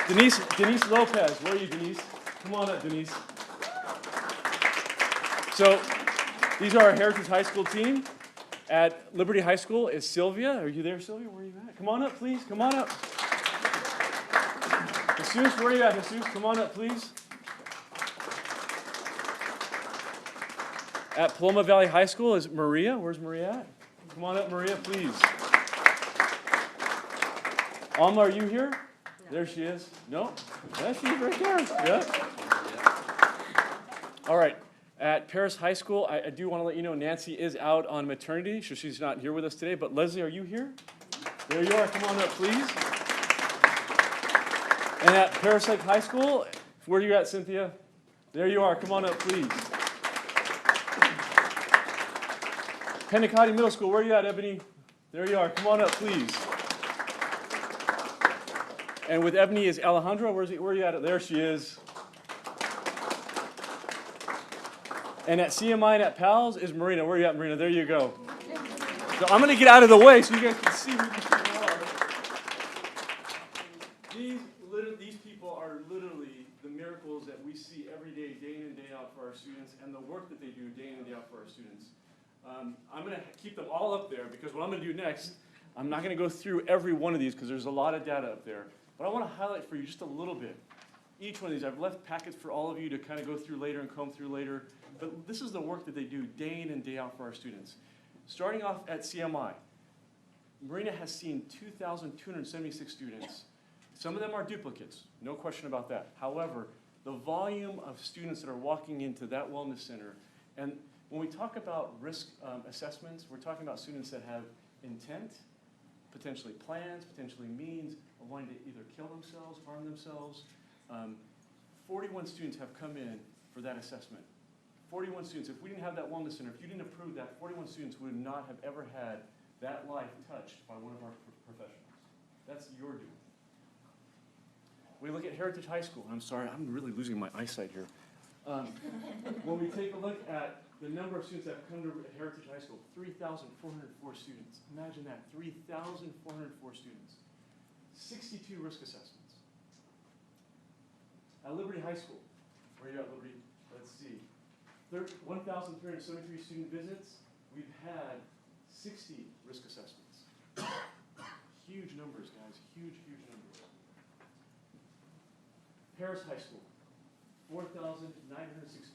Denise Lopez, where are you, Denise? Come on up, Denise. So these are our Heritage High School team. At Liberty High School is Sylvia. Are you there, Sylvia? Where are you at? Come on up, please. Come on up. Jesus, where are you at, Jesus? Come on up, please. At Paloma Valley High School is Maria. Where's Maria at? Come on up, Maria, please. Alma, are you here? No. There she is. No? Yeah, she's right there. Yeah. All right. At Paris High School, I do want to let you know Nancy is out on maternity, so she's not here with us today. But Leslie, are you here? There you are. Come on up, please. And at Parasite High School, where are you at, Cynthia? There you are. Come on up, please. Pendicati Middle School, where are you at, Ebony? There you are. Come on up, please. And with Ebony is Alejandra. Where are you at? There she is. And at CMI and at PALS is Marina. Where are you at, Marina? There you go. So I'm going to get out of the way so you guys can see who these people are. These people are literally the miracles that we see every day, day in and day out for our students, and the work that they do day in and day out for our students. I'm going to keep them all up there because what I'm going to do next, I'm not going to go through every one of these because there's a lot of data up there. But I want to highlight for you just a little bit. Each one of these, I've left packets for all of you to kind of go through later and comb through later. But this is the work that they do day in and day out for our students. Starting off at CMI, Marina has seen 2,276 students. Some of them are duplicates, no question about that. However, the volume of students that are walking into that wellness center, and when we talk about risk assessments, we're talking about students that have intent, potentially plans, potentially means of wanting to either kill themselves, harm themselves. 41 students have come in for that assessment. 41 students. If we didn't have that wellness center, if you didn't approve that, 41 students would not have ever had that life touched by one of our professionals. That's your doing. We look at Heritage High School. I'm sorry, I'm really losing my eyesight here. When we take a look at the number of students that have come to Heritage High School, 3,404 students. Imagine that, 3,404 students. 62 risk assessments. At Liberty High School, where are you at, Liberty? Let's see. 1,373 student visits. We've had 60 risk assessments. Huge numbers, guys, huge, huge numbers. Paris High School, 4,906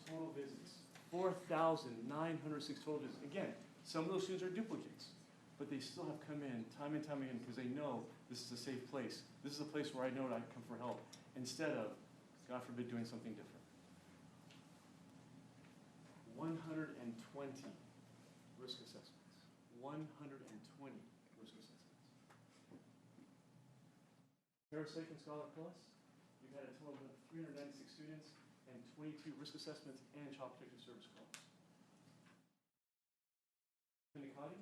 total visits. 4,906 total visits. Again, some of those students are duplicates, but they still have come in time and time again because they know this is a safe place. This is a place where I know that I can come for help instead of, God forbid, doing something different. 120 risk assessments. 120 risk assessments. Parasite and Scholar Plus, we've had a total of 396 students and 22 risk assessments and Child Protective Service calls. Pendicati?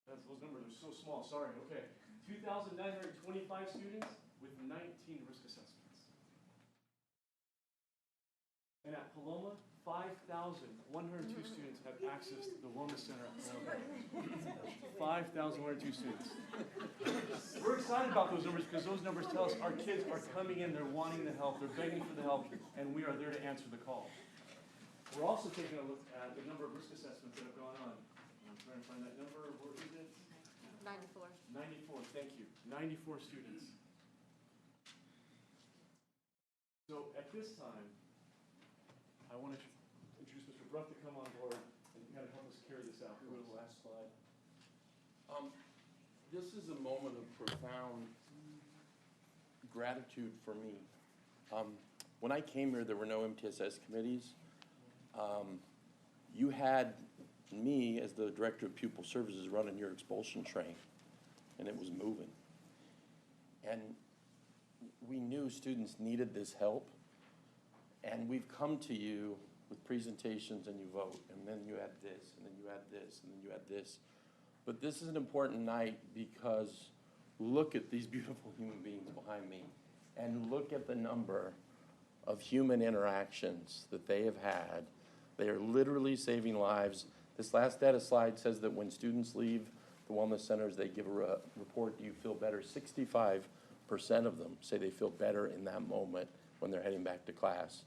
Those numbers are so small, sorry, okay. 2,925 students with 19 risk assessments. And at Paloma, 5,102 students have access to the Wellness Center at Paloma. 5,102 students. We're excited about those numbers because those numbers tell us our kids are coming in, they're wanting the help, they're begging for the help, and we are there to answer the call. We're also taking a look at the number of risk assessments that have gone on. I'm trying to find that number. Where is it? 94. 94, thank you. 94 students. So at this time, I want to introduce Mr. Bruff to come on board and kind of help us carry this out. Go to the last slide. This is a moment of profound gratitude for me. When I came here, there were no MTSS committees. You had me as the Director of Pupil Services running your expulsion train, and it was moving. And we knew students needed this help, and we've come to you with presentations and you vote, and then you add this, and then you add this, and then you add this. But this is an important night because look at these beautiful human beings behind me, and look at the number of human interactions that they have had. They are literally saving lives. This last data slide says that when students leave the wellness centers, they give a report, do you feel better? 65% of them say they feel better in that moment when they're heading back to class.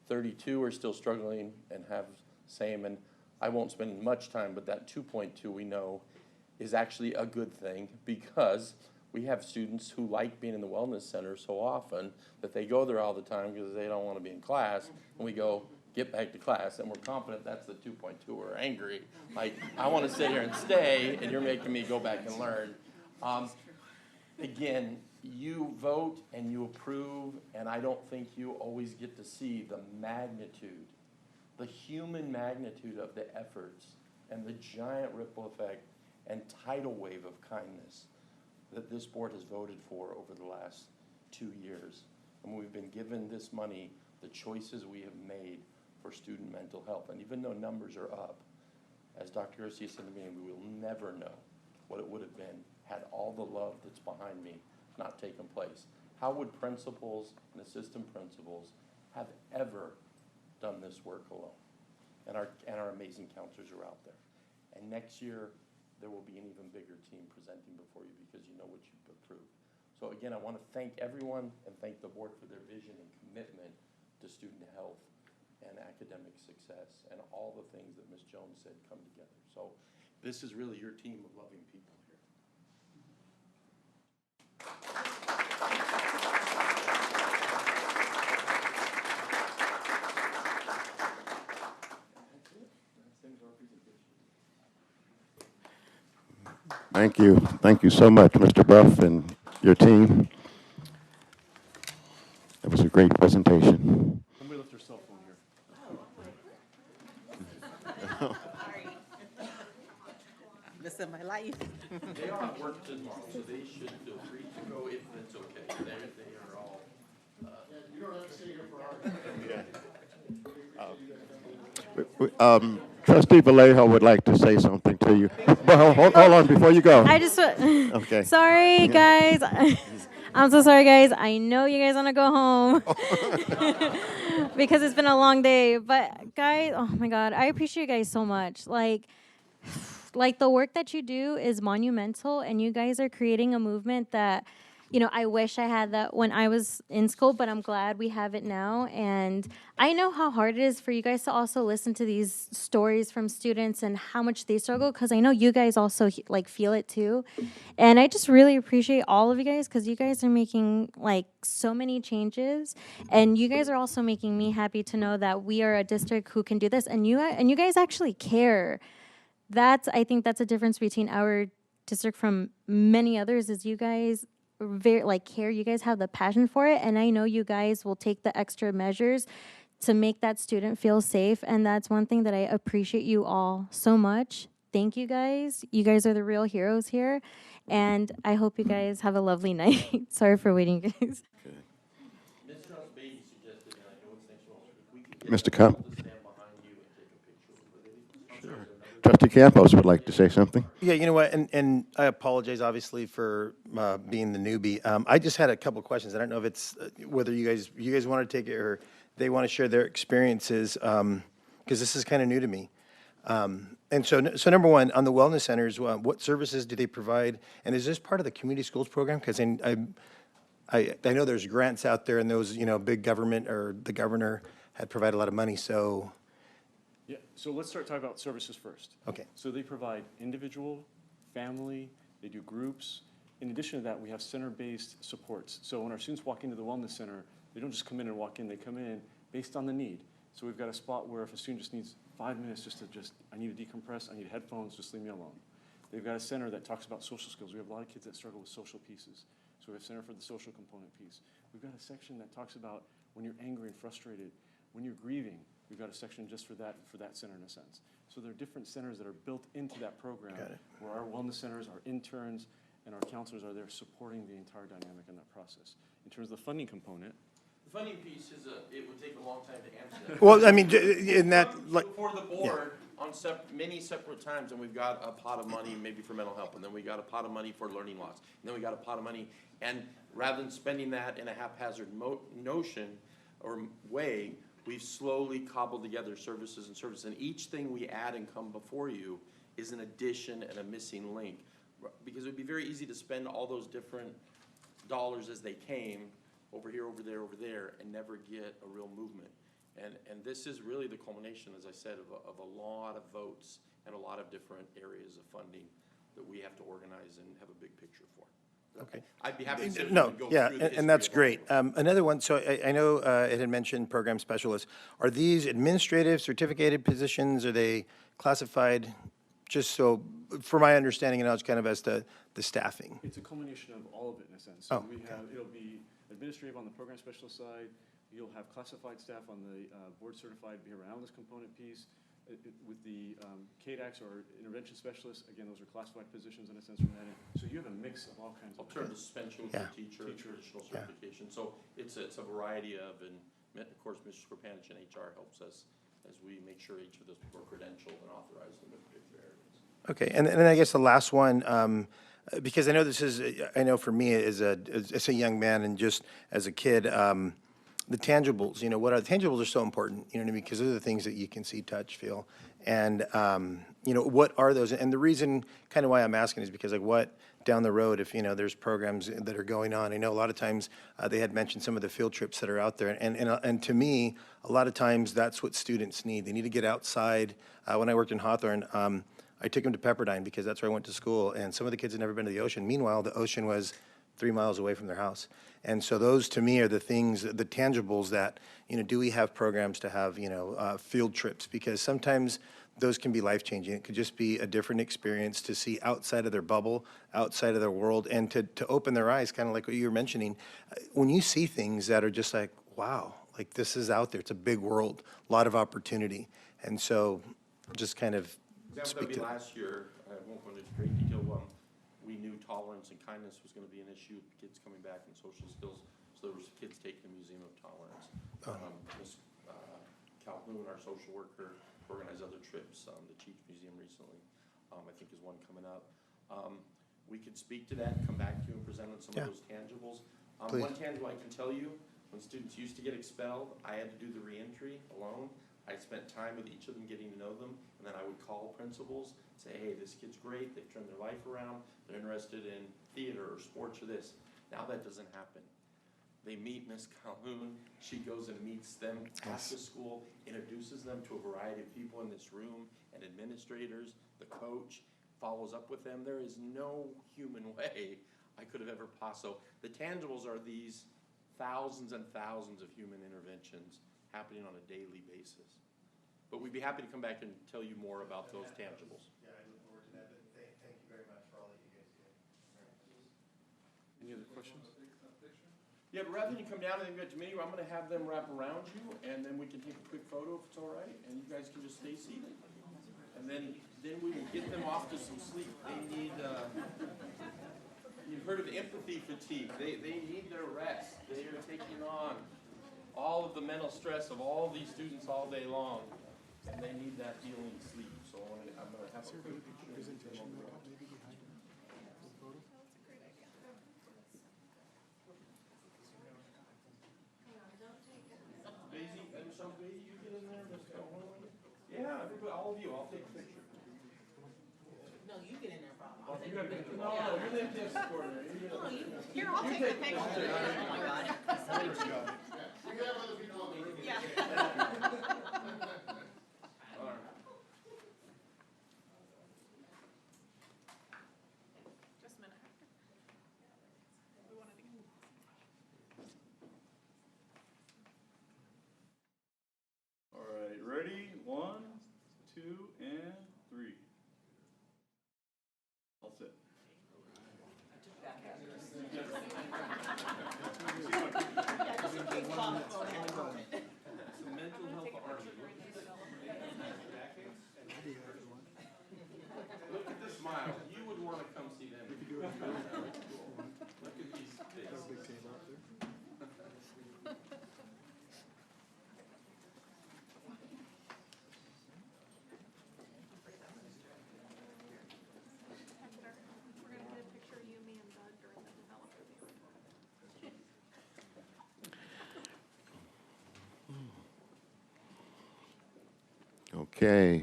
32 are still struggling and have same, and I won't spend much time, but that 2.2 we know is actually a good thing because we have students who like being in the wellness center so often that they go there all the time because they don't want to be in class, and we go, get back to class, and we're confident that's the 2.2. We're angry, like, I want to sit here and stay, and you're making me go back and learn. Again, you vote and you approve, and I don't think you always get to see the magnitude, the human magnitude of the efforts and the giant ripple effect and tidal wave of kindness that this board has voted for over the last 2 years. And we've been given this money, the choices we have made for student mental health. And even though numbers are up, as Dr. Garcia said to me, we will never know what it would have been had all the love that's behind me not taken place. How would principals and assistant principals have ever done this work alone? And our amazing counselors are out there. And next year, there will be an even bigger team presenting before you because you know what you've approved. So again, I want to thank everyone and thank the board for their vision and commitment to student health and academic success and all the things that Ms. Jones said come together. So this is really your team of loving people here. Thank you. Thank you so much, Mr. Buff and your team. That was a great presentation. Somebody left their cell phone here. This in my life. They are at work tomorrow, so they should feel free to go if it's okay. They are all. You don't have to stay here for our. Trustee Vallejo would like to say something to you. But hold on before you go. I just Okay. Sorry, guys. I'm so sorry, guys. I know you guys want to go home because it's been a long day. But guys, oh my God, I appreciate you guys so much. Like the work that you do is monumental, and you guys are creating a movement that, you know, I wish I had that when I was in school, but I'm glad we have it now. And I know how hard it is for you guys to also listen to these stories from students and how much they struggle, because I know you guys also like feel it too. And I just really appreciate all of you guys, because you guys are making like so many changes, and you guys are also making me happy to know that we are a district who can do this, and you guys actually care. I think that's a difference between our district from many others, is you guys very care. You guys have the passion for it, and I know you guys will take the extra measures to make that student feel safe, and that's one thing that I appreciate you all so much. Thank you guys. You guys are the real heroes here, and I hope you guys have a lovely night. Sorry for waiting, guys. Mr. Camp. Trustee Campos would like to say something. Yeah, you know what, and I apologize, obviously, for being the newbie. I just had a couple questions. I don't know if it's whether you guys want to take it or they want to share their experiences, because this is kind of new to me. And so number one, on the wellness centers, what services do they provide? And is this part of the community schools program? Because I know there's grants out there, and those, big government or the governor had provided a lot of money, so. Yeah, so let's start talking about services first. Okay. So they provide individual, family, they do groups. In addition to that, we have center-based supports. So when our students walk into the wellness center, they don't just come in and walk in, they come in based on the need. So we've got a spot where if a student just needs 5 minutes I need to decompress, I need headphones, just leave me alone. They've got a center that talks about social skills. We have a lot of kids that struggle with social pieces. So we have a center for the social component piece. We've got a section that talks about when you're angry and frustrated, when you're grieving. We've got a section just for that center in a sense. So there are different centers that are built into that program where our wellness centers, our interns, and our counselors are there supporting the entire dynamic in that process. In terms of the funding component. The funding piece is it would take a long time to answer that. Well, I mean, in that, Before the board on many separate times, and we've got a pot of money maybe for mental health, and then we got a pot of money for learning loss, and then we got a pot of money, and rather than spending that in a haphazard notion or way, we've slowly cobbled together services, and each thing we add and come before you is an addition and a missing link. Because it would be very easy to spend all those different dollars as they came, over here, over there, and never get a real movement. And this is really the culmination, as I said, of a lot of votes and a lot of different areas of funding that we have to organize and have a big picture for. Okay. I'd be happy to sit No, and go yeah, through the and that's history great. Another one, so I know it had mentioned program specialists. Are these administrative, certificated positions? Are they classified? Just so, for my understanding, it's kind of as the staffing. It's a culmination of all of it in a sense. Oh, So it'll be administrative on the program specialist side. You'll have classified staff on the board certified behavioral analyst component piece. with the KDAX or intervention specialists, again, those are classified positions in a sense from that end. So you have a mix of all kinds of. Alternative suspension for teacher, traditional certification. So it's a variety of, and of course, Mr. Skorpanich and HR helps us as we make sure each of those people are credentialed and authorized in the particular areas. Okay, and then I guess the last one, because I know this is, I know for me as a young man and just as a kid, the tangibles, you know, what are the tangibles are so important, you know what I mean? Because they're the things that you can see, touch, feel. And, you know, what are those? And the reason kind of why I'm asking is because like what down the road, if, you know, there's programs that are going on, I know a lot of times they had mentioned some of the field trips that are out there. And to me, a lot of times that's what students need. They need to get outside. When I worked in Hawthorne, I took them to Pepperdine because that's where I went to school. And some of the kids had never been to the ocean. Meanwhile, the ocean was 3 miles away from their house. And so those to me are the things, the tangibles that, you know, do we have programs to have, you know, field trips? Because sometimes those can be life-changing. It could just be a different experience to see outside of their bubble, outside of their world, and to open their eyes, kind of like what you were mentioning. When you see things that are just like, wow, like this is out there. It's a big world, a lot of opportunity. And so just kind of speak to that. Last year, I won't go into great detail, we knew tolerance and kindness was going to be an issue, kids coming back and social skills, so there was kids taking the Museum of Tolerance. Ms. Calhoun, our social worker, organized other trips, the Cheech Museum recently, I think is one coming up. We could speak to that, come back to you and present on some of those tangibles. One tangible I can tell you, when students used to get expelled, I had to do the reentry alone. I spent time with each of them getting to know them, and then I would call principals, say, hey, this kid's great, they've turned their life around, they're interested in theater or sports or this. Now that doesn't happen. They meet Miss Calhoun, she goes and meets them after school, introduces them to a variety of people in this room and administrators, the coach, follows up with them. There is no human way I could have ever possible. The tangibles are these thousands and thousands of human interventions happening on a daily basis. But we'd be happy to come back and tell you more about those tangibles. Yeah, I look forward to that, but thank you very much for all that you guys do. Any other questions? Yeah, but rather than you come down and then get to me, I'm going to have them wrap around you, and then we can take a quick photo if it's all right, and you guys can just stay seated. And then we will get them off to some sleep. They need, you've heard of empathy fatigue. They need their rest. They are taking on all of the mental stress of all these students all day long, and they need that healing sleep. So I'm going to have a quick presentation. Daisy, and somebody, you get in there, let's go home. Yeah, everybody, all of you, I'll take a picture. No, you get in there, Bob. Oh, you gotta get, no, you're the this corner. Here, I'll take the picture. Oh my God. You have other people on the room. Yeah. All right. Just a minute. We wanted to get. All right, ready? 1, 2, and 3. All set. Look at the smile. You would want to come see them. Look at these faces. We're gonna get a picture of you, me, and Doug during the developer meeting. Okay,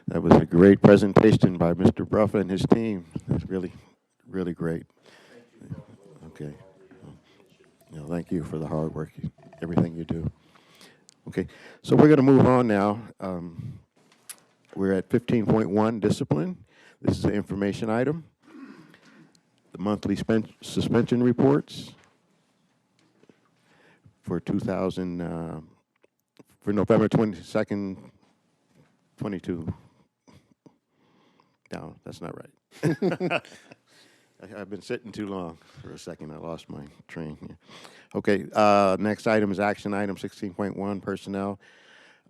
that was a great presentation by Mr. Bruff and his team. That's really, really great. Okay. Thank you for the hard work, everything you do. Okay, so we're going to move on now. We're at 15.1, discipline. This is an information item. The monthly suspension reports for for November 22nd, 22. No, that's not right. I've been sitting too long for a second. I lost my train here. Okay, next item is action item 16.1, personnel.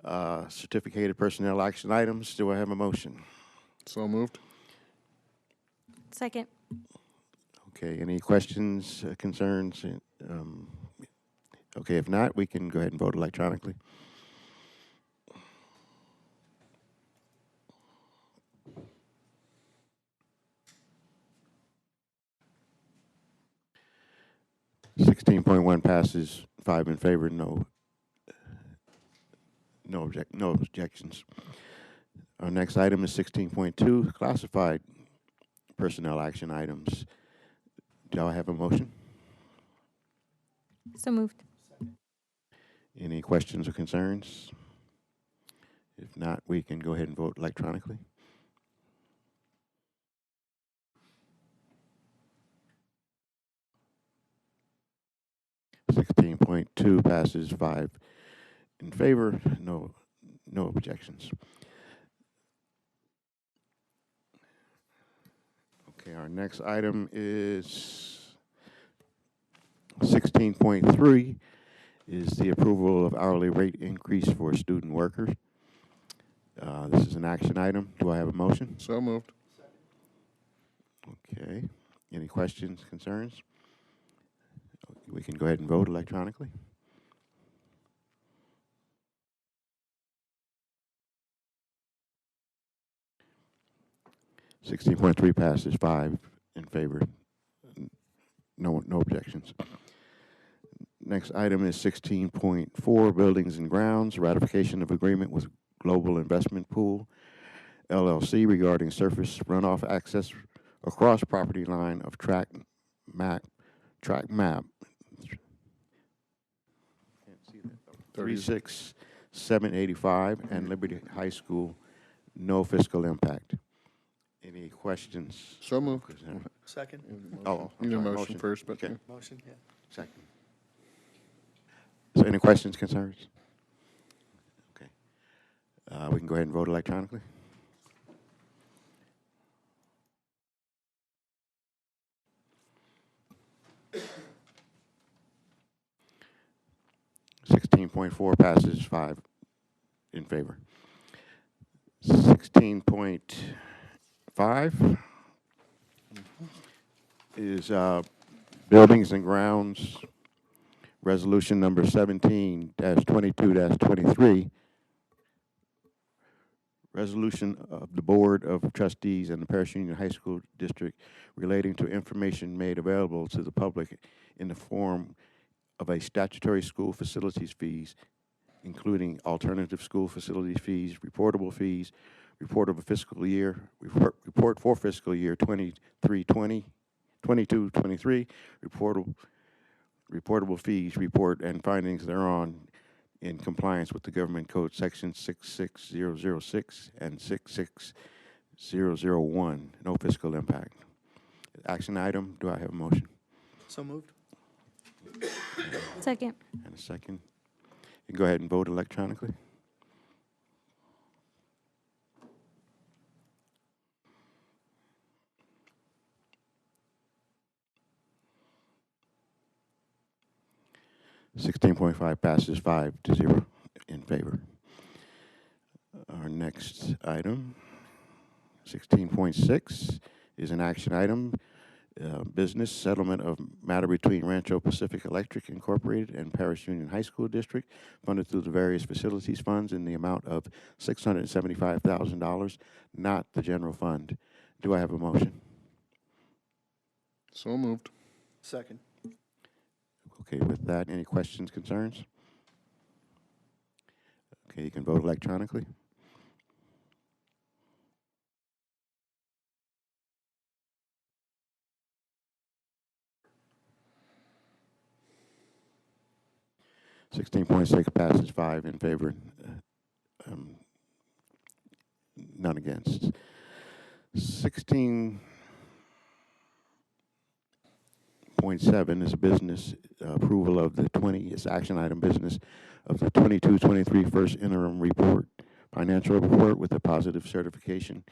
Certificated personnel action items. Do I have a motion? So moved. Second. Okay, any questions, concerns? Okay, if not, we can go ahead and vote electronically. (16.1) passes, 5 in favor, no objections. Our next item is 16.2, classified personnel action items. Do I have a motion? So moved. Any questions or concerns? If not, we can go ahead and vote electronically. (16.2) passes, 5 in favor, no objections. Okay, our next item is 16.3 is the approval of hourly rate increase for student workers. This is an action item. Do I have a motion? So moved. Okay. Any questions, concerns? We can go ahead and vote electronically. (16.3) passes, 5 in favor, no objections. Next item is 16.4, buildings and grounds, ratification of agreement with Global Investment Pool, LLC regarding surface runoff access across property line of track map 36785 and Liberty High School, no fiscal impact. Any questions? So moved. Second. Oh, You need a sorry, motion first, but okay. Motion, yeah. Second. So any questions, concerns? Okay. We can go ahead and vote electronically. (16.4) passes, 5 in favor. 16.5 is buildings and grounds, resolution number 17-22-23. Resolution of the Board of Trustees and the Parish Union High School District relating to information made available to the public in the form of a statutory school facilities fees, including alternative school facilities fees, reportable fees, report for fiscal year 23-20, 22-23, reportable fees, report and findings thereon in compliance with the Government Code Section 66006 and 66001. No fiscal impact. Action item, do I have a motion? So moved. Second. And a second. You can go ahead and vote electronically. (16.5) passes, 5-0 in favor. Our next item, 16.6, is an action item. Business settlement of matter between Rancho Pacific Electric Incorporated and Parish Union High School District, funded through the various facilities funds in the amount of $675,000, not the general fund. Do I have a motion? So moved. Second. Okay, with that, any questions, concerns? Okay, you can vote electronically. (16.6) passes, 5 in favor, none against. 16.7 is a business approval of the it's action item business of the 22-23 first interim report, financial report with a positive certification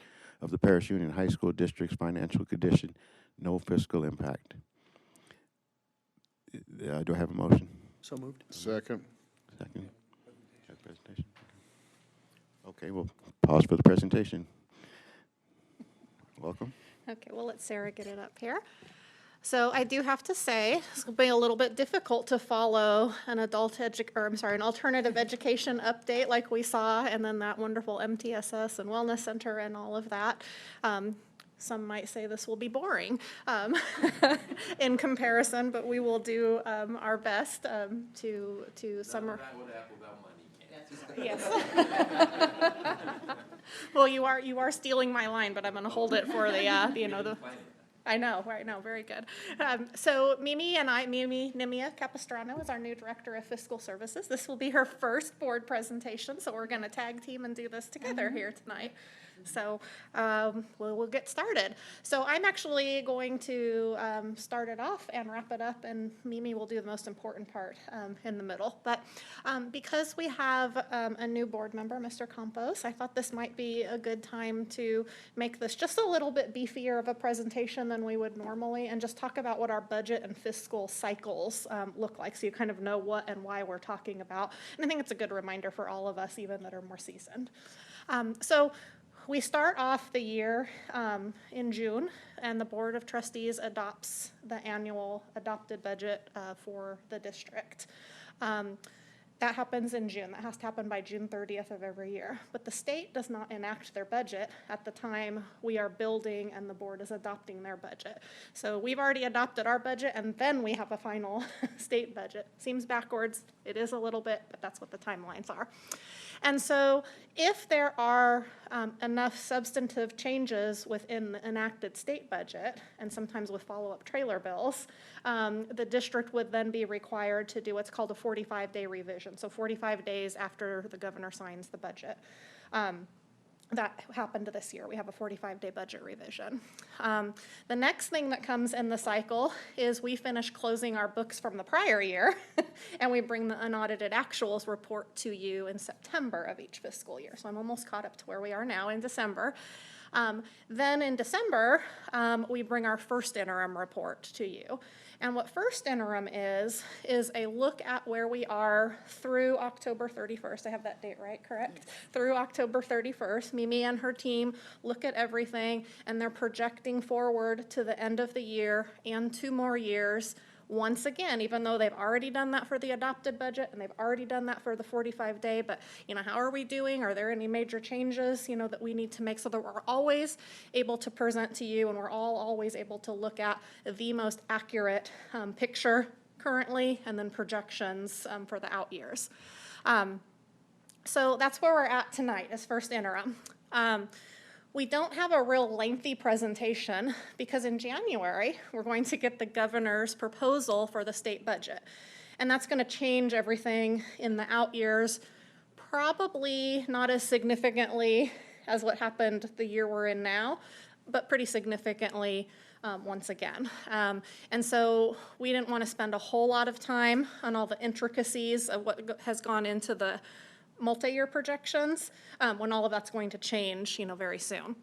of the Parish Union High School District's financial condition, no fiscal impact. Do I have a motion? So moved. Second. Second. Presentation. Okay, we'll pause for the presentation. Welcome. Okay, we'll let Sarah get it up here. So I do have to say, it's going to be a little bit difficult to follow an an alternative education update like we saw, and then that wonderful MTSS and Wellness Center and all of that. Some might say this will be boring in comparison, but we will do our best to summarize. Yes. Well, you are stealing my line, but I'm going to hold it for the I know, very good. So Mimi Nimia Capistrano is our new Director of Fiscal Services. This will be her first board presentation, so we're gonna tag team and do this together here tonight. So we'll get started. So I'm actually going to start it off and wrap it up, and Mimi will do the most important part in the middle. But because we have a new board member, Mr. Campos, I thought this might be a good time to make this just a little bit beefier of a presentation than we would normally, and just talk about what our budget and fiscal cycles look like, so you kind of know what and why we're talking about. And I think it's a good reminder for all of us, even that are more seasoned. So we start off the year in June, and the Board of Trustees adopts the annual adopted budget for the district. That happens in June. That has to happen by June 30th of every year. But the state does not enact their budget at the time we are building and the board is adopting their budget. So we've already adopted our budget, and then we have a final state budget. Seems backwards. It is a little bit, but that's what the timelines are. And so if there are enough substantive changes within the enacted state budget, and sometimes with follow-up trailer bills, the district would then be required to do what's called a 45-day revision. So 45 days after the governor signs the budget. That happened this year. We have a 45-day budget revision. The next thing that comes in the cycle is we finish closing our books from the prior year, and we bring the unaudited actuals report to you in September of each fiscal year. So I'm almost caught up to where we are now in December. Then in December, we bring our first interim report to you. And what first interim is a look at where we are through October 31st. I have that date right, correct? Through October 31st, Mimi and her team look at everything, and they're projecting forward to the end of the year and 2 more years. Once again, even though they've already done that for the adopted budget and they've already done that for the 45-day, but how are we doing? Are there any major changes, that we need to make, so that we're always able to present to you, and we're always able to look at the most accurate picture currently, and then projections for the out years. So that's where we're at tonight as first interim. We don't have a real lengthy presentation because in January, we're going to get the governor's proposal for the state budget. And that's going to change everything in the out years, probably not as significantly as what happened the year we're in now, but pretty significantly once again. And so we didn't want to spend a whole lot of time on all the intricacies of what has gone into the multi-year projections, when all of that's going to change, very soon.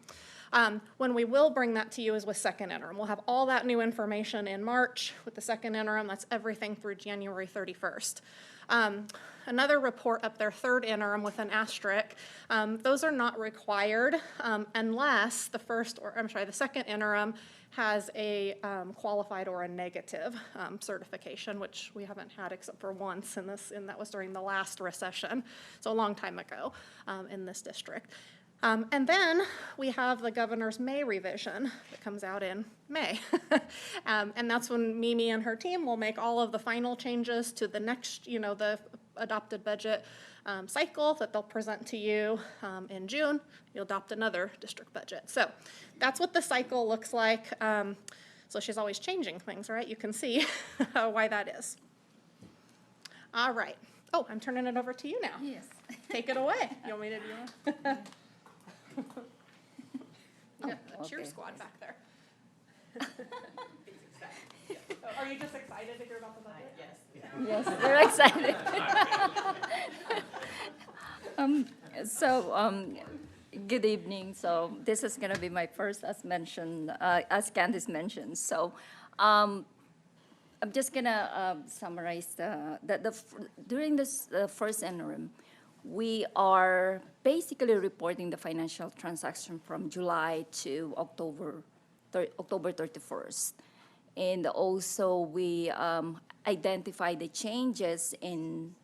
When we will bring that to you is with second interim. We'll have all that new information in March with the second interim. That's everything through January 31st. Another report up there, third interim with an asterisk. Those are not required unless the second interim has a qualified or a negative certification, which we haven't had except for once and that was during the last recession, so a long time ago in this district. And then we have the governor's May revision that comes out in May. And that's when Mimi and her team will make all of the final changes to the next, the adopted budget cycle that they'll present to you in June. You'll adopt another district budget. So that's what the cycle looks like. So she's always changing things, right? You can see why that is. All right. Oh, I'm turning it over to you now. Yes. Take it away. You want me to do that? Yeah, the cheer squad back there. Are you just excited to hear about the budget? Yes. Yes, we're excited. Good evening. So this is going to be my first, as mentioned, as Candice mentioned. So I'm just going to summarize during this first interim, we are basically reporting the financial transaction from July to October 31st. And also we identify the changes in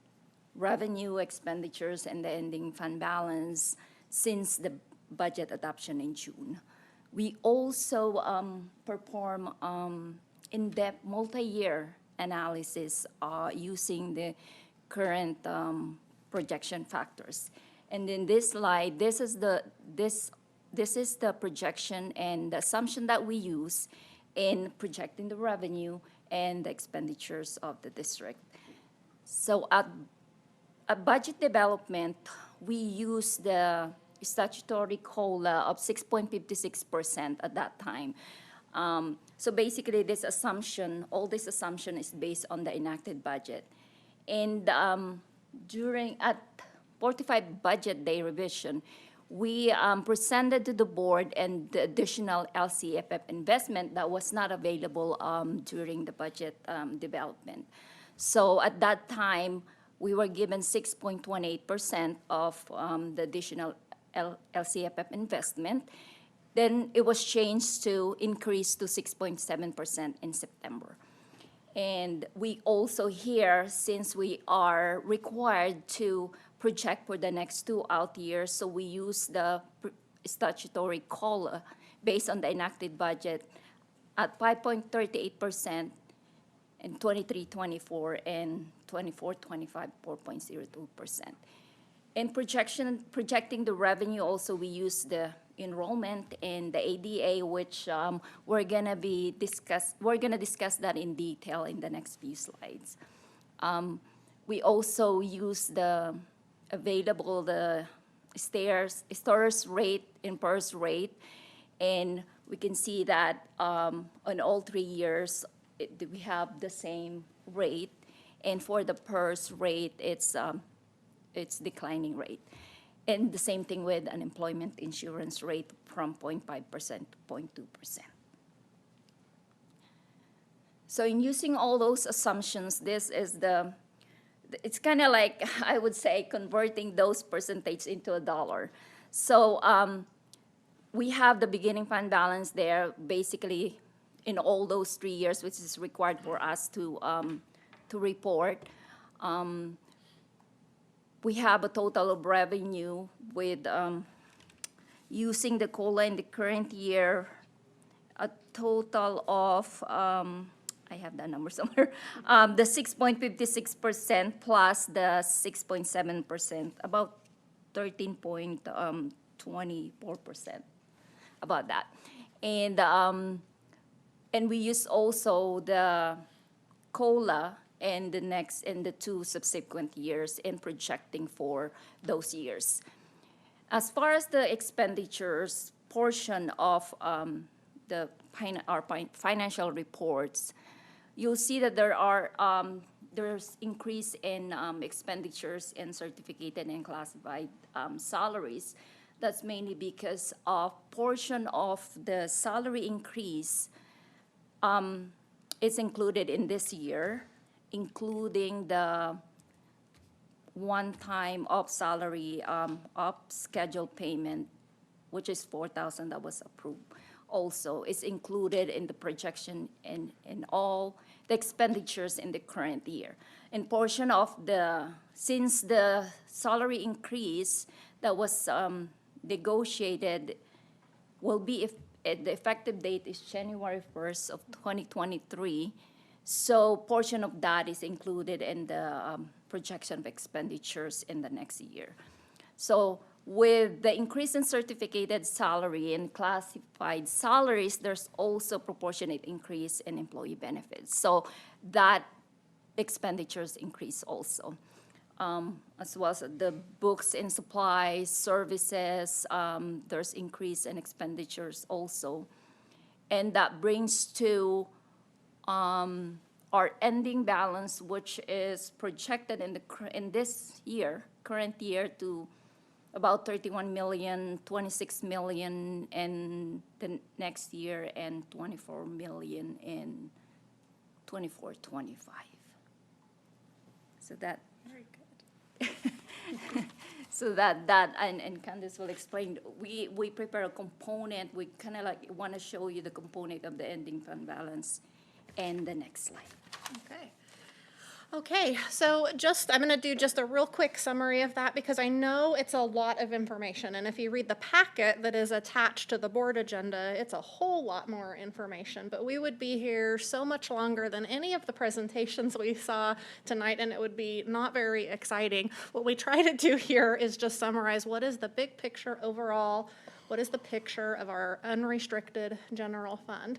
revenue, expenditures, and the ending fund balance since the budget adoption in June. We also perform in-depth multi-year analysis using the current projection factors. And in this slide, this is the projection and the assumption that we use in projecting the revenue and the expenditures of the district. So at budget development, we use the statutory COLA of 6.56% at that time. So basically this assumption, all this assumption is based on the enacted budget. And at 45 budget day revision, we presented to the board and the additional LCFF investment that was not available during the budget development. So at that time, we were given 6.18% of the additional LCFF investment. Then it was changed to increase to 6.7% in September. And we also here, since we are required to project for the next 2 out years, so we use the statutory COLA based on the enacted budget at 5.38% in 23-24 and 24-25, 4.02%. In projecting the revenue, also we use the enrollment and the ADA, which we're gonna discuss that in detail in the next few slides. We also use the available stars rate and PERS rate, and we can see that on all 3 years we have the same rate, and for the PERS rate it's declining rate. And the same thing with unemployment insurance rate from 0.5% to 0.2%. So in using all those assumptions, this is it's kind of like, I would say, converting those percentages into a dollar. So we have the beginning fund balance there, basically in all those 3 years, which is required for us to report. We have a total of revenue with using the COLA in the current year, a total of, I have that number somewhere, the 6.56% plus the 6.7%, about 13.24%, about that. And we use also the COLA and the 2 subsequent years in projecting for those years. As far as the expenditures portion of our financial reports, you'll see that there's increase in expenditures in certificated and classified salaries. That's mainly because a portion of the salary increase is included in this year, including the one-time of salary of scheduled payment, which is $4,000 that was approved. Also, is included in the projection in all the expenditures in the current year. And portion of since the salary increase that was negotiated will be, if the effective date is January 1st of 2023, so portion of that is included in the projection of expenditures in the next year. So with the increase in certificated salary and classified salaries, there's also proportionate increase in employee benefits. So that expenditures increase also, as well as the books and supplies, services, there's increase in expenditures also. And that brings to our ending balance, which is projected in this year, current year, to about 31 million, 26 million in the next year, and 24 million in 24-25. So that. Very good. So and Candice will explain, we prepare a component, we kind of like want to show you the component of the ending fund balance. And the next slide. Okay. Okay, so I'm going to do just a real quick summary of that because I know it's a lot of information. And if you read the packet that is attached to the board agenda, it's a whole lot more information. But we would be here so much longer than any of the presentations we saw tonight, and it would be not very exciting. What we try to do here is just summarize what is the big picture overall, what is the picture of our unrestricted general fund.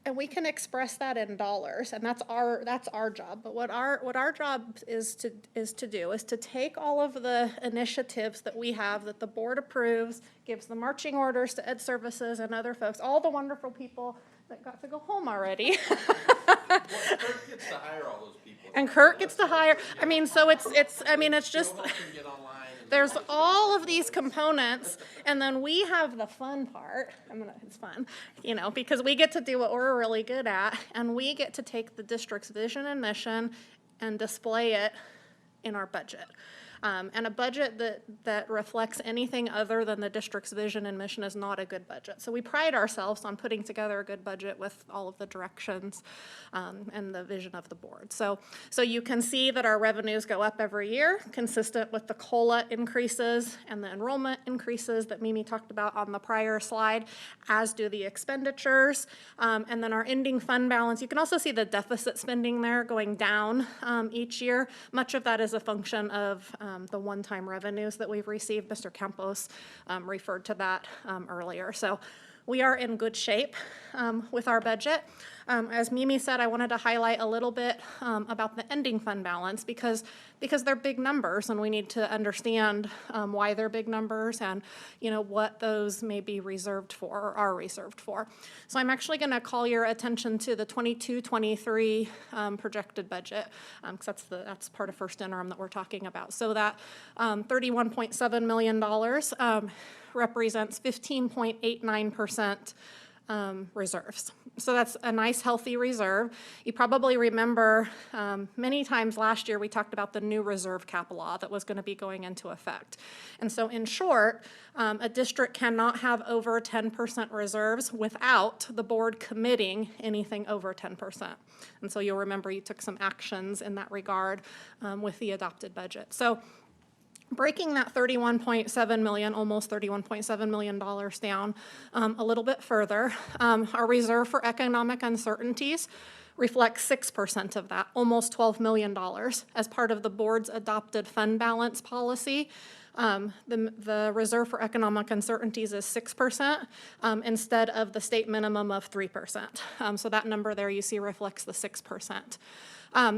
And we can express that in dollars, and that's our job. But what our job is to take all of the initiatives that we have that the board approves, gives the marching orders to Ed Services and other folks, all the wonderful people that got to go home already. Well, Kurt gets to hire all those people. And Kurt gets to hire. I mean, so it's just. There's all of these components, and then we have the fun part. It's fun, because we get to do what we're really good at, and we get to take the district's vision and mission and display it in our budget. And a budget that reflects anything other than the district's vision and mission is not a good budget. So we pride ourselves on putting together a good budget with all of the directions and the vision of the board. So you can see that our revenues go up every year, consistent with the COLA increases and the enrollment increases that Mimi talked about on the prior slide, as do the expenditures. And then our ending fund balance, you can also see the deficit spending there going down each year. Much of that is a function of the one-time revenues that we've received. Mr. Campos referred to that earlier. So we are in good shape with our budget. As Mimi said, I wanted to highlight a little bit about the ending fund balance because they're big numbers, and we need to understand why they're big numbers and what those may be reserved for or are reserved for. So I'm actually going to call your attention to the 22-23 projected budget because that's part of first interim that we're talking about. So that $31.7 million represents 15.89% reserves. So that's a nice, healthy reserve. You probably remember many times last year we talked about the new reserve cap law that was going to be going into effect. And so in short, a district cannot have over 10% reserves without the board committing anything over 10%. And so you'll remember you took some actions in that regard with the adopted budget. So breaking that $31.7 million, almost $31.7 million down a little bit further, our reserve for economic uncertainties reflects 6% of that, almost $12 million, as part of the board's adopted fund balance policy. The reserve for economic uncertainties is 6% instead of the state minimum of 3%. So that number there you see reflects the 6%.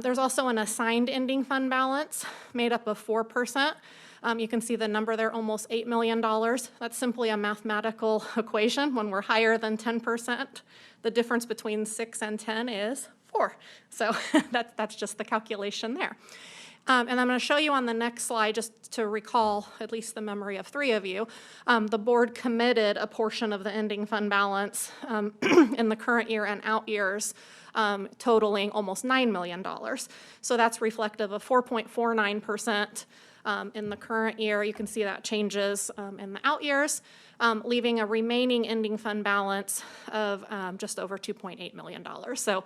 There's also an assigned ending fund balance made up of 4%. You can see the number there, almost $8 million. That's simply a mathematical equation. When we're higher than 10%, the difference between 6 and 10 is 4. So that's just the calculation there. And I'm going to show you on the next slide, just to recall at least the memory of 3 of you, the board committed a portion of the ending fund balance in the current year and out years, totaling almost $9 million. So that's reflective of 4.49% in the current year. You can see that changes in the out years, leaving a remaining ending fund balance of just over $2.8 million. So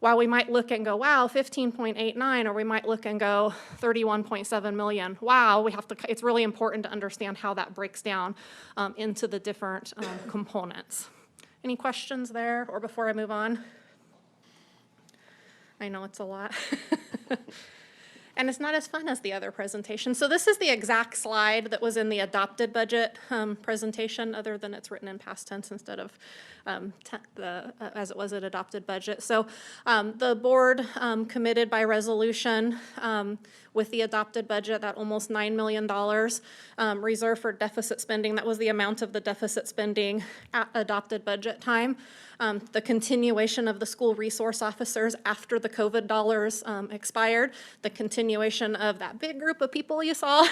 while we might look and go, wow, 15.89, or we might look and go 31.7 million, wow, it's really important to understand how that breaks down into the different components. Any questions there, or before I move on? I know it's a lot. And it's not as fun as the other presentation. So this is the exact slide that was in the adopted budget presentation, other than it's written in past tense instead of as it was an adopted budget. So the board committed by resolution with the adopted budget, that almost $9 million reserved for deficit spending. That was the amount of the deficit spending at adopted budget time. The continuation of the school resource officers after the COVID dollars expired, the continuation continuation of that big group of people you saw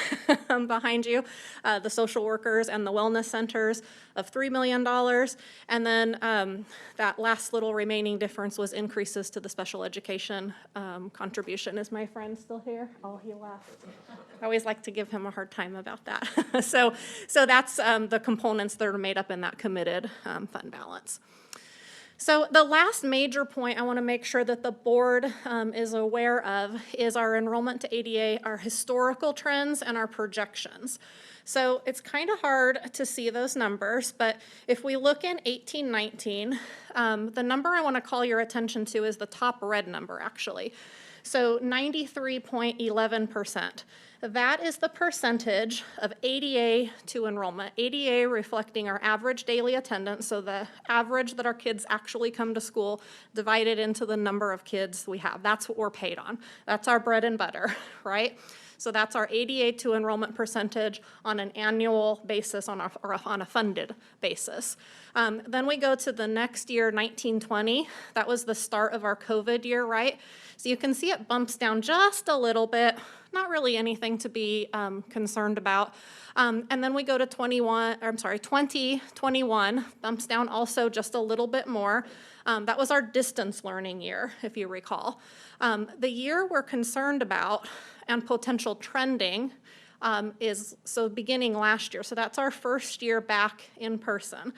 behind you, the social workers and the wellness centers of $3 million. And then that last little remaining difference was increases to the special education contribution. Is my friend still here? Oh, he left. I always like to give him a hard time about that. So that's the components that are made up in that committed fund balance. So the last major point I want to make sure that the board is aware of is our enrollment to ADA, our historical trends, and our projections. So it's kind of hard to see those numbers, but if we look in 18-19, the number I want to call your attention to is the top red number, actually. So 93.11%. That is the percentage of ADA to enrollment. ADA reflecting our average daily attendance, so the average that our kids actually come to school divided into the number of kids we have. That's what we're paid on. That's our bread and butter, right? So that's our ADA to enrollment percentage on an annual basis, on a funded basis. Then we go to the next year, 19-20. That was the start of our COVID year, right? So you can see it bumps down just a little bit, not really anything to be concerned about. And then we go to 2021, bumps down also just a little bit more. That was our distance learning year, if you recall. The year we're concerned about and potential trending is, so beginning last year. So that's our first year back in person.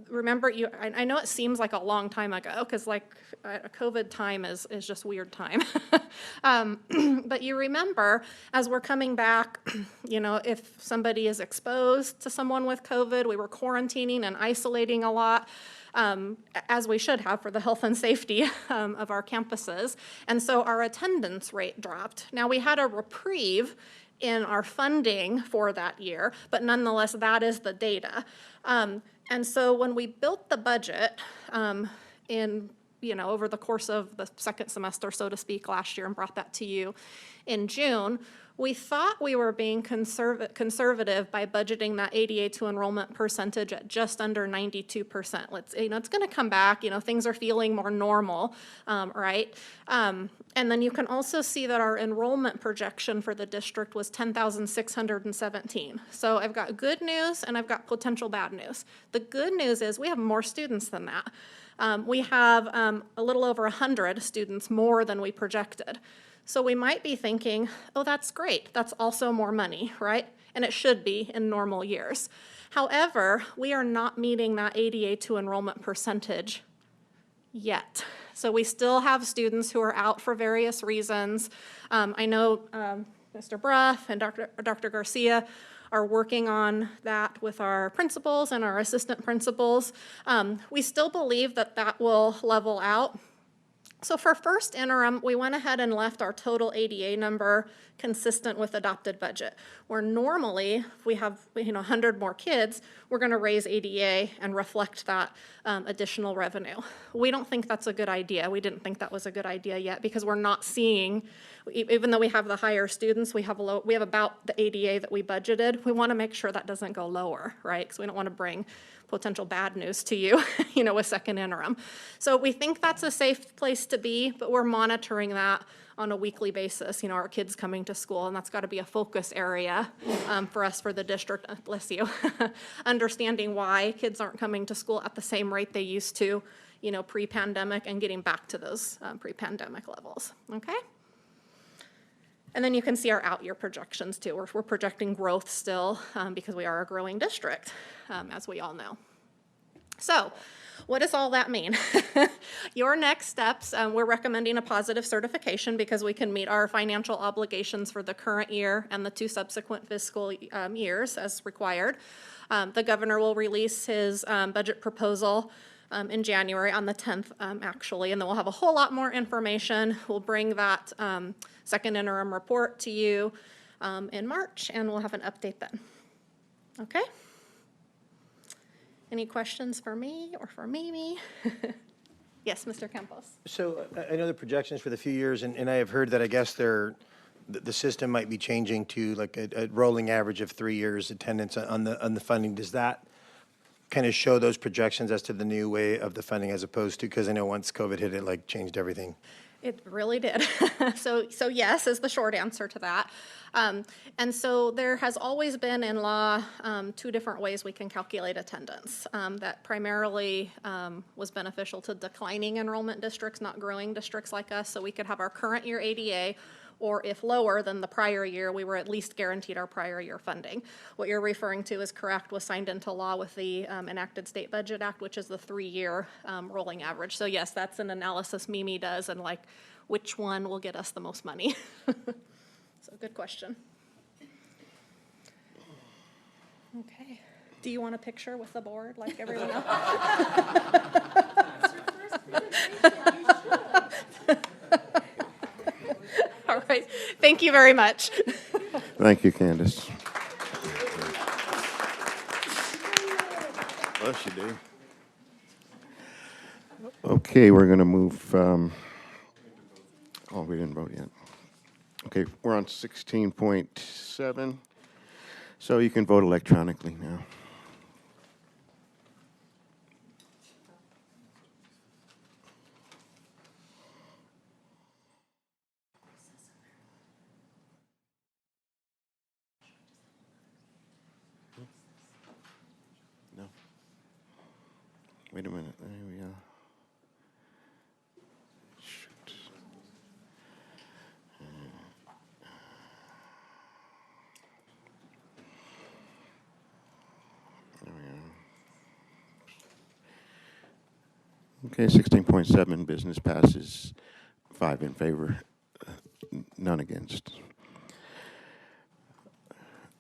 Remember, I know it seems like a long time ago, because like COVID time is just weird time. But you remember, as we're coming back, if somebody is exposed to someone with COVID, we were quarantining and isolating a lot. As we should have for the health and safety of our campuses. And so our attendance rate dropped. Now we had a reprieve in our funding for that year, but nonetheless, that is the data. And so when we built the budget over the course of the second semester, so to speak, last year and brought that to you in June, we thought we were being conservative by budgeting that ADA to enrollment percentage at just under 92%. It's going to come back. Things are feeling more normal, right? And then you can also see that our enrollment projection for the district was 10,617. So I've got good news and I've got potential bad news. The good news is we have more students than that. We have a little over 100 students more than we projected. So we might be thinking, oh, that's great. That's also more money, right? And it should be in normal years. However, we are not meeting that ADA to enrollment percentage yet. So we still have students who are out for various reasons. I know Mr. Bruff and Dr. Garcia are working on that with our principals and our assistant principals. We still believe that that will level out. So for first interim, we went ahead and left our total ADA number consistent with adopted budget, where normally, if we have 100 more kids, we're going to raise ADA and reflect that additional revenue. We don't think that's a good idea. We didn't think that was a good idea yet, because we're not seeing, even though we have the higher students, we have about the ADA that we budgeted. We want to make sure that doesn't go lower, right? Because we don't want to bring potential bad news to you, with second interim. So we think that's a safe place to be, but we're monitoring that on a weekly basis, our kids coming to school, and that's got to be a focus area for us, for the district, bless you, understanding why kids aren't coming to school at the same rate they used to, pre-pandemic, and getting back to those pre-pandemic levels, okay? And then you can see our out-year projections too. We're projecting growth still because we are a growing district, as we all know. So what does all that mean? Your next steps, we're recommending a positive certification because we can meet our financial obligations for the current year and the 2 subsequent fiscal years as required. The governor will release his budget proposal in January, on the 10th, actually, and then we'll have a whole lot more information. We'll bring that second interim report to you in March, and we'll have an update then. Okay? Any questions for me or for Mimi? Yes, Mr. Campos. So I know the projections for the few years, and I have heard that I guess the system might be changing to like a rolling average of 3 years attendance on the funding. Does that kind of show those projections as to the new way of the funding, as opposed to, because I know once COVID hit, it like changed everything? It really did. So yes is the short answer to that. And so there has always been in law two different ways we can calculate attendance. That primarily was beneficial to declining enrollment districts, not growing districts like us. So we could have our current year ADA, or if lower than the prior year, we were at least guaranteed our prior year funding. What you're referring to is correct, was signed into law with the enacted State Budget Act, which is the 3-year rolling average. So yes, that's an analysis Mimi does, and like, which one will get us the most money? So good question. Okay. Do you want a picture with the board like everyone else? All right. Thank you very much. Thank you, Candace. Yes, you do. Okay, we're going to move. Oh, we didn't vote yet. Okay, we're on 16.7. So you can vote electronically now. No. Wait a minute. There we go. Shoot. There we go. Okay, 16.7, business passes, 5 in favor, none against.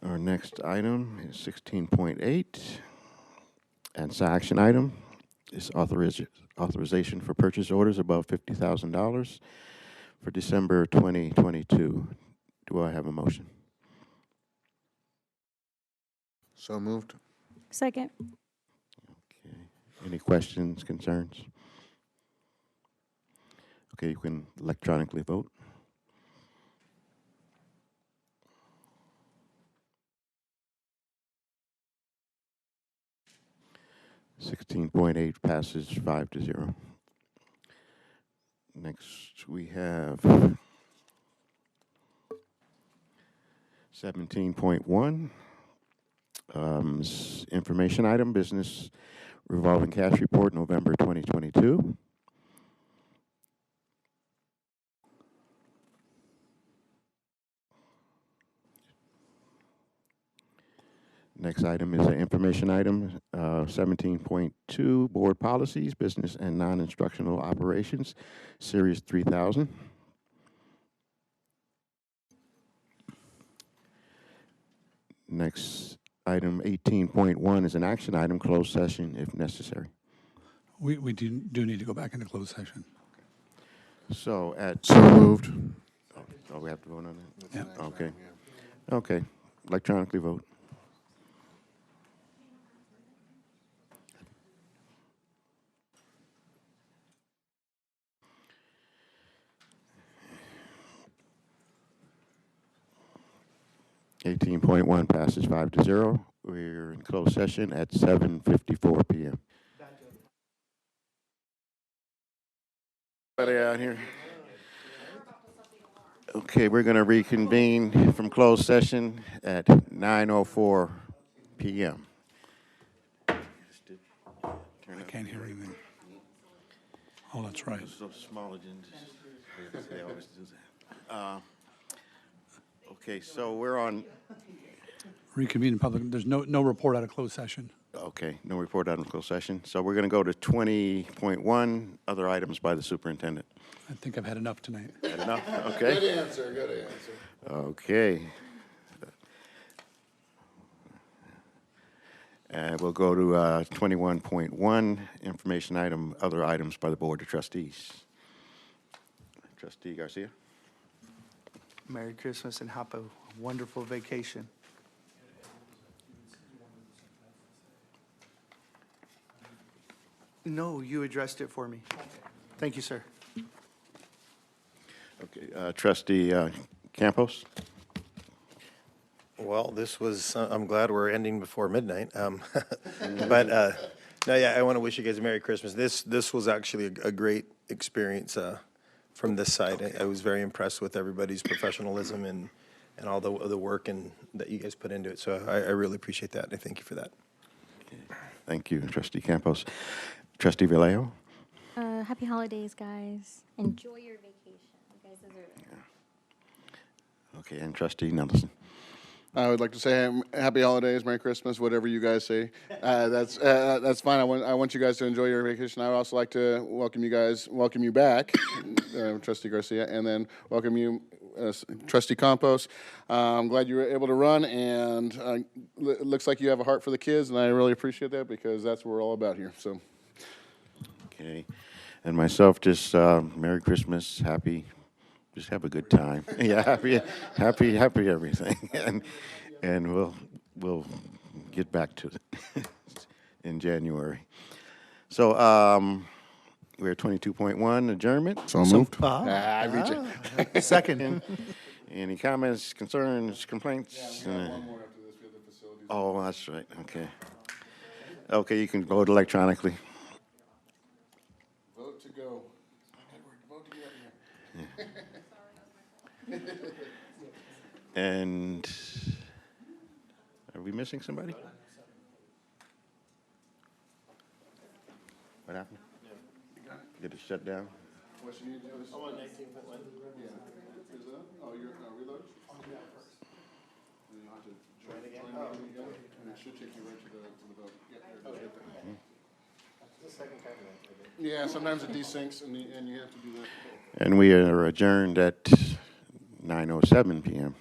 Our next item is 16.8, and it's an action item. It's authorization for purchase orders above $50,000 for December 2022. Do I have a motion? So moved. Second. Okay. Any questions, concerns? Okay, you can electronically vote. $16.8 passes 5-0. Next, we have 17.1. Information item, business revolving cash report, November 2022. Next item is an information item, 17.2, board policies, business and non-instructional operations, Series 3000. Next item, 18.1, is an action item, closed session if necessary. We do need to go back into closed session. So at... So moved. Oh, we have to vote on that? Yeah. Okay. Okay, electronically vote. $18.1 passes 5-0. We're in closed session at 7:54 p.m. Anybody out here? Okay, we're going to reconvene from closed session at 9:04 p.m. I can't hear anything. Oh, that's right. So small agendas. They always do that. Okay, so we're on. Reconvene in public. There's no report out of closed session. Okay, no report out of closed session. So we're going to go to 20.1, other items by the superintendent. I think I've had enough tonight. Had enough? Okay. Good answer, good answer. Okay. And we'll go to 21.1, information item, other items by the Board of Trustees. Trustee Garcia. Merry Christmas and have a wonderful vacation. No, you addressed it for me. Thank you, sir. Okay, Trustee Campos. Well, this was, I'm glad we're ending before midnight. But, no, yeah, I want to wish you guys a Merry Christmas. This was actually a great experience from this side. I was very impressed with everybody's professionalism and all the work and that you guys put into it. So I really appreciate that, and I thank you for that. Thank you, Trustee Campos. Trustee Vallejo? Happy holidays, guys. Enjoy your vacation. You guys deserve it. Okay, and Trustee Nelson? I would like to say happy holidays, Merry Christmas, whatever you guys say. That's fine. I want you guys to enjoy your vacation. I would also like to welcome you back, Trustee Garcia, and then welcome you, Trustee Campos. I'm glad you were able to run, and it looks like you have a heart for the kids, and I really appreciate that because that's what we're all about here. So, Okay, and myself, just Merry Christmas, just have a good time. Yeah, happy everything, and we'll get back to it in January. So we're at 22.1 adjournment. So moved. Ah, I reach it. Second. Any comments, concerns, complaints? We have one more after this. We have the facilities. Oh, that's right. Okay. Okay, you can vote electronically. Vote to go. Edward, vote to get out here. And are we missing somebody? What happened? Did it shut down? What you need to do is. I'm on 19.1. Yeah. Is that? Oh, you're reload? Yeah, first. And you'll have to join again. And it should take you right to the vote. Mm-hmm. The second time. Yeah, sometimes it desyncs and you have to do that. And we are adjourned at 9:07 p.m.